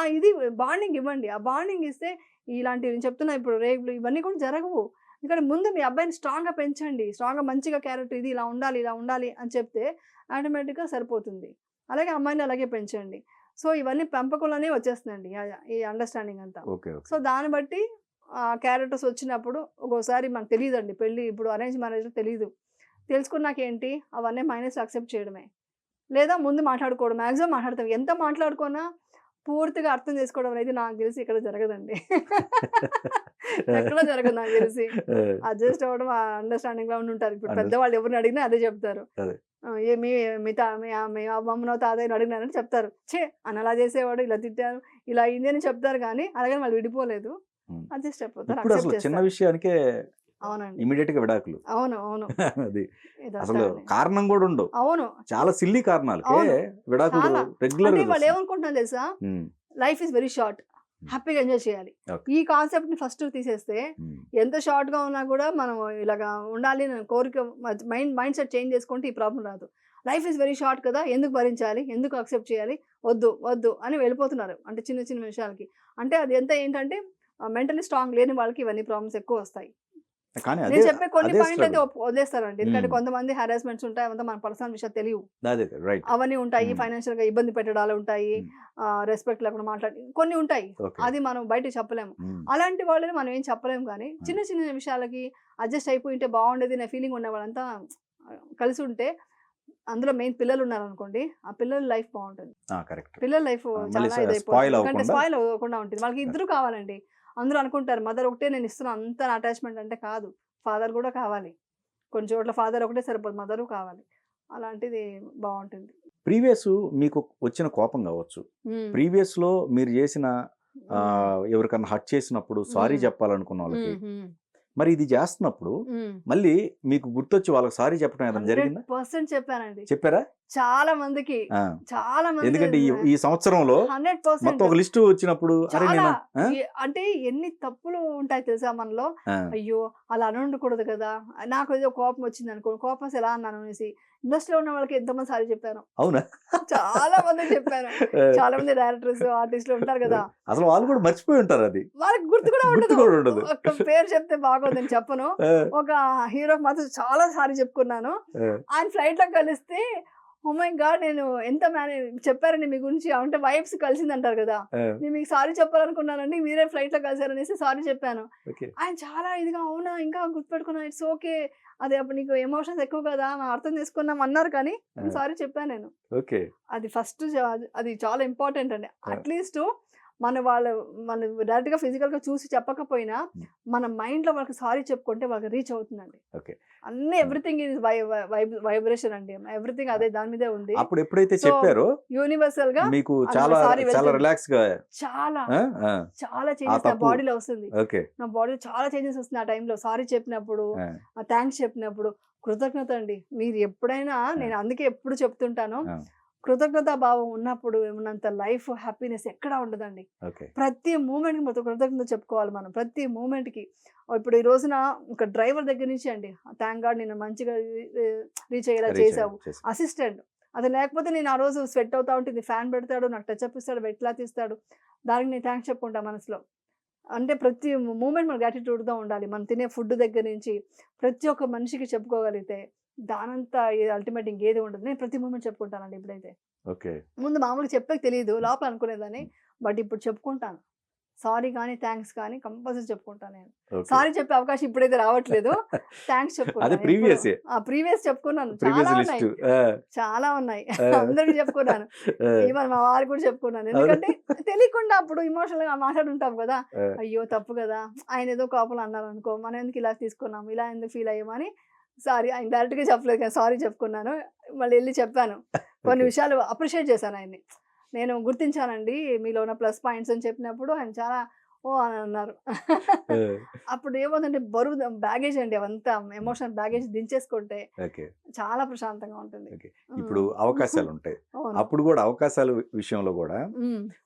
ఇది బాండింగ్ ఇవ్వండి. ఆ బాండింగ్ ఇస్తే ఇలాంటివి నేను చెప్తున్నా ఇప్పుడు రేపులు ఇవన్నీ కూడా జరగవు. ఎందుకంటే ముందు మీ అబ్బాయిని స్ట్రాంగ్‌గా పెంచండి. స్ట్రాంగ్‌గా మంచిగా క్యారెక్టర్ ఇది ఇలా ఉండాలి అని చెప్తే ఆటోమేటిక్‌గా సరిపోతుంది. అలాగే అమ్మాయిని అలాగే పెంచండి. సో ఇవన్నీ పెంపకంలోనే వచ్చేస్తుందండి. ఈ అండర్‌స్టాండింగ్ అంతా. ఓకే. ఓకే. సో దాన్ని బట్టి క్యారెక్టర్స్ వచ్చినప్పుడు ఒక్కోసారి మనకు తెలీదండి. పెళ్లి ఇప్పుడు అరేంజ్ మ్యారేజ్‌లో తెలీదు. తెలుసుకున్నాక ఏంటి అవన్నీ మైనస్ యాక్సెప్ట్ చేయడమే. లేదా ముందు మాట్లాడుకోవడం. మాక్సిమం మాట్లాడతాం. ఎంత మాట్లాడుకున్నా పూర్తిగా అర్థం చేసుకోవడం అనేది నాకు తెలిసి ఇక్కడ జరగదండి. ఎక్కడ జరగదు నాకు తెలిసి. అడ్జస్ట్ అవ్వడం అండర్‌స్టాండింగ్‌లో ఉండుంటారు. ఇప్పుడు పెద్దవాళ్ళు ఎవరిని అడిగినా అదే చెప్తారు. అదే. మీ మీ తా మీ మీ అమ్మమ్మనో, తాతయ్యనో అడిగినారంటే చెప్తారు. ఛీ! అని అలా చేసేవాడు, ఇలా తిట్టారు, ఇలా అయింది అని చెప్తారు గానీ, అలాగని వాళ్ళు విడిపోలేదు. హ్మ్. అడ్జస్ట్ అయిపోతారు. ఇప్పుడు అక్సెప్ట్ అసలు చిన్న చేస్తారు. విషయానికే అవునండి. ఇమ్మీడియేట్‌గా విడాకులు. అవును. అది. ఇదంతా అసలు అండి. కారణం గూడా ఉండవు. అవును. చాలా సిల్లీ కారణాలకే అవును. విడాకులు చాలా. అంటే రెగ్యులర్‌గా వాళ్ళు చూస్తున్నాం. ఏమనుకుంటున్నారు తెలుసా? హ్మ్. Life is very short. హ్యాపీగా ఎంజాయ్ చేయాలి. ఓకే. ఈ కాన్సెప్ట్‌ని ఫస్ట్ తీసేస్తే హ్మ్. ఎంత షార్ట్‌గా ఉన్నా కూడా మనం ఇలాగా ఉండాలి అని కోరిక మైండ్ సెట్ చేంజ్ చేసుకుంటే ఈ ప్రాబ్లమ్ రాదు. లైఫ్ ఈజ్ వెరీ షార్ట్ కదా! ఎందుకు భరించాలి? ఎందుకు అక్సెప్ట్ చేయాలి? వద్దు అని వెళ్ళిపోతున్నారు. అంటే చిన్న విషయాలకి. అంటే అది ఎంత ఏంటంటే మెంటల్లీ స్ట్రాంగ్ లేని వాళ్ళకి ఇవన్నీ ప్రాబ్లమ్స్ ఎక్కువొస్తాయి. కానీ నేను చెప్పే కొన్ని అదే పాయింట్లు అయితే స్ట్రగుల్. వదిలేస్తారండి. ఎందుకంటే హ్మ్. కొంతమంది హారాస్మెంట్స్ ఉంటాయి. అవంతా మన పర్సనల్ విషయాలు తెలియవు. అదే రైట్. అవన్నీ ఉంటాయి. హ్మ్. ఫైనాన్షియల్‌గా ఇబ్బంది పెట్టడాలు ఉంటాయి. హ్మ్. రెస్పెక్ట్ లేకుండా కొన్ని ఉంటాయి. ఓకే. అది మనం బయటకి చెప్పలేము. హ్మ్. అలాంటి వాళ్ళని మనం ఏం చెప్పలేము గానీ, చిన్న విషయాలకి అడ్జస్ట్ అయిపోయింటే బావుండేది అనే ఫీలింగ్ ఉన్న వాళ్ళంతా కలిసి ఉంటే అందులో మెయిన్ పిల్లలున్నారనుకోండి, ఆ పిల్లల లైఫ్ బావుంటుంది. కరెక్ట్. పిల్లల లైఫ్ మళ్ళీ చాలా ఇదైపోతుంది. స్పాయిల్ ఎందుకంటే అవ్వకుండా. స్పాయిల్ అవ్వకుండా ఉంటుంది. వాళ్ళకి ఇద్దరు కావాలండి. అందరూ అనుకుంటారు మదర్ ఒకటే నేను ఇస్తున్నాను అంత అటాచ్‌మెంట్ అంటే కాదు. ఫాదర్ గూడా కావాలి. కొన్ని చోట్ల ఫాదర్ ఒకటే సరిపోదు. మదరు కావాలి. అలాంటిది బావుంటుంది. ప్రీవియస్ మీకు వచ్చిన కోపం గావచ్చు. హ్మ్. ప్రీవియస్‌లో మీరు చేసిన హ్మ్. ఎవరికన్నా హర్ట్ చేసినప్పుడు సారీ హ్మ్. చెప్పాలనుకున్న వాళ్ళకి. హ్మ్. మరి ఇది చేస్తున్నప్పుడు హ్మ్. మళ్ళీ మీకు గుర్తొచ్చి వాళ్ళకి సారీ చెప్పడం ఏదైనా జరిగిందా? 100% చెప్పానండి. చెప్పారా? చాలా మందికి ఆ, చాలా మంది ఎందుకంటే ఈ సంవత్సరంలో 100% మొత్తం ఒక లిస్ట్ వచ్చినప్పుడు అరే చాలా నేను అంటే ఎన్ని తప్పులు ఉంటాయి తెలుసా మనలో. ఆ, అయ్యో అలా అనకూడదు కదా, నాకు ఏదో కోపం వచ్చింది అనుకో, కోపం వస్తే ఎలా అన్నాను అనేసి ఇండస్ట్రీలో ఉన్న వాళ్ళకి ఎంతమంది సారి చెప్పాను, అవునా చాలా మంది చెప్పాను. చాలా మంది డైరెక్టర్స్ ఆర్టిస్టులు ఉంటారు కదా, అసలు వాళ్ళు కూడా మర్చిపోయి ఉంటారు అది, వాళ్ళకి గుర్తు కూడా గుర్తు కూడా ఉండదు. ఒక్క పేరు చెప్తే బాగోదని చెప్పను. ఆ, ఒక హీరోకి మాత్రం చాలా సారి చెప్పుకున్నాను. ఆ, ఆయన ఫ్లైట్ లో కలిస్తే ఓ మై గాడ్ నేను ఎంత చెప్పారండి మీ గురించి, అంటే వైబ్స్ కలిసిందంటారు కదా, ఆ, నేను మీకు సారీ చెప్పాలనుకున్నానండి, మీరే ఫ్లైట్ లో కలిసారనేసి సారీ చెప్పాను. ఓకే. ఆయన చాలా ఇదిగా అవునా ఇంకా గుర్తుపెట్టుకున్నా, ఇట్స్ ఓకే, అదే అప్పుడు నీకు ఎమోషన్స్ ఎక్కువ కదా మనం అర్థం చేసుకున్నాం అన్నారు, కానీ సారీ చెప్పాను నేను. ఓకే. అది ఫస్ట్ అది చాలా ఇంపార్టెంట్ అండి. అట్లీస్ట్ మన డైరెక్ట్ గా ఫిజికల్ గా చూసి చెప్పకపోయినా మన మైండ్ లో వాళ్ళకి సారీ చెప్పుకుంటే వాళ్ళకి రీచ్ అవుతుందండి. ఓకే. అన్ని ఎవ్రీథింగ్ ఈజ్ వైబ్రేషన్ అండి, ఎవ్రీథింగ్ అదే దాని మీదే ఉంది. అప్పుడు ఎప్పుడైతే చెప్పారో యూనివర్సల్ గా మీకు చాలా చాలా రిలాక్స్ గా చాలా ఆ, ఆ, చాలా చేంజెస్ నా బాడీలో వస్తుంది. ఓకే. నా బాడీలో చాలా చేంజెస్ వస్తుంది ఆ టైంలో సారీ చెప్పినప్పుడు, ఆ, థ్యాంక్స్ చెప్పినప్పుడు. కృతజ్ఞత అండి, మీరు ఎప్పుడైనా, నేను అందుకే ఎప్పుడు చెప్తుంటాను, ఆ, కృతజ్ఞతా భావం ఉన్నప్పుడు ఉన్నంత లైఫ్ హ్యాపీనెస్ ఎక్కడా ఉండదండి. ఓకే. ప్రతి మూమెంట్కి మొత్తం కృతజ్ఞత చెప్పుకోవాలి మనం, ప్రతి మూమెంట్కి. ఇప్పుడు ఈ రోజున ఒక డ్రైవర్ దగ్గర నుంచి అండి, థ్యాంక్ గాడ్ నేను మంచిగా రీచ్ అయ్యేలా చేసావు. అసిస్టెంట్, అది లేకపోతే నేను ఆ రోజు స్వెట్ అవుతా ఉంటుంది, ఫ్యాన్ పెడతాడు, నాకు టచ్ అప్ ఇస్తాడు, వెట్ క్లాత్ ఇస్తాడు, దానికి నేను థ్యాంక్స్ చెప్పుకుంటా మనసులో. అంటే ప్రతి మూమెంట్ మన గ్రాటిట్యూడ్గా ఉండాలి. మనం తినే ఫుడ్ దగ్గర నుంచి ప్రతి ఒక్క మనిషికి చెప్పుకోగలిగితే దానంతా అల్టిమేట్ ఇంకేది ఉండదు. నేను ప్రతి మూమెంట్ చెప్పుకుంటానండి ఇప్పుడైతే. ఓకే. ముందు మామూలుగా చెప్పక తెలియదు, లోపల అనుకునేదాన్ని, బట్ ఇప్పుడు చెప్పుకుంటాను. సారీ కానీ థ్యాంక్స్ కానీ కంపల్సరీ చెప్పుకుంటాను నేను. సారీ చెప్పే అవకాశం ఇప్పుడైతే రావట్లేదు, థ్యాంక్స్ చెప్పుకుంటాను. ప్రీవియస్ చెప్పుకున్నాను, చాలా ఉన్నాయి, చాలా ఉన్నాయి, అందరికి చెప్పుకున్నాను, ఈవెన్ మా వారికి కూడా చెప్పుకున్నాను. ఎందుకంటే తెలియకుండా అప్పుడు ఇమోషనల్ గా మాట్లాడుంటాం కదా, అయ్యో తప్పు కదా, ఆయన ఏదో కోపంలో అన్నారు అనుకో, మనం ఎందుకు ఇలా తీసుకున్నాం, ఇలా ఎందుకు ఫీల్ అయ్యామని సారీ ఆయన డైరెక్ట్ గా చెప్పలేదు కానీ సారీ చెప్పుకున్నాను. మళ్ళీ వెళ్ళి చెప్పాను, కొన్ని విషయాలు అప్రిషియేట్ చేశాను ఆయన్ని. నేను గుర్తించానండి మీలో ఉన్న ప్లస్ పాయింట్స్ అని చెప్పినప్పుడు ఆయన చాలా ఓ అని అన్నారు. అప్పుడు ఏమవుతుందంటే బరువు బ్యాగేజ్ అండి, అవంతా ఎమోషనల్ బ్యాగేజ్ దించేసుకుంటే చాలా ప్రశాంతంగా ఉంటుంది. ఇప్పుడు అవకాశాలు ఉంటాయి, అప్పుడు కూడా అవకాశాల విషయంలో కూడా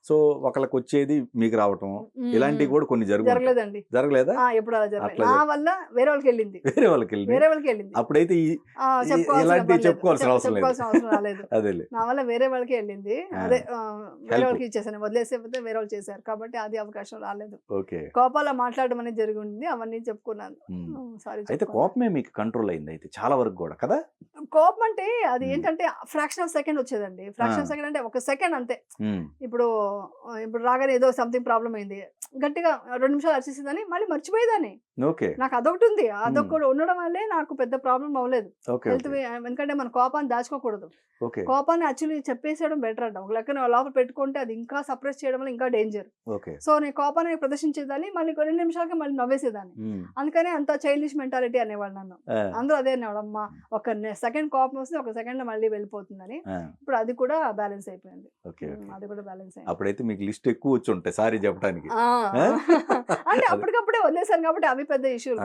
సో ఒకళ్ళకి వచ్చేది మీకు రావటం ఇలాంటివి కూడా కొన్ని జరగలేదండి. జరగలేదా? ఎప్పుడు అలా జరగలేదు, నా వల్ల వేరే వాళ్ళకి వెళ్ళింది, వేరే వాళ్ళకి వెళ్ళింది. అప్పుడైతే చెప్పుకోవాల్సిన అవసరం రాలేదు, నా వల్ల వేరే వాళ్ళకి వెళ్ళింది. అదే వేరే వాళ్ళకి ఇచ్చేసాను, వదిలేసేపోతే వేరే వాళ్ళు చేశారు కాబట్టి అది అవకాశం రాలేదు. కోపాల మాట్లాడడం అనేది జరిగి ఉంది, అవన్నీ చెప్పుకున్నాను. అయితే కోపమే మీకు కంట్రోల్ అయింది అయితే చాలా వరకు కూడా కదా? కోపం అంటే అది ఏంటంటే ఫ్రాక్షన్ ఆఫ్ సెకండ్ వచ్చేదండి. ఫ్రాక్షన్ ఆఫ్ సెకండ్ అంటే ఒక సెకండ్ అంతే. ఇప్పుడు రాగానే ఏదో సంథింగ్ ప్రాబ్లం అయింది, గట్టిగా 2 నిమిషాలు అరిచేసేదాన్ని, మళ్ళీ మర్చిపోయేదాన్ని. నాకు అదొకటి ఉంది, అదొకటి ఉండడం వల్లే నాకు పెద్ద ప్రాబ్లం అవ్వలేదు హెల్త్. ఎందుకంటే మన కోపాన్ని దాచుకోకూడదు, కోపాన్ని యాక్చువల్లీ చెప్పేసేయడం బెటర్ అంట. ఒక లెక్కన లోపల పెట్టుకుంటే అది ఇంకా సప్రెస్ చేయడం వల్ల ఇంకా డేంజర్. సో నేను కోపాన్ని ప్రదర్శించేదాన్ని, మళ్ళీ 2 నిమిషాలకి మళ్ళీ నవ్వేసేదాన్ని. అందుకనే అంత చైల్డిష్ మెంటాలిటీ అనేవాళ్ళు నన్ను, అందరూ అదే అనేవాడు, అమ్మా ఒక సెకండ్ కోపం వస్తే ఒక సెకండ్ మళ్ళీ వెళ్ళిపోతుందని. ఇప్పుడు అది కూడా బ్యాలెన్స్ అయిపోయింది, అది కూడా బ్యాలెన్స్ అయింది. అప్పుడైతే మీకు లిస్ట్ ఎక్కువ వచ్చి ఉంటాయి సారీ చెప్పడానికి. అంటే అప్పటికప్పుడే వదిలేసాను కాబట్టి అవి పెద్ద ఇష్యూలు,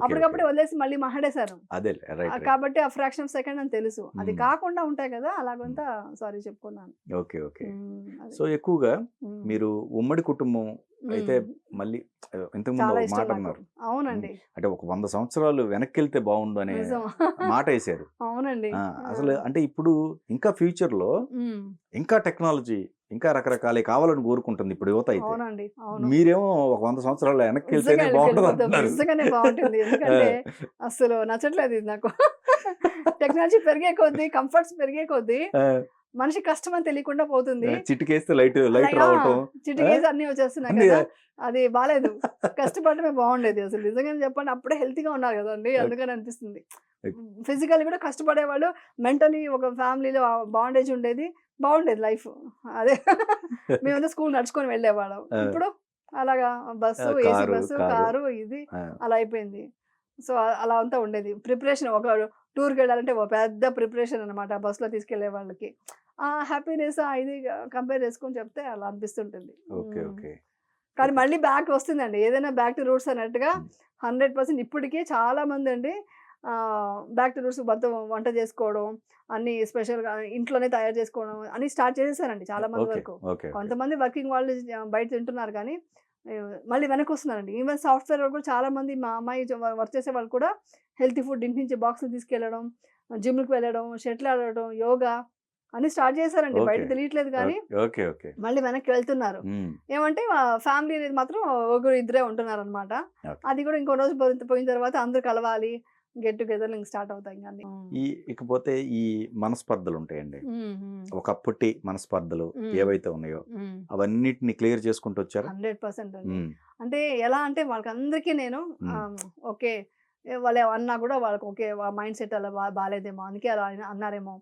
అప్పటికప్పుడే వదిలేసి మళ్ళీ మాట్లాడేశాను కాబట్టి ఆ ఫ్రాక్షన్ ఆఫ్ సెకండ్ అని తెలుసు. అది కాకుండా ఉంటాయి కదా, అలాగంతా సారీ చెప్పుకున్నాను. ఓకే. ఓకే. సో ఎక్కువగా మీరు ఉమ్మడి కుటుంబం అయితే మళ్ళీ ఇంతకుముందు ఒక మాట అన్నారు, అవునండి, అంటే ఒక 100 సంవత్సరాలు వెనక్కి వెళ్తే బాగుండు అనే మాట వేసారు. అవునండి. అసలు అంటే ఇప్పుడు ఇంకా ఫ్యూచర్ లో ఇంకా టెక్నాలజీ ఇంకా రకరకాలే కావాలని కోరుకుంటుంది ఇప్పుడు యువత. అయితే మీరేమో ఒక 100 సంవత్సరాలు వెనక్కి వెళ్తేనే బాగుంటుంది, ఎందుకంటే అసలు నచ్చట్లేదు ఇది నాకు. టెక్నాలజీ పెరిగే కొద్దీ, కంఫర్ట్స్ పెరిగే కొద్దీ మనిషి కష్టం అని తెలియకుండా పోతుంది. చిటికేస్తే లైట్ రావటం, చిటికేసి అన్ని వచ్చేస్తున్నాయి కదా, అది బాగాలేదు. కష్టపడమే బాగుండేది అసలు, నిజంగానే చెప్పండి. అప్పుడే హెల్తీగా ఉన్నారు కదండి, అందుకని అనిపిస్తుంది. ఫిజికల్లీ కూడా కష్టపడేవాళ్ళు, మెంటలీ ఒక ఫ్యామిలీలో బాండేజ్ ఉండేది, బాగుండేది లైఫ్. అదే మేమంతా స్కూల్ నడుచుకొని వెళ్ళేవాళ్ళం, ఇప్పుడు అలాగా బస్సు, ఏసీ బస్సు, కారు, ఇది అలా అయిపోయింది. సో అలా అంతా ఉండేది. ప్రిపరేషన్, ఒక టూర్కి వెళ్ళాలంటే ఒక పెద్ద ప్రిపరేషన్ అనమాట బస్సులో తీసుకెళ్లే వాళ్ళకి. హ్యాపీనెస్ ఇది కంపేర్ చేసుకొని చెప్తే అలా అనిపిస్తుంటుంది. కానీ మళ్ళీ బ్యాక్ వస్తుందండి, ఏదైనా బ్యాక్ టు రూట్స్ అన్నట్టుగా 100%. ఇప్పటికీ చాలా మంది అండి బ్యాక్ టు రూట్స్ మొత్తం వంట చేసుకోవడం, అన్నీ స్పెషల్‌గా ఇంట్లోనే తయారు చేసుకోవడం అన్నీ స్టార్ట్ చేసేసారండి చాలా మంది ఓకే. వరకు. ఓకే. కొంతమంది వర్కింగ్ వాళ్ళు బయట తింటున్నారు కానీ మళ్ళీ వెనక్కొస్తున్నారండి. ఈవెన్ సాఫ్ట్‌వేర్ వాళ్ళు కూడా చాలామంది మా అమ్మాయి వర్క్ చేసే వాళ్ళు కూడా హెల్తీ ఫుడ్ ఇంటి నుంచి బాక్సులు తీసుకెళ్ళడం, జిమ్‌కి వెళ్ళడం, షటిల్ ఆడడం, యోగా అన్నీ స్టార్ట్ చేశారండి. బయట ఓకే. తెలియట్లేదు కానీ ఓకే. ఓకే. మళ్ళీ వెనక్కి వెళ్తున్నారు. హ్మ్. ఏమంటే ఫ్యామిలీ అనేది మాత్రం ఒకరు ఇద్దరే ఉంటున్నారనమాట. ఓకే. అది కూడా ఇంకో రోజు పోయిన తర్వాత అందరూ కలవాలి. గెట్ టుగెదర్‌లు ఇంక స్టార్ట్ అవుతాయి ఇంక అన్నీ. ఇకపోతే ఈ మనస్పర్ధలుంటాయండి. హ్మ్. హ్మ్. ఒకప్పటి మనస్పర్ధలు హ్మ్. ఏవైతే ఉన్నాయో హ్మ్. అవన్నిటిని క్లియర్ చేసుకుంటూ వచ్చారా? 100% అండి. హ్మ్. అంటే ఎలా అంటే వాళ్ళకందరికీ నేను హ్మ్. ఓకే. వాళ్ళు అన్నా కూడా వాళ్ళకి ఓకే. మైండ్ సెట్ అలా బాలేదేమో అందుకే అలా అన్నారేమో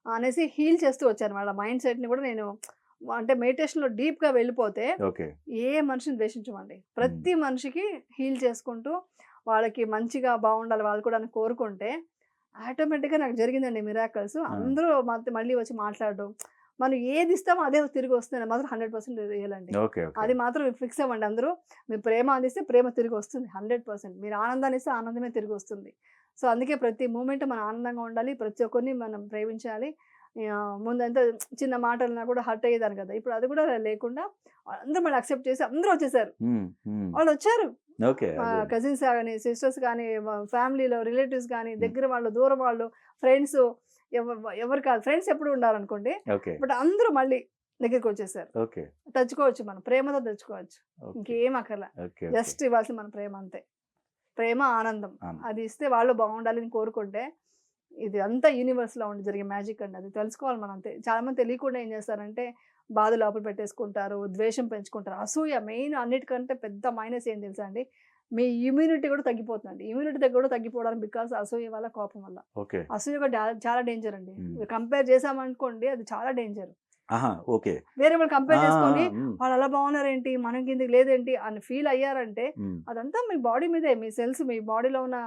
అనేసి హీల్ చేస్తూ వచ్చాను. వాళ్ళ మైండ్ సెట్‌ని కూడా నేను అంటే మెడిటేషన్‌లో డీప్‌గా వెళ్ళిపోతే ఓకే. ఏ మనిషిని ద్వేషించమండి. హ్మ్. ప్రతి మనిషికి హీల్ చేసుకుంటూ వాళ్ళకి మంచిగా బాగుండాలి వాళ్ళు కూడా అని కోరుకుంటే ఆటోమేటిక్‌గా నాకు జరిగిందండి మిరాకిల్స్. ఆ! అందరూ మళ్ళీ వచ్చి మాట్లాడడం. మనం ఏది ఇస్తామో అదే తిరిగి వస్తుందని మాత్రం 100% రియల్ అండి. ఓకే. ఓకే. అది మాత్రం ఫిక్స్ అవ్వండి అందరూ. మీరు ప్రేమ అందిస్తే ప్రేమ తిరిగి వస్తుంది 100%. మీరు ఆనందాన్ని ఇస్తే ఆనందమే తిరిగి వస్తుంది. సో, అందుకే ప్రతి మూమెంట్ మనం ఆనందంగా ఉండాలి. ప్రతి ఒక్కరిని మనం ప్రేమించాలి. ముందంతా చిన్న మాటలన్నా కూడా హర్ట్ అయ్యేదాన్ని కదా! ఇప్పుడు అది కూడా లేకుండా అందరూ మళ్ళీ యాక్సెప్ట్ చేసి అందరూ వచ్చేసారు. హ్మ్. హ్మ్. వాళ్ళొచ్చారు. ఓకే. మా అదే. కజిన్స్ గాని, సిస్టర్స్ గాని, ఫ్యామిలీలో రిలేటివ్స్ గాని, హ్మ్. దగ్గర వాళ్ళు, దూరం వాళ్ళు, ఫ్రెండ్స్ ఎవరు కాదు. ఫ్రెండ్స్ ఎప్పుడు ఉండాలనుకోండి. ఓకే. బట్ అందరూ మళ్ళీ దగ్గరికొచ్చేసారు. ఓకే. తెచ్చుకోవచ్చు మనం. ప్రేమతో తెచ్చుకోవచ్చు. ఓకే. ఇంకేం అక్కర్ల. ఓకే. ఓకే. జస్ట్ ఇవ్వాల్సింది మన ప్రేమ అంతే. ప్రేమ, ఆనందం. అవును. అది ఇస్తే వాళ్ళు బాగుండాలని కోరుకుంటే, ఇది అంతా యూనివర్స్‌లో ఉండి జరిగే మ్యాజిక్ అండి. అది తెలుసుకోవాలి మనం అంతే. చాలామంది తెలియకుండా ఏం చేస్తారంటే, బాధ లోపల పెట్టేసుకుంటారు, ద్వేషం పెంచుకుంటారు. అసూయ మెయిన్ అన్నిటికంటే పెద్ద మైనస్ ఏం తెలుసా అండి? మీ ఇమ్యూనిటీ కూడా తగ్గిపోతుందండి. ఇమ్యూనిటీ కూడా తగ్గిపోవడానికి బికాస్ అసూయ వల్ల, కోపం వల్ల. ఓకే. అసూయ కూడా చాలా డేంజర్ అండి. హ్మ్. కంపేర్ చేసామనుకోండి అది చాలా డేంజర్. ఆహా! ఓకే. వేరే వాళ్ళు ఆ! కంపేర్ చేసుకొని, ఆ! హ్మ్. వాళ్ళు అలా బాగున్నారేంటి? మనకి ఇందుకు లేదేంటి? అని ఫీల్ అయ్యారంటే, హ్మ్. అదంతా మీ బాడీ మీదే. మీ సెల్స్ మీ బాడీలో ఉన్న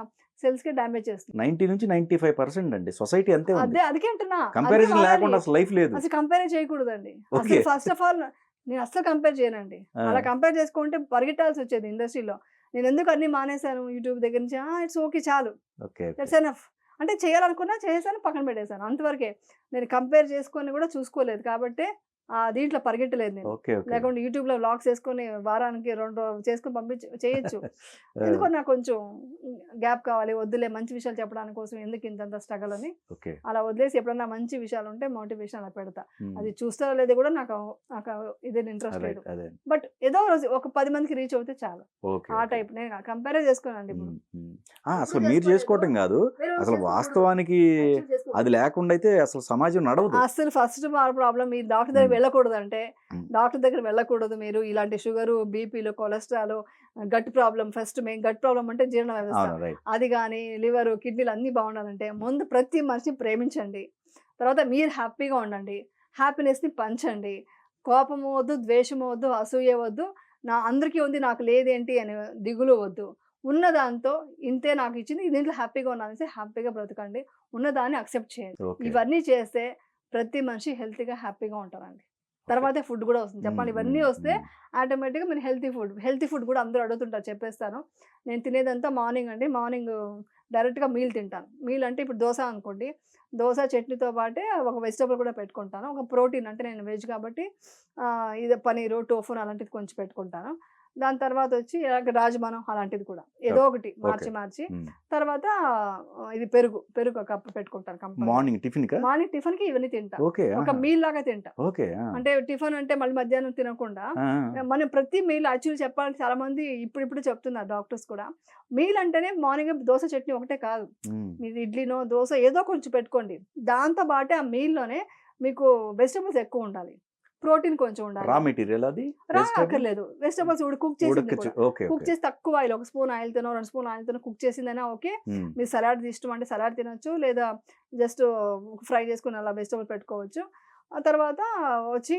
సెల్స్‌కే డ్యామేజ్ చేస్తుంది. 90-95% అండి. సొసైటీ అంతే ఉంది. అందుకే అంటున్నా. అదే కంపారిజన్ మారాలి. లేకుండా అసలు లైఫ్ లేదు. అసలు కంపేరే చేయకూడదండి. ఓకే. అసలు ఫస్ట్ ఆఫ్ ఆల్ నేను అస్సలు కంపేర్ చేయనండి. ఆ! అలా కంపేర్ చేసుకుంటే పరిగెట్టాల్సొచ్చేది ఇండస్ట్రీలో. నేనెందుకు అన్నీ మానేశాను యూట్యూబ్ దగ్గర నుంచి. ఇట్స్ ఓకే చాలు. ఓకే. ఓకే. That's enough. అంటే చేయాలనుకున్నా చేసేసాను, పక్కన పెట్టేసాను. అంతవరకే. నేను కంపేర్ చేసుకొని కూడా చూసుకోలేదు. కాబట్టే దీంట్లో పరిగెట్టలేదు నేను. ఓకే. ఓకే. లేకుంటే యూట్యూబ్‌లో వ్లాగ్స్ చేసుకొని వారానికి 2 చేసుకొని చేయొచ్చు. ఆ! ఎందుకో నాకు కొంచెం గ్యాప్ కావాలి. వద్దులే మంచి విషయాలు చెప్పడానికి కోసం ఎందుకు ఇంతంత స్ట్రగల్ అని ఓకే. అలా వదిలేసి ఎప్పుడన్నా మంచి విషయాలుంటే మోటివేషన్ అలా పెడతా. హ్మ్. అది చూస్తారో లేదో కూడా నాకు నాకు ఇదేం ఇంట్రెస్ట్ లేదు. రైట్. అదే. బట్ ఏదో రోజు ఒక 10 మందికి రీచ్ అవుతే చాలు. ఓకే. ఆ ఓకే. టైప్ నేను కంపేరే చేసుకోనండి ఇప్పుడు. హ్మ్. హ్మ్. ఎప్పుడు అసలు మీరు చేసుకోలేదు. చేసుకోవటం గాదు. వేరే వాళ్ళు అసలు చేసుకోకూడదు. వాస్తవానికి యాక్చువల్ చేసుకోకూడదు. అది లేకుండా అయితే అసలు సమాజం నడవదు. అస్సలు ఫస్ట్ ప్రాబ్లమ్ మీరు డాక్టర్ దగ్గరికి హ్మ్. వెళ్ళకూడదంటే, హ్మ్. డాక్టర్ దగ్గర వెళ్ళకూడదు మీరు. ఇలాంటి షుగరు, బీపీలు, cholesterol, gut problem first main gut problem అంటే జీర్ణ వ్యవస్థ. అవును. రైట్. అది గాని, లివరు, కిడ్నీలు అన్నీ బాగుండాలంటే ముందు ప్రతి మనిషిని ప్రేమించండి. తర్వాత మీరు హ్యాపీగా ఉండండి. హ్యాపీనెస్‌ని పంచండి. కోపము వద్దు, ద్వేషము వద్దు, అసూయ వద్దు. అందరికీ ఉంది నాకు లేదేంటి అనే దిగులు వద్దు. ఉన్న దాంతో ఇంతే నాకిచ్చింది. దీంట్లో హ్యాపీగా ఉన్నాననేసి హ్యాపీగా బ్రతకండి. ఉన్నదాన్ని యాక్సెప్ట్ చేయండి. ఓకే. ఇవన్నీ చేస్తే ప్రతి మనిషి హెల్తీగా, హ్యాపీగా ఉంటారండి. ఓకే. తర్వాతే ఫుడ్ గూడా వస్తుంది. హ్మ్. చెప్పండి ఇవన్నీ హ్మ్. వస్తే హ్మ్. ఆటోమేటిక్‌గా మీరు హెల్తీ ఫుడ్ గూడా అందరూ అడుగుతుంటారు చెప్పేస్తాను. నేను తినేదంతా మార్నింగ్ అండి. మార్నింగ్ డైరెక్ట్‌గా మీల్ తింటాను. మీల్ అంటే ఇప్పుడు దోస అనుకోండి. దోస చట్నీతో పాటే ఒక వెజిటబుల్ కూడా పెట్టుకుంటాను. ఒక ప్రోటీన్ అంటే నేను వెజ్ కాబట్టి ఇది పన్నీరు, టోఫును అలాంటిది కొంచెం పెట్టుకుంటాను. దాని తర్వాతొచ్చి రాజమానం అలాంటిది కూడా. ఏదో ఓకే. ఒకటి ఓకే. మార్చి హ్మ్. తర్వాత ఇది పెరుగు ఒక కప్పు పెట్టుకుంటాను కంపల్సరీ. మార్నింగ్ టిఫిన్‌కా? మార్నింగ్ టిఫిన్‌కి ఇవన్నీ తింటా. ఓకే. ఒక ఆహా! మీల్ లాగా తింటా. ఓకే. ఆ! అంటే టిఫిన్ అంటే మళ్ళీ మధ్యాహ్నం తినకుండా ఆ! ఆ! మనం ప్రతి మీల్ యాక్చువల్లీ చెప్పాలంటే చాలామంది ఇప్పుడిప్పుడు చెప్తున్నారు డాక్టర్స్ కూడా. మీల్ అంటేనే మార్నింగ్ దోస, చట్నీ ఒకటే కాదు. హ్మ్. మీది ఇడ్లీనో, దోస ఏదో కొంచెం పెట్టుకోండి. దాంతో పాటే ఆ మీల్‌లోనే మీకు వెజిటబుల్స్ ఎక్కువుండాలి. ప్రోటీన్ కొంచెం ఉండాలి. రా మెటీరియల్ అది? వెజిటబుల్? అక్కర్లేదు. వెజిటబుల్స్ కుక్ చేసింది ఉడకచ్చు. కూడా. ఓకే. Cook okay. చేసి తక్కువ ఆయిల్ ఒక స్పూన్ ఆయిల్‌తోనో, 2 స్పూన్‌ల ఆయిల్‌తోనో కుక్ చేసిందైనా ఓకే. హ్మ్. మీరు సలాడ్ ఇష్టం అంటే సలాడ్ తినొచ్చు. లేదా జస్ట్ ఫ్రై చేసుకొని అలా వెజిటబుల్ పెట్టుకోవచ్చు. ఆ తర్వాత వచ్చి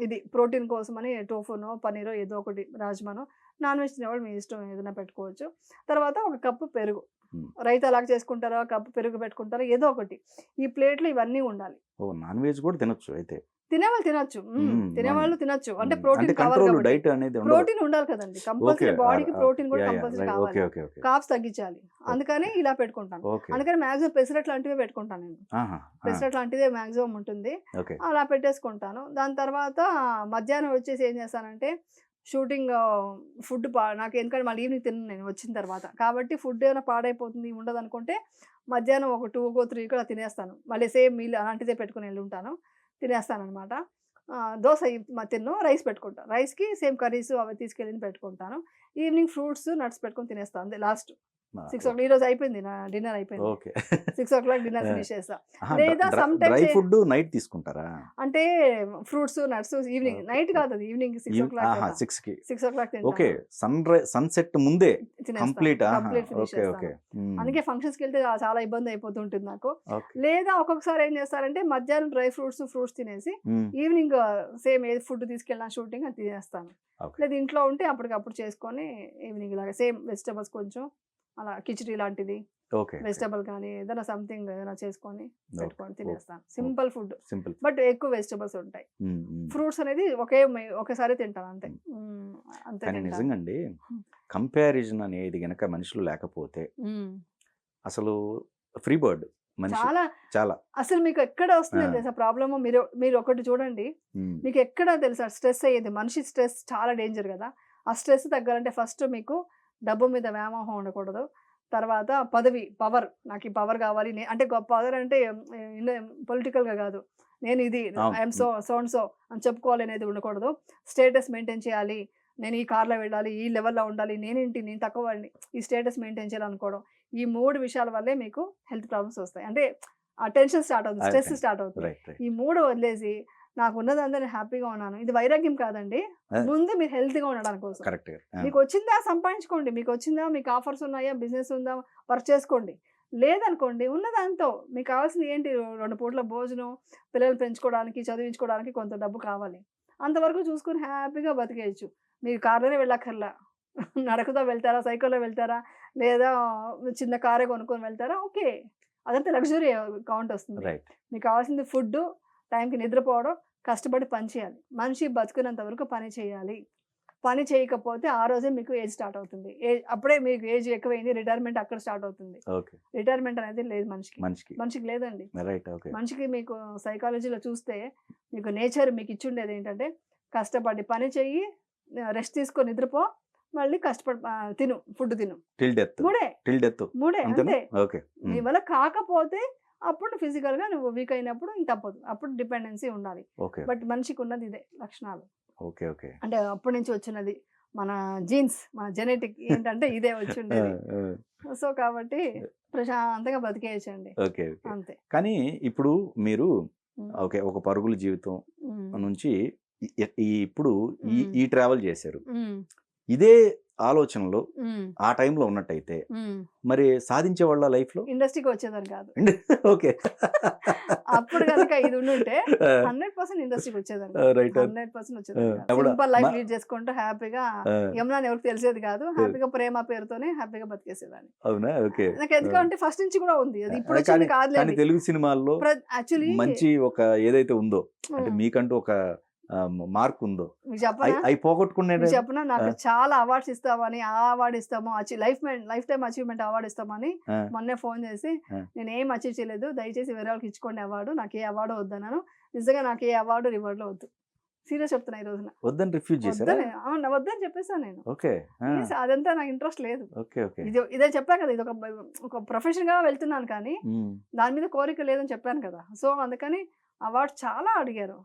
ఇది ప్రోటీన్ కోసమని టోఫునో, పన్నీరో ఏదో ఒకటి రాజ్మానో నాన్ వెజ్ తినేవాళ్ళు మీ ఇష్టం ఏదైనా పెట్టుకోవచ్చు. తర్వాత ఒక కప్పు పెరుగు, మ్మ్. రైతా అలాగ చేసుకుంటారా, కప్పు పెరుగు పెట్టుకుంటారా, ఏదో ఒకటి. ఈ ప్లేట్లో ఇవన్నీ ఉండాలి. ఓ నాన్ వెజ్ కూడా తినొచ్చు అయితే. తినేవాళ్ళు తినొచ్చు, తినేవాళ్ళు తినొచ్చు. అంటే అంటే ప్రోటీన్ కావాలి కంట్రోల్ కాబట్టి. డైట్ అనేది ఉండదు. ప్రోటీన్ ఉండాలి కదండి, ఓకే కంపల్సరీ బాడీకి ప్రోటీన్ కూడా కంపల్సరీ ఓకే కావాలి. ఓకే ఓకే కాప్స్ తగ్గించాలి, అందుకని ఇలా పెట్టుకుంటాను. ఓకే అందుకని మాక్సిమం పెసరట్ లాంటివే పెట్టుకుంటాను నేను. పెసరట్ లాంటిదే మాక్సిమం ఉంటుంది, ఓకే అలా పెట్టేసుకుంటాను. దాని తర్వాత మధ్యాహ్నం వచ్చేసి ఏం చేస్తానంటే షూటింగ్ ఫుడ్ నాకు ఎందుకంటే మళ్ళీ ఈవినింగ్ తిన్నాను నేను వచ్చిన తర్వాత, కాబట్టి ఫుడ్ ఏమైనా పాడైపోతుంది ఉండదు అనుకుంటే మధ్యాహ్నం ఒక 2-3 కూడా తినేస్తాను. మళ్ళీ సేమ్ మీల్ అలాంటిదే పెట్టుకుని వెళ్ళి ఉంటాను, తినేస్తాను అనమాట. దోశ తిన్ను, రైస్ పెట్టుకుంటాను. రైస్కి సేమ్ కర్రీస్ అవి తీసుకెళ్ళి పెట్టుకుంటాను. ఈవినింగ్ ఫ్రూట్స్ నట్స్ పెట్టుకొని తినేస్తాను. అంతే లాస్ట్ 6 o'clock. ఈరోజు అయిపోయింది నా డిన్నర్, అయిపోయింది. ఓకే 6 o'clock డిన్నర్ ఫినిష్ చేస్తా. లేదా some dry times food night తీసుకుంటారా? అంటే ఫ్రూట్స్ నట్స్ ఈవినింగ్, నైట్ కాదు అది ఈవినింగ్ 6 o'clock 6 కి. 6 o'clock ఓకే సన్సెట్ ముందే complete complete finish okay okay చేస్తాను. అందుకే ఫంక్షన్స్కి వెళ్తే చాలా ఇబ్బంది అయిపోతుంటుంది నాకు. ఓకే లేదా ఒక్కొక్కసారి ఏం చేస్తారంటే మధ్యాహ్నం డ్రై ఫ్రూట్స్ తినేసి ఈవినింగ్ సేమ్ ఏ ఫుడ్ తీసుకెళ్ళినా షూటింగ్ అది తినేస్తాను. ఓకే లేదా ఇంట్లో ఉంటే అప్పటికప్పుడు చేసుకొని ఈవినింగ్ ఇలాగా సేమ్ వెజిటబుల్స్ కొంచెం అలా కిచడీ లాంటిది ఓకే వెజిటబుల్ కానీ ఏదైనా సంథింగ్ ఏదైనా చేసుకొని పెట్టుకొని తినేస్తాను. Simple food, simple. బట్ ఎక్కువ వెజిటబుల్స్ ఉంటాయి. ఫ్రూట్స్ అనేది ఒకేసారి తింటాను అంతే. అంతే కానీ తింటాను. నిజంగా అండి కంపారిజన్ అనేది గనక మనుషులు లేకపోతే అసలు ఫ్రీ బర్డ్ మనిషి చాలా చాలా అసలు మీకు ఎక్కడ వస్తుంది తెలుసా ప్రాబ్లమ్? మీరు ఒకటి చూడండి, మీకు ఎక్కడ తెలుసా స్ట్రెస్ అయ్యేది? మనిషి స్ట్రెస్ చాలా డేంజర్ కదా. ఆ స్ట్రెస్ తగ్గాలంటే ఫస్ట్ మీకు డబ్బు మీద వ్యామోహం ఉండకూడదు. తర్వాత పదవి, పవర్, నాకు ఈ పవర్ కావాలి అంటే పవర్ అంటే పొలిటికల్గా కాదు, నేను ఇది ఐఎమ్ సో అండ్ సో అని చెప్పుకోవాలి అనేది ఉండకూడదు. స్టేటస్ మెయింటైన్ చేయాలి, నేను ఈ కార్లో వెళ్ళాలి, ఈ లెవెల్లో ఉండాలి, నేను తక్కువ వాడిని, ఈ స్టేటస్ మెయింటైన్ చేయాలనుకోవడం. ఈ 3 విషయాల వల్లే మీకు హెల్త్ ప్రాబ్లమ్స్ వస్తాయి. అంటే ఆ టెన్షన్ స్టార్ట్ అవుతుంది, స్ట్రెస్ స్టార్ట్ అవుతుంది. ఈ 3 వదిలేసి నాకు ఉన్నదంతా నేను హ్యాపీగా ఉన్నాను, ఇది వైరాగ్యం కాదండి. ముందు మీరు హెల్తీగా ఉండడానికి కోసం మీకు వచ్చిందా సంపాదించుకోండి, మీకు వచ్చిందా, మీకు ఆఫర్స్ ఉన్నాయా, బిజినెస్ ఉందా, వర్క్ చేసుకోండి. లేదనుకోండి ఉన్నదాంతో మీకు కావాల్సింది ఏంటి? 2 పూట్ల భోజనం, పిల్లలు పెంచుకోవడానికి, చదివించుకోవడానికి కొంత డబ్బు కావాలి. అంతవరకు చూసుకొని హ్యాపీగా బతికేయచ్చు. మీరు కార్లోనే వెళ్ళక్కర్లా, నడకతో వెళ్తారా, సైకిల్లో వెళ్తారా, లేదా చిన్న కారే కొనుక్కొని వెళ్తారా, ఓకే, అదంతా లగ్జరీ కౌంట్ వస్తుంది. మీకు కావాల్సింది ఫుడ్, టైంకి నిద్రపోవడం, కష్టపడి పని చేయాలి. మనిషి బతుకున్నంత వరకు పని చేయాలి. పని చేయకపోతే ఆ రోజే మీకు ఏజ్ స్టార్ట్ అవుతుంది. అప్పుడే మీకు ఏజ్ ఎక్కువైంది, రిటైర్మెంట్ అక్కడ స్టార్ట్ అవుతుంది. రిటైర్మెంట్ అనేది లేదు మనిషికి లేదండి. మనిషికి మీకు సైకాలజీలో చూస్తే మీకు నేచర్ మీకు ఇచ్చిండేది ఏంటంటే కష్టపడి పని చెయ్యి, రెస్ట్ తీసుకొని నిద్రపో, మళ్ళీ కష్టపడి తిను, ఫుడ్ తిను, మూడే అంతే. నీ వల్ల కాకపోతే అప్పుడు ఫిజికల్గా నువ్వు వీక్ అయినప్పుడు తప్పదు, అప్పుడు డిపెండెన్సీ ఉండాలి. బట్ మనిషికి ఉన్నది ఇదే లక్షణాలు. అంటే అప్పటి నుంచి వచ్చినది మన జీన్స్, మన జెనెటిక్ ఏంటంటే ఇదే వచ్చి ఉండేది. సో కాబట్టి ప్రశాంతంగా బతికేయచ్చండి అంతే. కానీ ఇప్పుడు మీరు ఓకే ఒక పరుగుల జీవితం నుంచి ఇప్పుడు ఈ ట్రావెల్ చేశారు, ఇదే ఆలోచనలో ఆ టైంలో ఉన్నట్టయితే మరి సాధించే వాళ్ళ లైఫ్ లో ఇండస్ట్రీకి వచ్చేదాన్ని కాదు. ఓకే అప్పుడు కనుక ఇది ఉండుంటే 100% ఇండస్ట్రీకి వచ్చేదాన్ని, 100% వచ్చేదాన్ని. సింపుల్ లైఫ్ లీడ్ చేసుకుంటూ హ్యాపీగా, యమునా ఎవరికి తెలిసేది కాదు, హ్యాపీగా ప్రేమ పేరుతోనే హ్యాపీగా బతికేసేదాన్ని. అవునా? ఓకే. నాకు ఎందుకంటే ఫస్ట్ నుంచి కూడా ఉంది, అది ఇప్పుడు వచ్చింది కాదు. తెలుగు సినిమాల్లో యాక్చువల్లీ మంచి ఒక ఏదైతే ఉందో అంటే మీకంటూ ఒక మార్క్ ఉందో అవి పోగొట్టుకునే చెప్పనా, నాకు చాలా అవార్డ్స్ ఇస్తామని, ఆ అవార్డు ఇస్తాము, లైఫ్ టైమ్ అచీవ్మెంట్ అవార్డు ఇస్తామని మొన్నే ఫోన్ చేసి నేను ఏం అచీవ్ చేయలేదు, దయచేసి వేరే వాళ్ళకి ఇచ్చుకోండి అవార్డు, నాకు ఏ అవార్డు వద్దన్నాను. నిజంగా నాకు ఏ అవార్డు రివార్డ్ లో వద్దు, సీరియస్ చెప్తున్నా. ఈ రోజున వద్దని రిఫ్యూజ్ చేశారా? వద్దని చెప్పేసాను నేను. ఓకే, అదంతా నాకు ఇంట్రెస్ట్ లేదు. ఇదే చెప్పాను కదా, ఇది ఒక ప్రొఫెషన్ గా వెళ్తున్నాను కానీ దాని మీద కోరిక లేదని చెప్పాను కదా. సో అందుకని అవార్డు చాలా అడిగారు,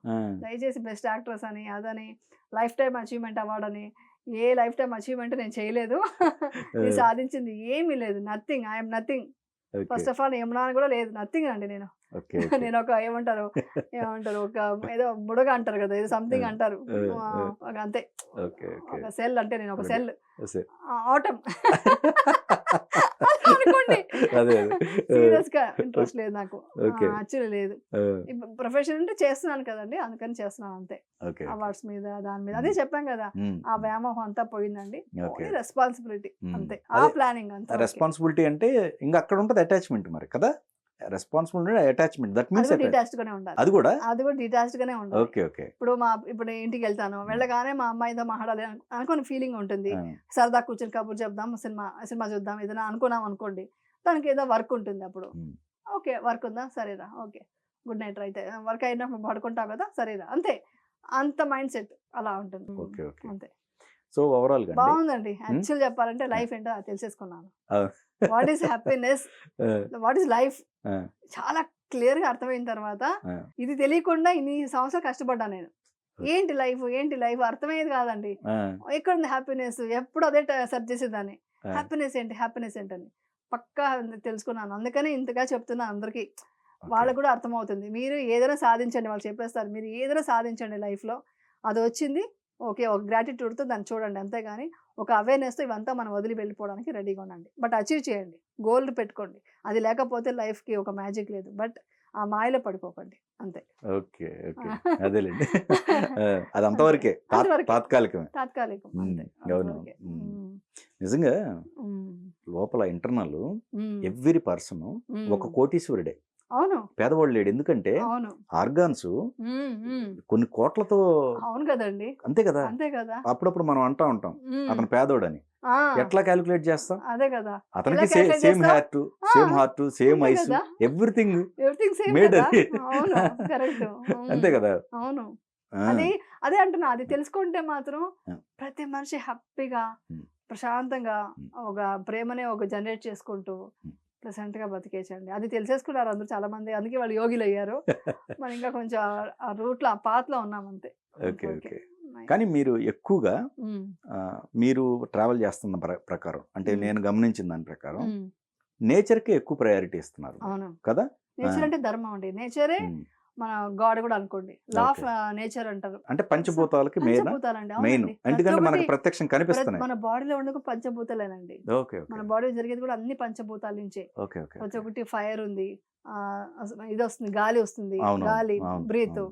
దయచేసి బెస్ట్ యాక్ట్రెస్ అని, అదని, లైఫ్ టైమ్ అచీవ్మెంట్ అవార్డు అని. ఏ లైఫ్ టైమ్ అచీవ్మెంట్ నేను చేయలేదు, నేను సాధించింది ఏమీ లేదు, nothing, I'm nothing. First of all Yamuna కూడా లేదు, నథింగ్ అండి. నేను ఒక ఏమంటారు ఒక ఏదో బుడగ అంటారు కదా, ఏదో సంథింగ్ అంటారు అంతే, ఒక సెల్. అంటే నేను ఒక సెల్, ఆటం అనుకోండి. అదే సీరియస్ గా ఇంట్రెస్ట్ లేదు నాకు, ఓకే యాక్చువల్లీ లేదు. ప్రొఫెషన్ అంటే చేస్తున్నాను కదండి, అందుకని చేస్తున్నాను అంతే. ఓకే అవార్డ్స్ మీద దాని మీద అదే చెప్పాం కదా, ఆ వ్యామోహం అంతా పోయిందండి. ఓకే రెస్పాన్సిబిలిటీ అంతే, ఆ అదే ప్లానింగ్ అంతే. రెస్పాన్సిబిలిటీ అంటే ఇంకా అక్కడ ఉంటుంది అటాచ్మెంట్ మరి కదా, రెస్పాన్సిబిలిటీ అటాచ్మెంట్ దట్ అది మీన్స్ కూడా డిటాచ్డ్ గానే ఉండాలి, అది కూడా అది కూడా డిటాచ్డ్ గానే ఉండాలి. ఓకే ఓకే ఇప్పుడు ఇంటికి వెళ్తాను, వెళ్ళగానే మా అమ్మాయితో మాట్లాడాలి అనుకుని ఫీలింగ్ ఉంటుంది. సరదా కూర్చొని కబుర్ చెప్దాం, సినిమా చూద్దాం, ఏదైనా అనుకున్నాం అనుకోండి, దానికి ఏదో వర్క్ ఉంటుంది అప్పుడు. ఓకే వర్క్ ఉందా, సరేరా, ఓకే గుడ్ నైట్, అయితే వర్క్ అయినప్పుడు పడుకుంటావు కదా, సరేరా, అంతే. అంత మైండ్ సెట్ అలా ఉంటుంది. ఓకే ఓకే అంతే. సో ఓవరాల్ గా బాగుందండి. యాక్చువల్ చెప్పాలంటే లైఫ్ ఏంటో అది తెలిసేసుకున్నాను. What is happiness, what is life చాలా క్లియర్ గా అర్థమైన తర్వాత, ఇది తెలియకుండా ఇన్ని సంవత్సరాలు కష్టపడ్డాను నేను. ఏంటి లైఫ్ అర్థమయ్యేది కాదండి. ఎక్కడ ఉంది హ్యాపీనెస్, ఎప్పుడు అదే సెర్చ్ చేసేదాన్ని. హ్యాపీనెస్ ఏంటని పక్కా తెలుసుకున్నాను. అందుకని ఇంతగా చెప్తున్నా అందరికి, వాళ్ళకు కూడా అర్థమవుతుంది. మీరు ఏదైనా సాధించండి, వాళ్ళు చెప్పేస్తారు, మీరు ఏదైనా సాధించండి లైఫ్లో, అది వచ్చింది ఓకే, ఒక గ్రాటిట్యూడ్తో దాన్ని చూడండి, అంతేగాని ఒక అవేర్నెస్తో ఇవంతా మనం వదిలి వెళ్ళిపోవడానికి రెడీగా ఉండండి. బట్ అచీవ్ చేయండి, గోల్ పెట్టుకోండి. అది లేకపోతే లైఫ్కి ఒక మ్యాజిక్ లేదు. బట్ ఆ మాయలో పడిపోకండి, అంతే. ఓకే ఓకే అదేలేండి. అది అంతవరకే, తాత్కాలికం అంతే. నిజంగా లోపల ఇంటర్నల్ ఎవ్రీ పర్సన్ ఒక కోటీశ్వరుడే, అవును, పేదవాళ్ళు లేడు. ఎందుకంటే ఆర్గాన్స్ కొన్ని కోట్లతో, అవును కదండి, అంతే కదా. అప్పుడప్పుడు మనం అంటా ఉంటాం అతను పేదోడని, ఎట్లా క్యాలిక్యులేట్ చేస్తాం? అదే కదా, అతనికి same heart same ice, everything made అది. అంతే కదా. అవును, అదే అంటున్నా, అది తెలుసుకుంటే మాత్రం ప్రతి మనిషి హ్యాపీగా ప్రశాంతంగా ఒక ప్రేమనే ఒక జనరేట్ చేసుకుంటూ ప్రెసెంట్ గా బతికేసండి. అది తెలిసేసుకున్నారు అందరూ చాలా మంది, అందుకే వాళ్ళు యోగిలు అయ్యారు. మనం ఇంకా కొంచెం ఆ రూట్ లో, ఆ పాత్ లో ఉన్నాం అంతే. Okay okay. కానీ మీరు ఎక్కువగా మీరు ట్రావెల్ చేస్తున్న ప్రకారం, అంటే నేను గమనించిన దాని ప్రకారం నేచర్ కి ఎక్కువ ప్రయారిటీ ఇస్తున్నారు కదా. నేచర్ అంటే ధర్మం అండి, నేచరే మన గాడ్ కూడా అనుకోండి. లా ఆఫ్ నేచర్ అంటారు. అంటే పంచభూతాలకి మెయిన్, ఎందుకంటే మనకు ప్రత్యక్షం కనిపిస్తున్నాయి. మన బాడీలో ఉండక పంచభూతాలేనండి. మన బాడీలో జరిగేది కూడా అన్ని పంచభూతాల నుంచే. ప్రతి ఒక్కటి ఫైర్ ఉంది, ఇది వస్తుంది, గాలి వస్తుంది, గాలి బ్రీత్,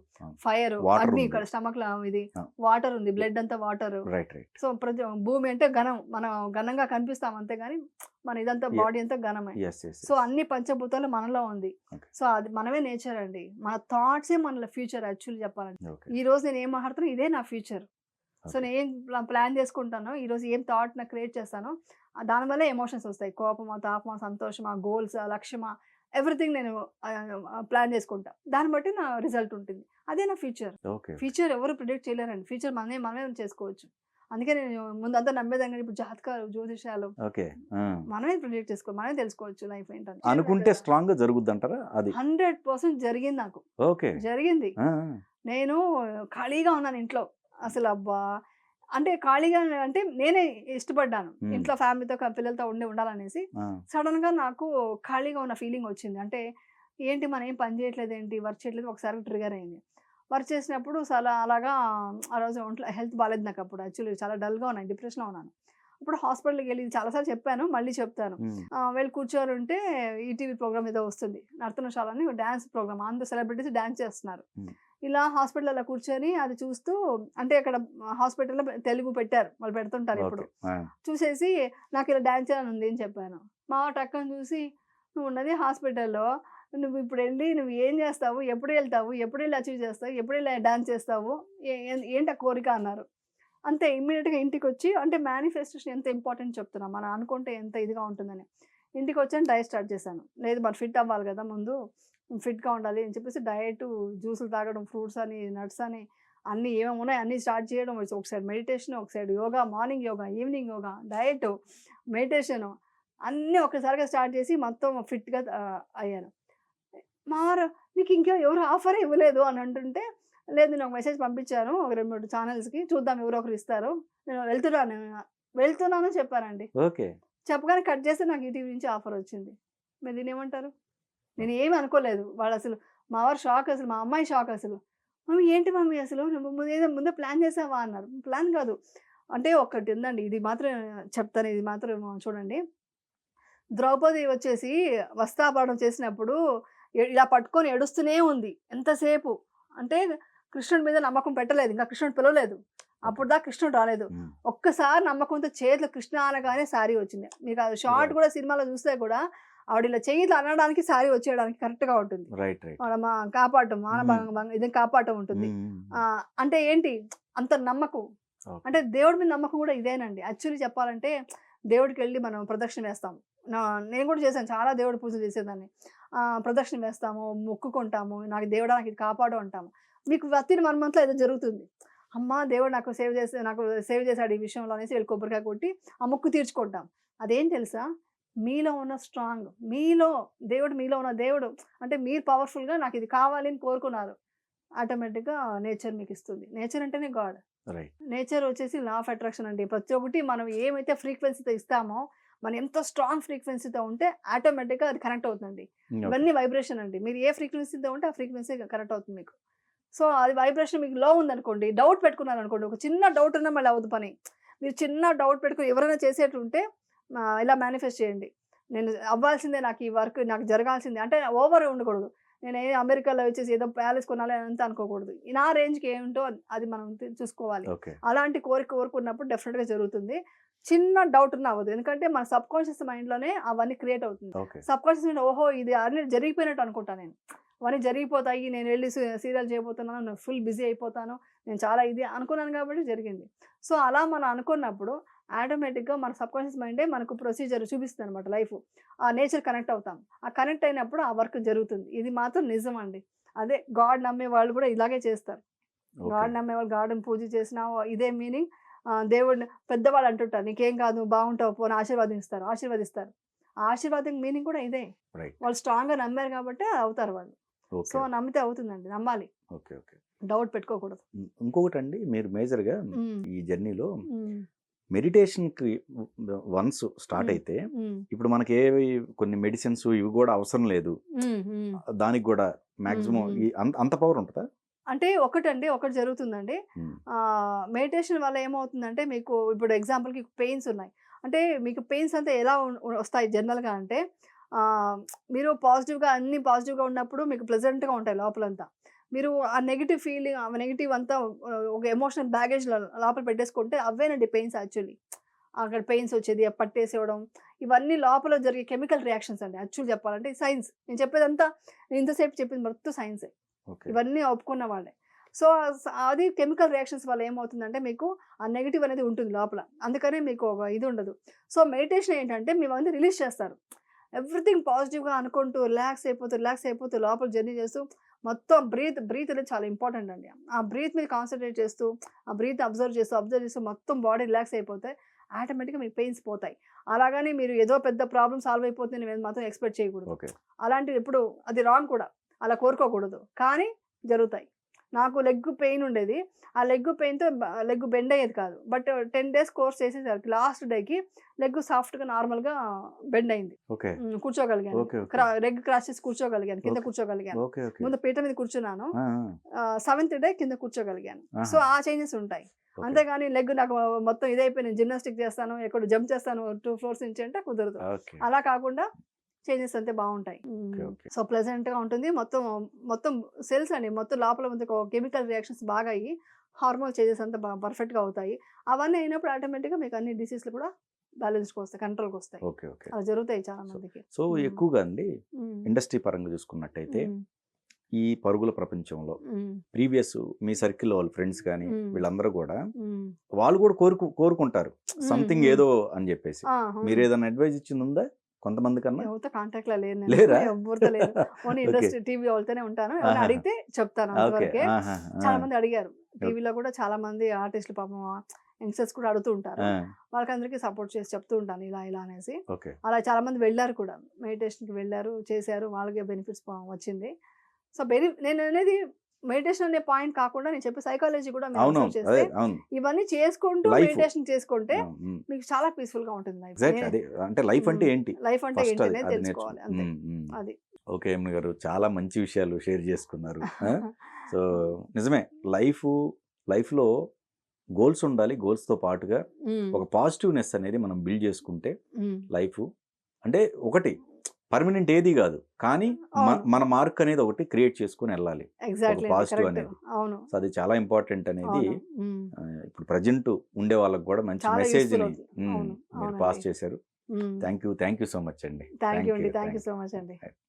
ఫైర్, అగ్ని ఇక్కడ స్టమక్ లో, ఇది వాటర్ ఉంది, బ్లడ్ అంతా వాటర్. సో ప్రతి భూమి అంటే ఘనం, మనం ఘనంగా కనిపిస్తాం అంతేగాని మన ఇదంతా బాడీ అంతా ఘనమే. సో అన్ని పంచభూతాలు మనలో ఉంది. సో అది మనమే నేచర్ అండి. మన థాట్సే మన ఫ్యూచర్. యాక్చువల్లీ చెప్పాలంటే ఈ రోజు నేను ఏం మాట్లాడుతున్నా ఇదే నా ఫ్యూచర్. సో నేను ఏం ప్లాన్ చేసుకుంటానో, ఈ రోజు ఏం థాట్ నాకు క్రియేట్ చేస్తానో, దానివల్ల ఎమోషన్స్ వస్తాయి. కోపమా, తాపమా, సంతోషమా, గోల్స్, లక్ష్యమా, ఎవ్రీథింగ్ నేను ప్లాన్ చేసుకుంటా. దాన్ని బట్టి నా రిజల్ట్ ఉంటుంది. అదే నా ఫ్యూచర్. ఫ్యూచర్ ఎవరు ప్రిడిక్ట్ చేయలేరండి. ఫ్యూచర్ మనమే చేసుకోవచ్చు. అందుకే నేను ముందంతా నమ్మేదాన్ని. ఇప్పుడు జాతకాలు, జ్యోతిషాలు మనమే ప్రిడిక్ట్ చేసుకోవచ్చు, మనమే తెలుసుకోవచ్చు లైఫ్ ఏంటని. అనుకుంటే స్ట్రాంగ్ గా జరుగుద్ది అంటారా? అది 100% జరిగింది నాకు. జరిగింది. నేను ఖాళీగా ఉన్నాను ఇంట్లో, అసలు అబ్బా అంటే ఖాళీగా అంటే నేనే ఇష్టపడ్డాను ఇంట్లో ఫ్యామిలీతో పిల్లలతో ఉండాలనేసి. సడన్ గా నాకు ఖాళీగా ఉన్న ఫీలింగ్ వచ్చింది. అంటే ఏంటి మనం ఏం పని చేయట్లేదు, ఏంటి వర్క్ చేయట్లేదు, ఒకసారి ట్రిగర్ అయింది. వర్క్ చేసినప్పుడు చాలా అలాగా ఆ రోజు ఒంట్లో హెల్త్ బాగాలేదు నాకు. అప్పుడు యాక్చువల్లీ చాలా డల్గా ఉన్నాను, డిప్రెషన్లో ఉన్నాను. అప్పుడు హాస్పిటల్కి వెళ్ళి చాలాసార్లు చెప్పాను, మళ్ళీ చెప్తాను. వెళ్ళి కూర్చొని ఉంటే ఈటీవీ ప్రోగ్రామ్ ఏదో వస్తుంది, నర్తనశాల అని డ్యాన్స్ ప్రోగ్రామ్, అందరూ సెలబ్రిటీస్ డ్యాన్స్ చేస్తున్నారు. ఇలా హాస్పిటల్ అలా కూర్చొని అది చూస్తూ, అంటే అక్కడ హాస్పిటల్లో తెలుగు పెట్టారు, వాళ్ళు పెడుతుంటారు ఇప్పుడు. చూసేసి నాకు ఇలా డ్యాన్స్ చేయాలని ఉంది అని చెప్పాను. మా టక్కని చూసి, నువ్వు ఉన్నది హాస్పిటల్లో, నువ్వు ఇప్పుడు వెళ్ళి నువ్వు ఏం చేస్తావు, ఎప్పుడు వెళ్తావు, ఎప్పుడు వెళ్ళి అచీవ్ చేస్తావు, ఎప్పుడు వెళ్ళి డ్యాన్స్ చేస్తావు, ఏంటి ఆ కోరిక అన్నారు. అంతే ఇమ్మీడియట్గా ఇంటికి వచ్చి, అంటే మేనిఫెస్టేషన్ ఎంత ఇంపార్టెంట్ చెప్తున్నా, మనం అనుకుంటే ఎంత ఇదిగా ఉంటుందని. ఇంటికి వచ్చాను, డైట్ స్టార్ట్ చేశాను. లేదు మరి ఫిట్ అవ్వాలి కదా, ముందు ఫిట్గా ఉండాలి అని చెప్పేసి డయట్, జ్యూసులు తాగడం, ఫ్రూట్స్ అని, నట్స్ అని, అన్నీ ఏమేమి ఉన్నాయి అన్నీ స్టార్ట్ చేయడం. ఒక సైడ్ మెడిటేషన్, ఒక side yoga, morning yoga, evening yoga, diet, meditation అన్నీ ఒకసారిగా స్టార్ట్ చేసి మొత్తం ఫిట్గా అయ్యాను. నీకు ఇంకా ఎవరు ఆఫర్ ఇవ్వలేదు అని అంటుంటే, లేదు నేను ఒక మెసేజ్ పంపించాను ఒక 2-3 ఛానల్స్కి, చూద్దాం ఎవరో ఒకరు ఇస్తారు, నేను వెళ్తున్నాను చెప్పానండి. చెప్పగానే కట్ చేస్తే నాకు ఈటీవీ నుంచి ఆఫర్ వచ్చింది. మీరు దీన్ని ఏమంటారు? నేను ఏమి అనుకోలేదు. వాళ్ళు అసలు మా వారు షాక్, అసలు మా అమ్మాయి షాక్. అసలు మమ్మీ ఏంటి మమ్మీ అసలు ముందే ప్లాన్ చేసావా అన్నారు. ప్లాన్ కాదు అంటే ఒకటి ఉందండి, ఇది మాత్రం చెప్తాను, ఇది మాత్రం చూడండి. ద్రౌపది వచ్చేసి వస్త్రాపహరణం చేసినప్పుడు ఇలా పట్టుకొని ఏడుస్తూనే ఉంది ఎంతసేపు. అంటే కృష్ణుడి మీద నమ్మకం పెట్టలేదు. ఇంకా కృష్ణుడు పిలవలేదు. అప్పుడు దాకా కృష్ణుడు రాలేదు. ఒక్కసారి నమ్మకంతో చేతిలో కృష్ణ అనగానే శారీ వచ్చింది. మీకు అది షార్ట్ కూడా సినిమాలో చూస్తే కూడా ఆవిడ ఇలా చేతులు అనడానికి శారీ వచ్చేయడానికి కరెక్ట్‌గా ఉంటుంది. కాపాడటం ఇది కాపాడటం ఉంటుంది. అంటే ఏంటి అంత నమ్మకం. అంటే దేవుడి మీద నమ్మకం కూడా ఇదేనండి. యాక్చువల్లీ చెప్పాలంటే దేవుడికెళ్ళి మనం ప్రదక్షిణ వేస్తాం. నేను కూడా చేశాను. చాలా దేవుడి పూజలు చేసేదాన్ని. ప్రదక్షిణ వేస్తాము, మొక్కుకుంటాము. నాకు దేవుడా నాకు ఇది కాపాడు అంటాము. మీకు వితిన్ 1 మంత్‌లో ఏదో జరుగుతుంది. అమ్మా దేవుడు నాకు సేవ్ చేశాడు ఈ విషయంలో అనేసి వెళ్ళి కొబ్బరికాయ కొట్టి ఆ మొక్కు తీర్చుకుంటాం. అదేం తెలుసా? మీలో ఉన్న స్ట్రాంగ్, మీలో ఉన్న దేవుడు అంటే మీరు పవర్‌ఫుల్‌గా నాకు ఇది కావాలి అని కోరుకున్నారు. ఆటోమేటిక్‌గా నేచర్ మీకు ఇస్తుంది. నేచర్ అంటేనే గాడ్. నేచర్ వచ్చేసి లా ఆఫ్ అట్రాక్షన్ అండి. ప్రతి ఒక్కటి మనం ఏమైతే ఫ్రీక్వెన్సీతో ఇస్తామో, మనం ఎంత స్ట్రాంగ్ ఫ్రీక్వెన్సీతో ఉంటే ఆటోమేటిక్‌గా అది కనెక్ట్ అవుతుందండి. ఇవన్నీ వైబ్రేషన్ అండి. మీరు ఏ ఫ్రీక్వెన్సీతో ఉంటే ఆ ఫ్రీక్వెన్సీ కనెక్ట్ అవుతుంది మీకు. సో అది వైబ్రేషన్ మీకు లో ఉందనుకోండి, డౌట్ పెట్టుకున్నారనుకోండి, ఒక చిన్న డౌట్ ఉన్నా మళ్ళీ అవ్వదు పని. మీరు చిన్న డౌట్ పెట్టుకుని ఎవరైనా చేసేటుంటే ఇలా మేనిఫెస్ట్ చేయండి. నేను అవ్వాల్సిందే, నాకు ఈ వర్క్ నాకు జరగాల్సిందే. అంటే ఓవర్ ఉండకూడదు. నేను అమెరికాలో వచ్చేసి ఏదో ప్యాలెస్ కొనాలి అంతా అనుకోకూడదు. నా రేంజ్కి ఏమిటో అది మనం చూసుకోవాలి. అలాంటి కోరుకున్నప్పుడు డెఫినెట్గా జరుగుతుంది. చిన్న డౌట్ ఉన్నా అవ్వదు. ఎందుకంటే మన సబ్ కాన్షియస్ మైండ్లోనే అవన్నీ క్రియేట్ అవుతుంది. సబ్ కాన్షియస్ మైండ్ ఓహో ఇది అన్నీ జరిగిపోయినట్టు అనుకుంటాను నేను. అవన్నీ జరిగిపోతాయి, నేను వెళ్ళి సీరియల్ చేయబోతున్నాను, నేను ఫుల్ బిజీ అయిపోతాను, నేను చాలా ఇది అనుకున్నాను కాబట్టి జరిగింది. సో అలా మనం అనుకున్నప్పుడు ఆటోమేటిక్గా మన సబ్ కాన్షియస్ మైండే మనకు ప్రొసీజర్ చూపిస్తుంది అనమాట లైఫ్. ఆ నేచర్ కనెక్ట్ అవుతాం. ఆ కనెక్ట్ అయినప్పుడు ఆ వర్క్ జరుగుతుంది. ఇది మాత్రం నిజం అండి. అదే గాడ్ నమ్మే వాళ్ళు కూడా ఇలాగే చేస్తారు. గాడ్ నమ్మే వాళ్ళు గాడ్ని పూజ చేసినా ఇదే మీనింగ్. దేవుడిని పెద్దవాళ్ళు అంటుంటారు నీకేం కాదు నువ్వు బాగుంటావు పోని ఆశీర్వదిస్తారు. ఆ ఆశీర్వాదం మీనింగ్ కూడా ఇదే. వాళ్ళు స్ట్రాంగ్గా నమ్మారు కాబట్టి అవుతారు వాళ్ళు. సో నమ్మితే అవుతుందండి, నమ్మాలి. డౌట్ పెట్టుకోకూడదు. ఇంకొకటి అండి, మీరు మేజర్గా ఈ జర్నీలో మెడిటేషన్కి వన్స్ స్టార్ట్ అయితే ఇప్పుడు మనకి ఏవి కొన్ని మెడిసిన్స్ ఇవి కూడా అవసరం లేదు, దానికి కూడా మాక్సిమం అంత పవర్ ఉంటుందా? అంటే ఒకటి జరుగుతుందండి. మెడిటేషన్ వల్ల ఏమవుతుందంటే మీకు ఇప్పుడు ఎగ్జాంపుల్కి పెయిన్స్ ఉన్నాయి అంటే మీకు పెయిన్స్ అంతా ఎలా వస్తాయి జనరల్గా అంటే మీరు అన్ని పాజిటివ్గా ఉన్నప్పుడు మీకు ప్లెజెంట్గా ఉంటాయి లోపలంతా. మీరు ఆ నెగిటివ్ ఫీలింగ్ నెగిటివ్ అంతా ఒక ఎమోషనల్ బ్యాగేజ్ లోపల పెట్టేసుకుంటే అవేనండి పెయిన్స్. యాక్చువల్లీ అక్కడ పెయిన్స్ వచ్చేది, పట్టేసేవడం, ఇవన్నీ లోపల జరిగే కెమికల్ రియాక్షన్స్ అండి. యాక్చువల్లీ చెప్పాలంటే సైన్స్. నేను చెప్పేదంతా నేను ఇంతసేపు చెప్పింది మొత్తం సైన్సే. ఇవన్నీ ఒప్పుకున్న వాళ్ళే. సో అది కెమికల్ రియాక్షన్స్ వల్ల ఏమవుతుందంటే మీకు ఆ నెగిటివ్ అనేది ఉంటుంది లోపల. అందుకనే మీకు ఒక ఇది ఉండదు. సో మెడిటేషన్ ఏంటంటే మేమన్నీ రిలీజ్ చేస్తారు. ఎవ్రీథింగ్ పాజిటివ్గా అనుకుంటూ రిలాక్స్ అయిపోతూ లోపల జర్నీ చేస్తూ మొత్తం బ్రీత్ అనేది చాలా ఇంపార్టెంట్ అండి. ఆ బ్రీత్ మీద కాన్సన్ట్రేట్ చేస్తూ ఆ బ్రీత్ అబ్జర్వ్ చేస్తూ మొత్తం బాడీ రిలాక్స్ అయిపోతే ఆటోమేటిక్గా మీకు పెయిన్స్ పోతాయి. అలాగని మీరు ఏదో పెద్ద ప్రాబ్లమ్ సాల్వ్ అయిపోతుంది నేను మాత్రం ఎక్స్పెక్ట్ చేయకూడదు. అలాంటివి ఎప్పుడు అది రాంగ్ కూడా, అలా కోరుకోకూడదు. కానీ జరుగుతాయి. నాకు లెగ్ పెయిన్ ఉండేది. ఆ లెగ్ పెయిన్తో లెగ్ బెండ్ అయ్యేది కాదు. బట్ 10 days కోర్స్ చేసేసరికి లాస్ట్ డేకి లెగ్ సాఫ్ట్గా నార్మల్గా బెండ్ అయింది. కూర్చోగలిగాను. లెగ్ క్రాస్ చేసి కూర్చోగలిగాను, కింద కూర్చోగలిగాను. ముందు పీట మీద కూర్చున్నాను, 7th day కింద కూర్చోగలిగాను. సో ఆ చేంజెస్ ఉంటాయి. అంతేగాని లెగ్ నాకు మొత్తం ఇదైపోయి నేను జిమ్నాస్టిక్ చేస్తాను, ఎక్కడ జంప్ చేస్తాను 2 floors నుంచి అంటే కుదరదు. అలా కాకుండా చేంజెస్ అంతే బాగుంటాయి. సో ప్లెజెంట్గా ఉంటుంది. మొత్తం సెల్స్ అండి, మొత్తం లోపల కెమికల్ రియాక్షన్స్ బాగా అయ్యి హార్మోన్ చేంజెస్ అంతా బాగా పర్ఫెక్ట్గా అవుతాయి. అవన్నీ అయినప్పుడు ఆటోమేటిక్గా మీకు అన్ని డిసీజ్లు కూడా బ్యాలెన్స్కి వస్తాయి, కంట్రోల్కి వస్తాయి. అలా జరుగుతాయి చాలా మందికి. సో ఎక్కువగా అండి ఇండస్ట్రీ పరంగా చూసుకున్నట్టయితే ఈ పరుగుల ప్రపంచంలో ప్రీవియస్ మీ సర్కిల్ వాళ్ళ ఫ్రెండ్స్ కానీ వీళ్ళందరూ కూడా వాళ్ళు కూడా కోరుకుంటారు సంథింగ్ ఏదో అని చెప్పేసి. మీరు ఏదైనా అడ్వైజ్ ఇచ్చింది ఉందా కొంతమంది కన్నా? ఎవరితో కాంటాక్ట్ లో లేరు, ఎవరితో లేదు. ఓన్లీ ఇండస్ట్రీ టీవీ వాళ్ళతోనే ఉంటాను. ఎవరైనా అడిగితే చెప్తాను అంతవరకే. చాలా మంది అడిగారు టీవీలో కూడా, చాలా మంది ఆర్టిస్టులు పాపం యంగ్స్టర్స్ కూడా అడుగుతూ ఉంటారు. వాళ్ళకందరికీ సపోర్ట్ చేసి చెప్తూ ఉంటాను ఇలా అనేసి. అలా చాలా మంది వెళ్ళారు కూడా, మెడిటేషన్కి వెళ్ళారు, చేశారు, వాళ్ళకే బెనిఫిట్స్ వచ్చింది. సో నేను అనేది మెడిటేషన్ అనే పాయింట్ కాకుండా నేను చెప్పే సైకాలజీ కూడా చేస్తే ఇవన్నీ చేసుకుంటూ మెడిటేషన్ చేసుకుంటే మీకు చాలా పీస్ఫుల్ గా ఉంటుంది అంటే లైఫ్ అంటే ఏంటి అనేది తెలుసుకోవాలి అంతే. అది ఓకే ఎమ్మ గారు, చాలా మంచి విషయాలు షేర్ చేసుకున్నారు. సో నిజమే, లైఫ్లో గోల్స్ ఉండాలి. గోల్స్తో పాటుగా ఒక పాజిటివ్నెస్ అనేది మనం బిల్డ్ చేసుకుంటే లైఫ్ అంటే ఒకటి పర్మనెంట్ ఏది కాదు, కానీ అవును. మన మార్క్ అనేది ఒకటి క్రియేట్ చేసుకుని వెళ్ళాలి, ఒక ఎగ్జాక్ట్లీ పాజిటివ్ కరెక్ట్. అనేది. అవును. సో అది చాలా ఇంపార్టెంట్ అనేది అవును. హ్మ్. ఇప్పుడు ప్రజెంట్ ఉండే వాళ్ళకి కూడా మంచి చాలా యూస్ఫుల్ మెసేజ్ని అవుతుంది. అవును. మీరు పాస్ అవునండి. చేశారు. హ్మ్. థ్యాంక్ యూ సో మచ్ అండి. థ్యాంక్ యూ థ్యాంక్ అండి. You thank you thank so much అండి. యూ.